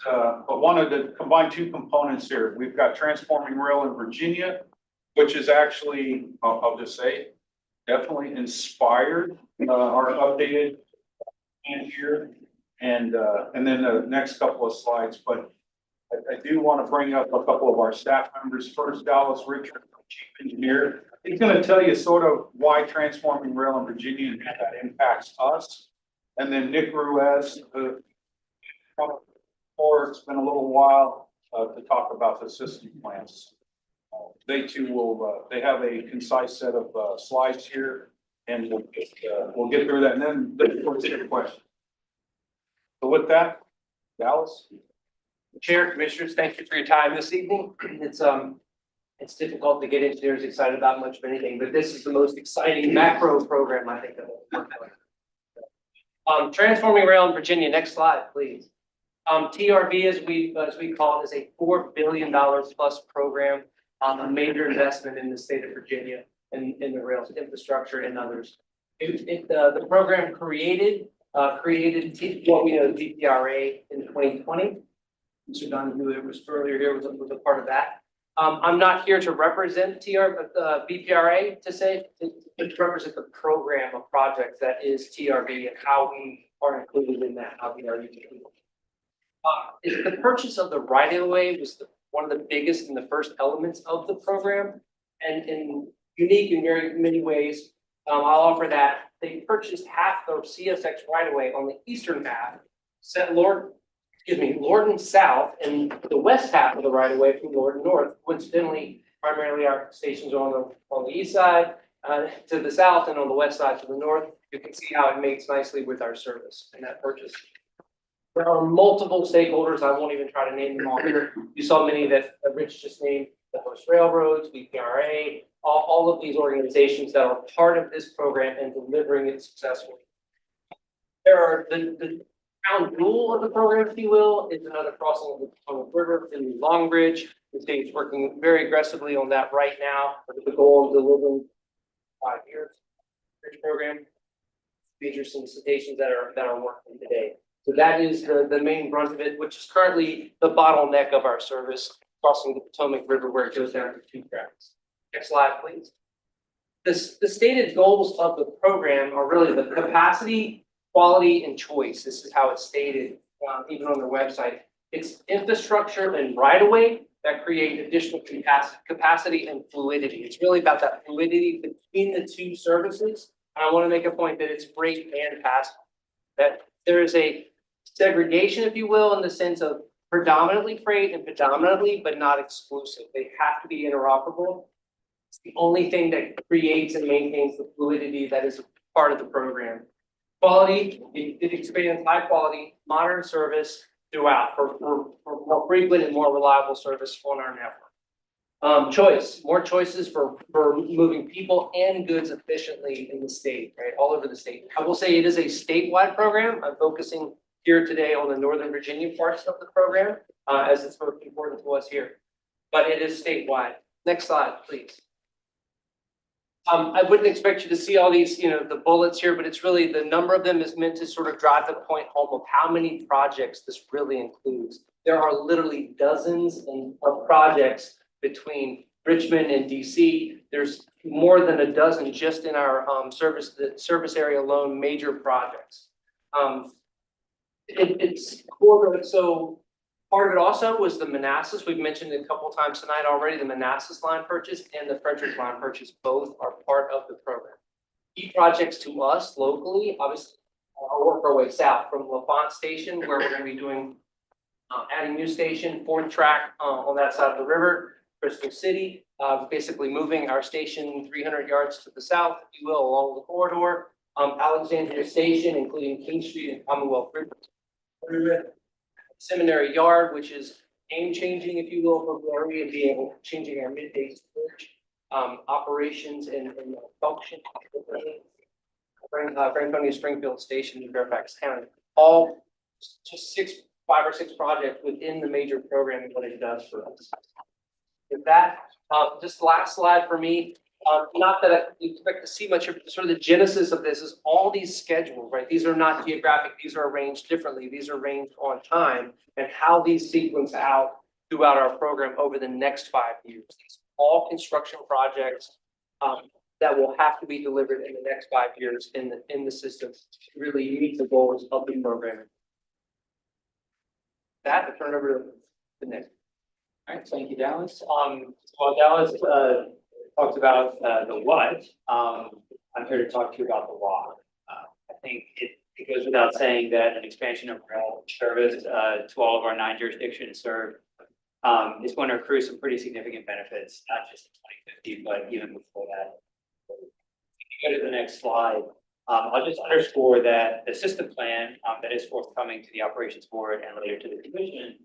But wanted to combine 2 components here. We've got transforming rail in Virginia, which is actually, I'll just say, definitely inspired our updated plan here, and then the next couple of slides. But I do want to bring up a couple of our staff members. First, Dallas Richard, Chief Engineer. He's going to tell you sort of why transforming rail in Virginia and how that impacts us. And then Nick Ruiz, it's been a little while to talk about the system plans. They too will, they have a concise set of slides here, and we'll get through that, and then we'll take your question. So with that, Dallas. Chair, Commissioners, thank you for your time this evening. It's difficult to get engineers excited about much of anything, but this is the most exciting macro program I think of. Transforming rail in Virginia. Next slide, please. TRB, as we call it, is a $4 billion plus program, a major investment in the state of Virginia and in the rail infrastructure and others. The program created what we know as VPRA in 2020. Mr. Donahue, who was earlier here, was a part of that. I'm not here to represent VPRA to represent the program of projects that is TRB and how we are included in that, how we are included. The purchase of the right-of-way was one of the biggest and the first elements of the program, and unique in very many ways. I'll offer that they purchased half the CSX right-of-way on the eastern half, Lorden South, and the west half of the right-of-way from Lorden North. Coincidentally, primarily our stations are on the east side to the south, and on the west side to the north. You can see how it mates nicely with our service in that purchase. There are multiple stakeholders. I won't even try to name them all here. You saw many that Rich just named: the host railroads, VPRA, all of these organizations that are part of this program and delivering it successfully. There are the crown jewel of the program, if you will, is another crossing of the Potomac River in Long Bridge. The state is working very aggressively on that right now with the goal of delivering 5 years. Bridge program, major solicitations that are working today. So that is the main brunt of it, which is currently the bottleneck of our service, crossing the Potomac River where it goes down to 2 tracks. Next slide, please. The stated goals of the program are really the capacity, quality, and choice. This is how it's stated, even on their website. It's infrastructure and right-of-way that create additional capacity and fluidity. It's really about that fluidity between the two services. And I want to make a point that it's freight and passenger. That there is a segregation, if you will, in the sense of predominantly freight and predominantly, but not exclusive. They have to be interoperable. It's the only thing that creates and maintains the fluidity that is part of the program. Quality, it expands high quality, modern service throughout for more frequent and more reliable service on our network. Choice, more choices for moving people and goods efficiently in the state, right? All over the state. I will say it is a statewide program. I'm focusing here today on the Northern Virginia parts of the program, as it's most important to us here. But it is statewide. Next slide, please. I wouldn't expect you to see all these, the bullets here, but it's really the number of them is meant to sort of drive the point home of how many projects this really includes. There are literally dozens of projects between Richmond and DC. There's more than a dozen just in our service area alone, major projects. It's core. So part of it also was the Manassas. We've mentioned it a couple of times tonight already. The Manassas line purchase and the Frederick line purchase both are part of the program. Key projects to us locally, obviously, I'll work our way south from LaFont Station, where we're going to be doing adding new station, 4th track on that side of the river. Bristol City, basically moving our station 300 yards to the south, if you will, along the corridor. Alexandria Station, including King Street and Commonwealth River. Seminary Yard, which is game-changing, if you will, for the area, being changing our midday storage operations and function. Franconia Springfield Station in Fairfax County, all just 5 or 6 projects within the major program and what it does for us. With that, just last slide for me. Not that I expect to see much of sort of the genesis of this is all these schedules, right? These are not geographic, these are arranged differently. These are arranged on time and how these sequence out throughout our program over the next 5 years. These are all construction projects that will have to be delivered in the next 5 years in the system to really meet the goals of the program. That, I turn over to Nick. All right, thank you, Dallas. While Dallas talked about the what, I'm here to talk to you about the why. I think it goes without saying that an expansion of rail service to all of our 9 jurisdictions served is going to accrue some pretty significant benefits, not just in 2050, but even before that. If you go to the next slide, I'll just underscore that the system plan that is forthcoming to the operations board and later to the commission,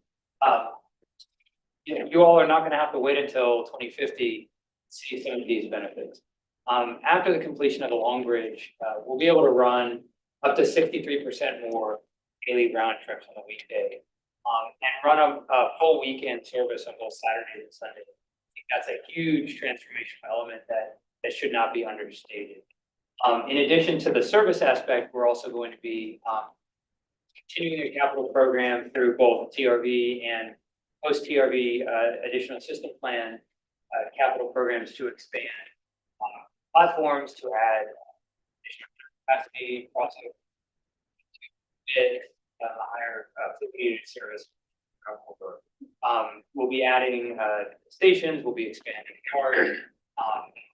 you all are not going to have to wait until 2050 to see some of these benefits. After the completion of the Long Bridge, we'll be able to run up to 63% more daily round trips on a weekday run a full weekend service on both Saturday and Sunday. I think that's a huge transformational element that should not be understated. In addition to the service aspect, we're also going to be continuing the capital program through both TRV and post-TRV additional system plan capital programs to expand platforms, to add additional capacity, also higher affiliated service. We'll be adding stations, we'll be expanding cars,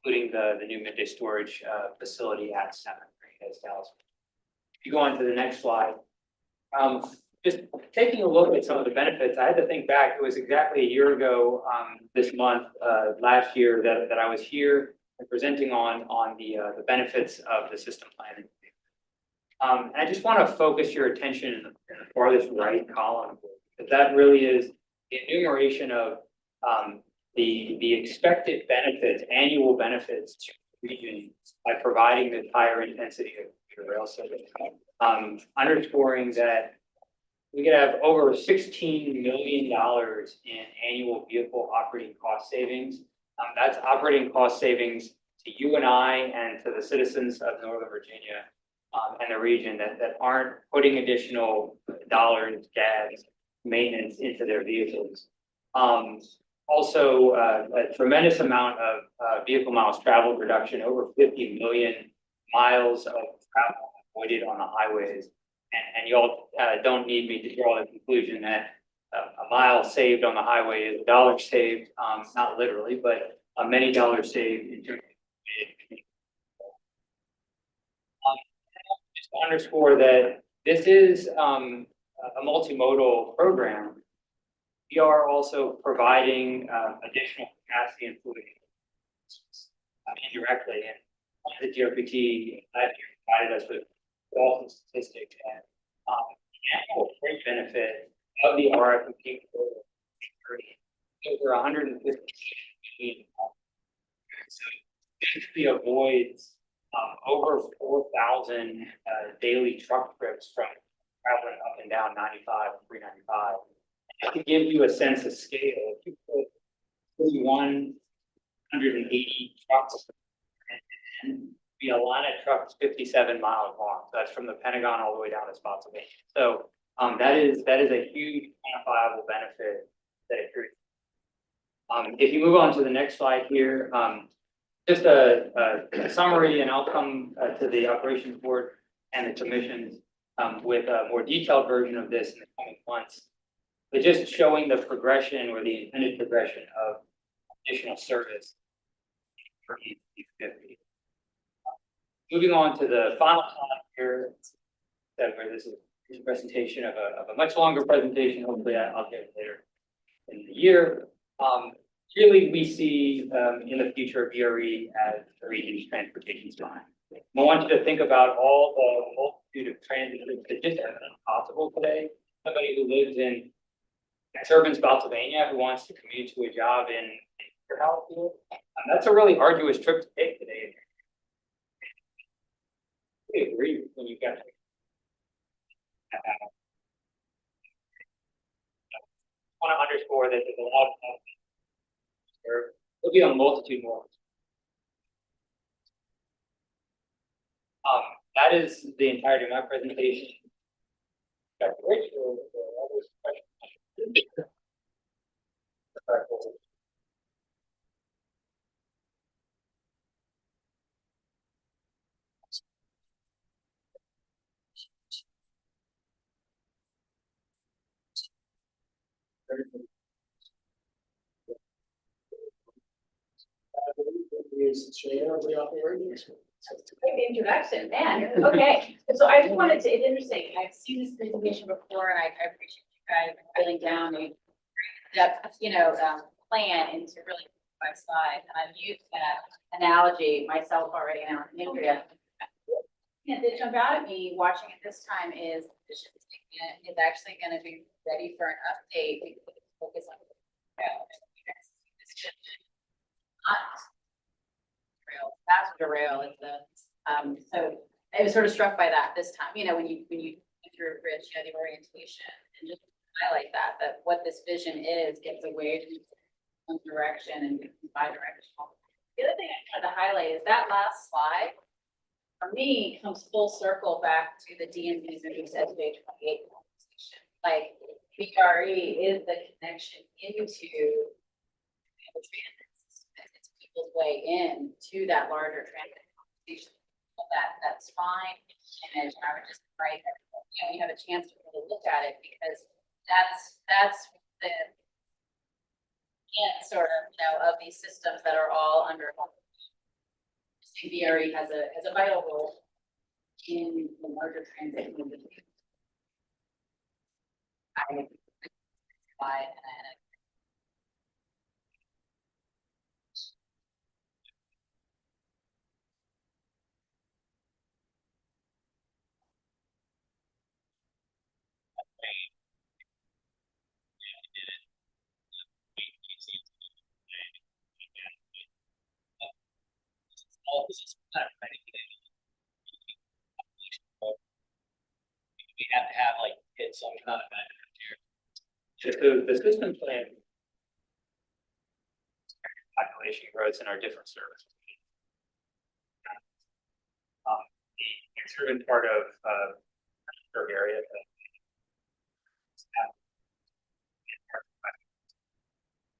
including the new midday storage facility at 7th as Dallas. If you go on to the next slide, just taking a look at some of the benefits, I had to think back. It was exactly a year ago this month, last year, that I was here and presenting on the benefits of the system planning. And I just want to focus your attention in the farthest right column, because that really is the enumeration of the expected benefits, annual benefits to the region by providing the higher intensity of rail service. Underscoring that we could have over $16 million in annual vehicle operating cost savings. That's operating cost savings to you and I and to the citizens of Northern Virginia and the region that aren't putting additional dollars, gas, maintenance into their vehicles. Also, a tremendous amount of vehicle miles traveled reduction, over 50 million miles of travel avoided on the highways. And you all don't need me to draw the conclusion that a mile saved on the highway is a dollar saved, not literally, but many dollars saved in terms of just to underscore that this is a multimodal program. We are also providing additional capacity and fluid indirectly. And the DRPT provided us with all the statistics and the annual freight benefit of the RFP over 150 million. So it basically avoids over 4,000 daily truck trips from traveling up and down 95 and 395. And to give you a sense of scale, if you put 180 trucks and the Atlanta truck's 57 miles long. So that's from the Pentagon all the way down to Spotsylvania. So that is a huge quantifiable benefit that accrues. If you move on to the next slide here, just a summary, and I'll come to the operations board and the commissions with a more detailed version of this in the coming months. But just showing the progression or the intended progression of additional service for E50. Moving on to the final slide here, where this is a presentation of a much longer presentation. Hopefully I'll get it later in the year. Really, we see in the future of VRE as the region's transportation spine. I want you to think about all the multitude of transit that just are impossible today. Somebody who lives in suburban Spotsylvania who wants to commute to a job in your house, that's a really arduous trip to take today. I agree when you get to I want to underscore that there's a lot of there'll be a multitude more. That is the entirety of my presentation. Dr. Rich, will there are others questions? Great introduction, man. Okay, so I just wanted to, it's interesting. I've seen this presentation before and I appreciate you guys filling down a depth, plan into really my slide. And I've used that analogy myself already now in Andrea. And that jumped out at me watching it this time is the ship is actually going to be ready for an update. We can focus on that's what a rail is. So I was sort of struck by that this time. When you went through Rich, the orientation and just highlight that what this vision is gets away from one direction and becomes bi-directional. The other thing I tried to highlight is that last slide, for me, comes full circle back to the DMV's and SB 28 conversation. Like, BRE is the connection into the transit system. It's people's way in to that larger transit conversation. That's fine. And I would just write that, you have a chance to really look at it, because that's the sort of these systems that are all under. I think BRE has a vital role in the larger transit movement. All this is we have to have like hit some kind of here. The system plan population growth in our different services. The urban part of our area.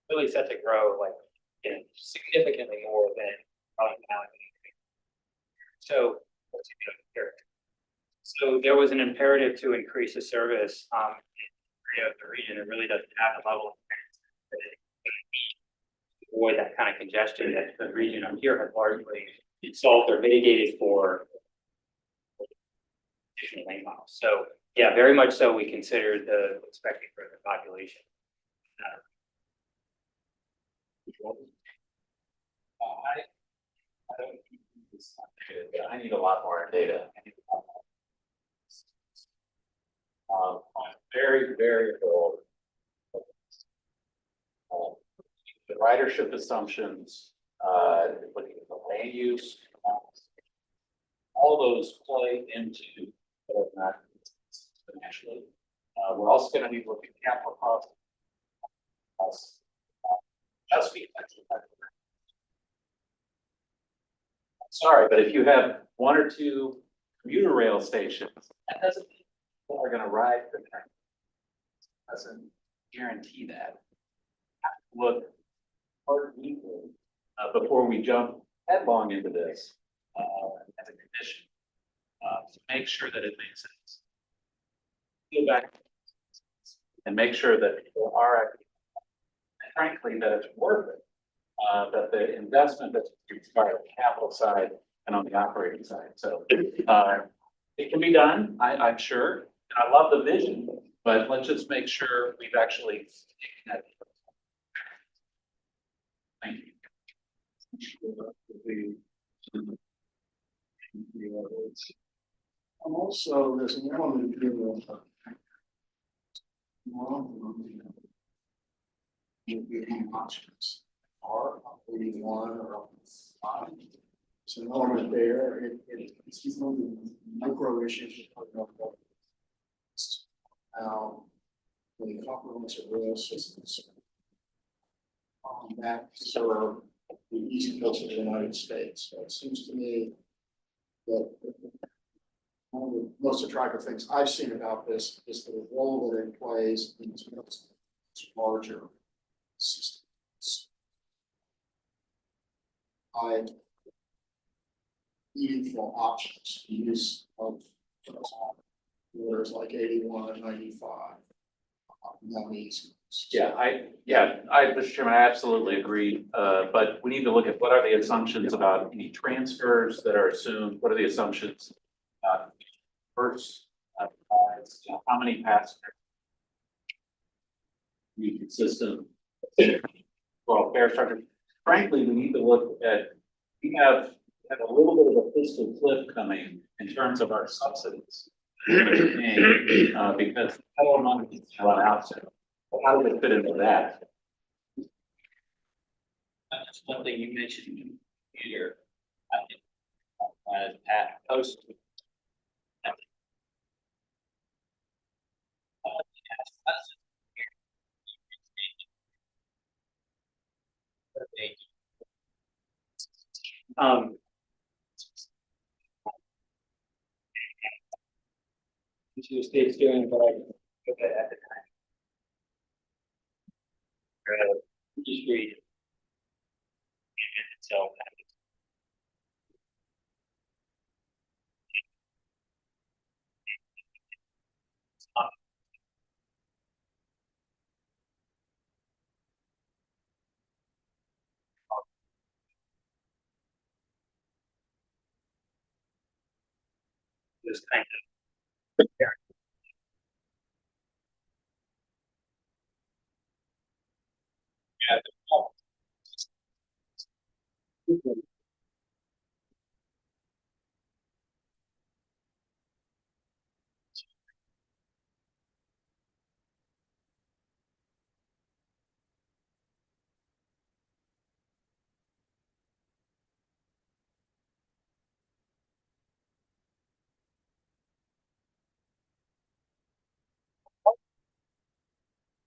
Really set to grow like significantly more than now. So there was an imperative to increase the service in the region. It really doesn't have the level of to avoid that kind of congestion that the region up here has largely solved or mitigated for additional lane miles. So yeah, very much so. We consider the expected growth of population. I need a lot more data. I'm very, very old. The ridership assumptions, looking at the land use, all those play into that financially. We're also going to be looking at capital costs. Just because sorry, but if you have one or two commuter rail stations, that doesn't mean people are going to ride the train. Doesn't guarantee that. Have to look hard equally before we jump headlong into this as a condition to make sure that it makes sense. Go back and make sure that people are acting, and frankly, that it's worth it. That the investment that's required on the capital side and on the operating side. So it can be done, I'm sure. I love the vision, but let's just make sure we've actually taken that. Thank you. Also, there's an element here of options. Are one or five. It's an element there. It's micro issues. Now, when the comprehensive rail systems that serve the east coast of the United States. So it seems to me that one of the most attractive things I've seen about this is the role that it plays in terms of larger systems. Meaningful options, use of words like 81 and 95. That means. Mr. Chairman, I absolutely agree. But we need to look at what are the assumptions about any transfers that are assumed. What are the assumptions? First, how many passengers? Be consistent. Well, fare structure. Frankly, we need to look at. We have a little bit of a fiscal cliff coming in terms of our subsidies. Because federal money needs to run out. So how do we fit into that? That's one thing you mentioned here. I think Pat posted. Thank Um. Which the state's doing, but I look at the time. Just read. So. This kind of.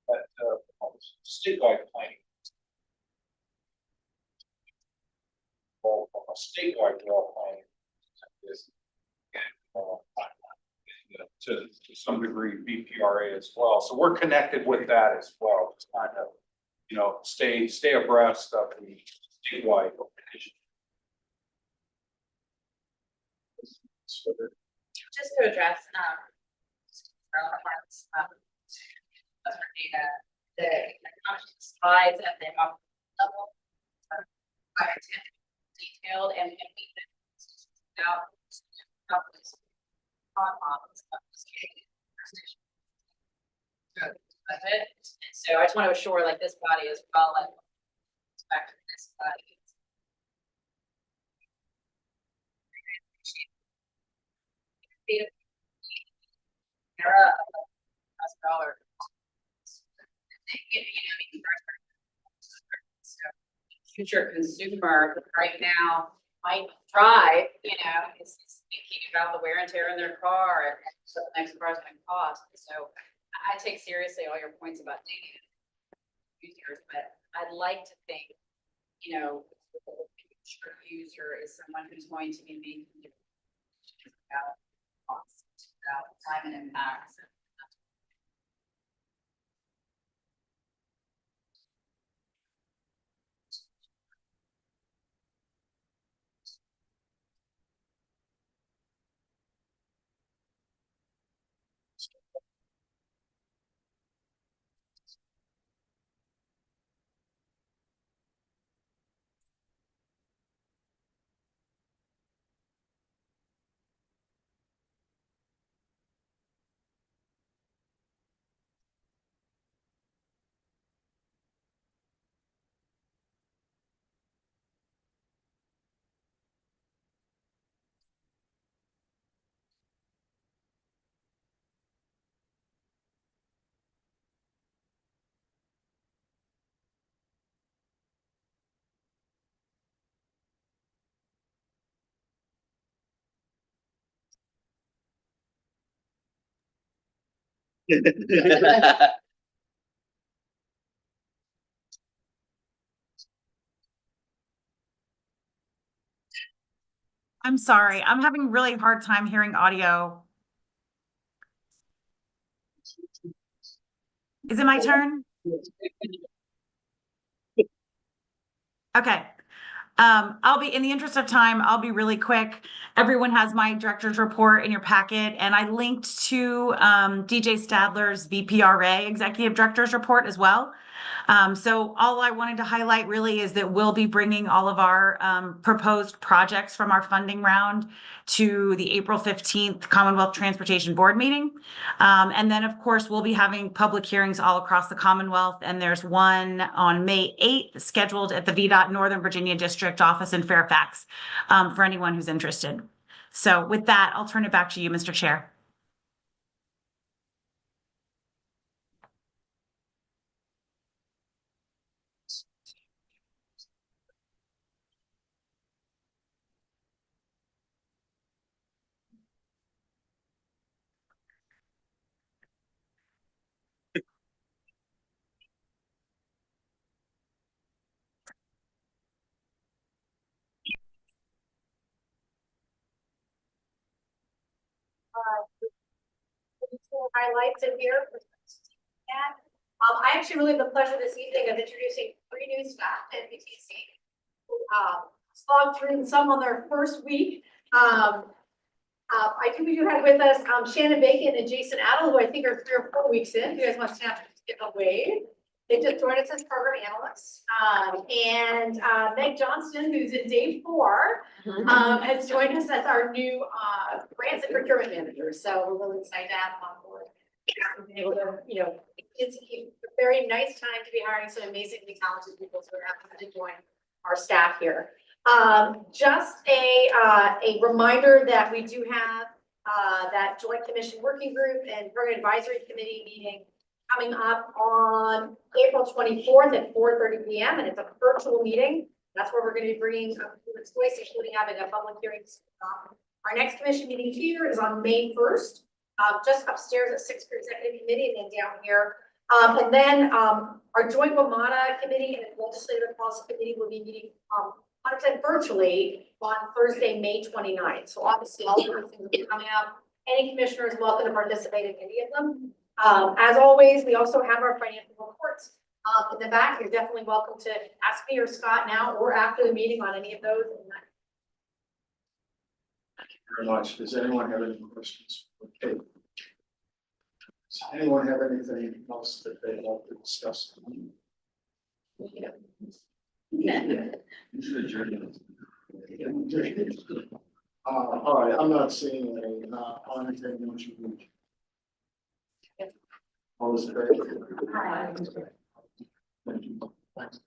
But, statewide planning. Or a statewide law planning. Is, to some degree, BPRA as well. So we're connected with that as well. To kind of, stay abreast of the statewide organization. Just to address, data, the slides at the level are detailed and we out budget. So I just want to assure like this body as well, like back to this body. $1,000. Future consumer right now might drive, is thinking about the wear and tear in their car and what the next car is going to cost. So I take seriously all your points about data users, but I'd like to think, the future user is someone who's going to be making decisions about cost, about time and impacts. you. I'm sorry. I'm having really hard time hearing audio. Is it my turn? Okay. I'll be, in the interest of time, I'll be really quick. Everyone has my director's report in your packet, and I linked to DJ Stadler's VPRA executive director's report as well. So all I wanted to highlight really is that we'll be bringing all of our proposed projects from our funding round to the April 15th Commonwealth Transportation Board meeting. And then, of course, we'll be having public hearings all across the Commonwealth. And there's one on May 8th scheduled at the VDOT Northern Virginia District office in Fairfax for anyone who's interested. So with that, I'll turn it back to you, Mr. Chair. Highlights in here. I actually really have the pleasure this evening of introducing 3 new staff at NVTC. Slogged through some on their first week. We do have with us Shannon Bacon and Jason Adel, who I think are 3 or 4 weeks in. You guys must have to get a wave. They just joined us as program analysts. And Meg Johnston, who's in day 4, has joined us as our new grants and procurement manager. So we're really excited to have them on board. We've been able to, it's a very nice time to be hiring some amazingly talented people who are happy to join our staff here. Just a reminder that we do have that Joint Commission Working Group and Program Advisory Committee meeting coming up on April 24th at 4:30 p.m. and it's a virtual meeting. That's where we're going to be bringing students' voice, including having a public hearing. Our next commission meeting here is on May 1st, just upstairs at 6th Executive Committee and then down here. And then our joint WMATA committee and legislative policy committee will be meeting 100% virtually on Thursday, May 29th. So obviously all of those things will be coming up. Any commissioner is welcome to participate in any of them. As always, we also have our financial reports in the back. You're definitely welcome to ask me or Scott now or after the meeting on any of those. Thank you very much. Does anyone have any questions? Okay. Does anyone have anything else that they'd like to discuss? Yeah. You should adjourn. All right, I'm not seeing any, on anything much of it. All those in favor? Thank you. Thanks.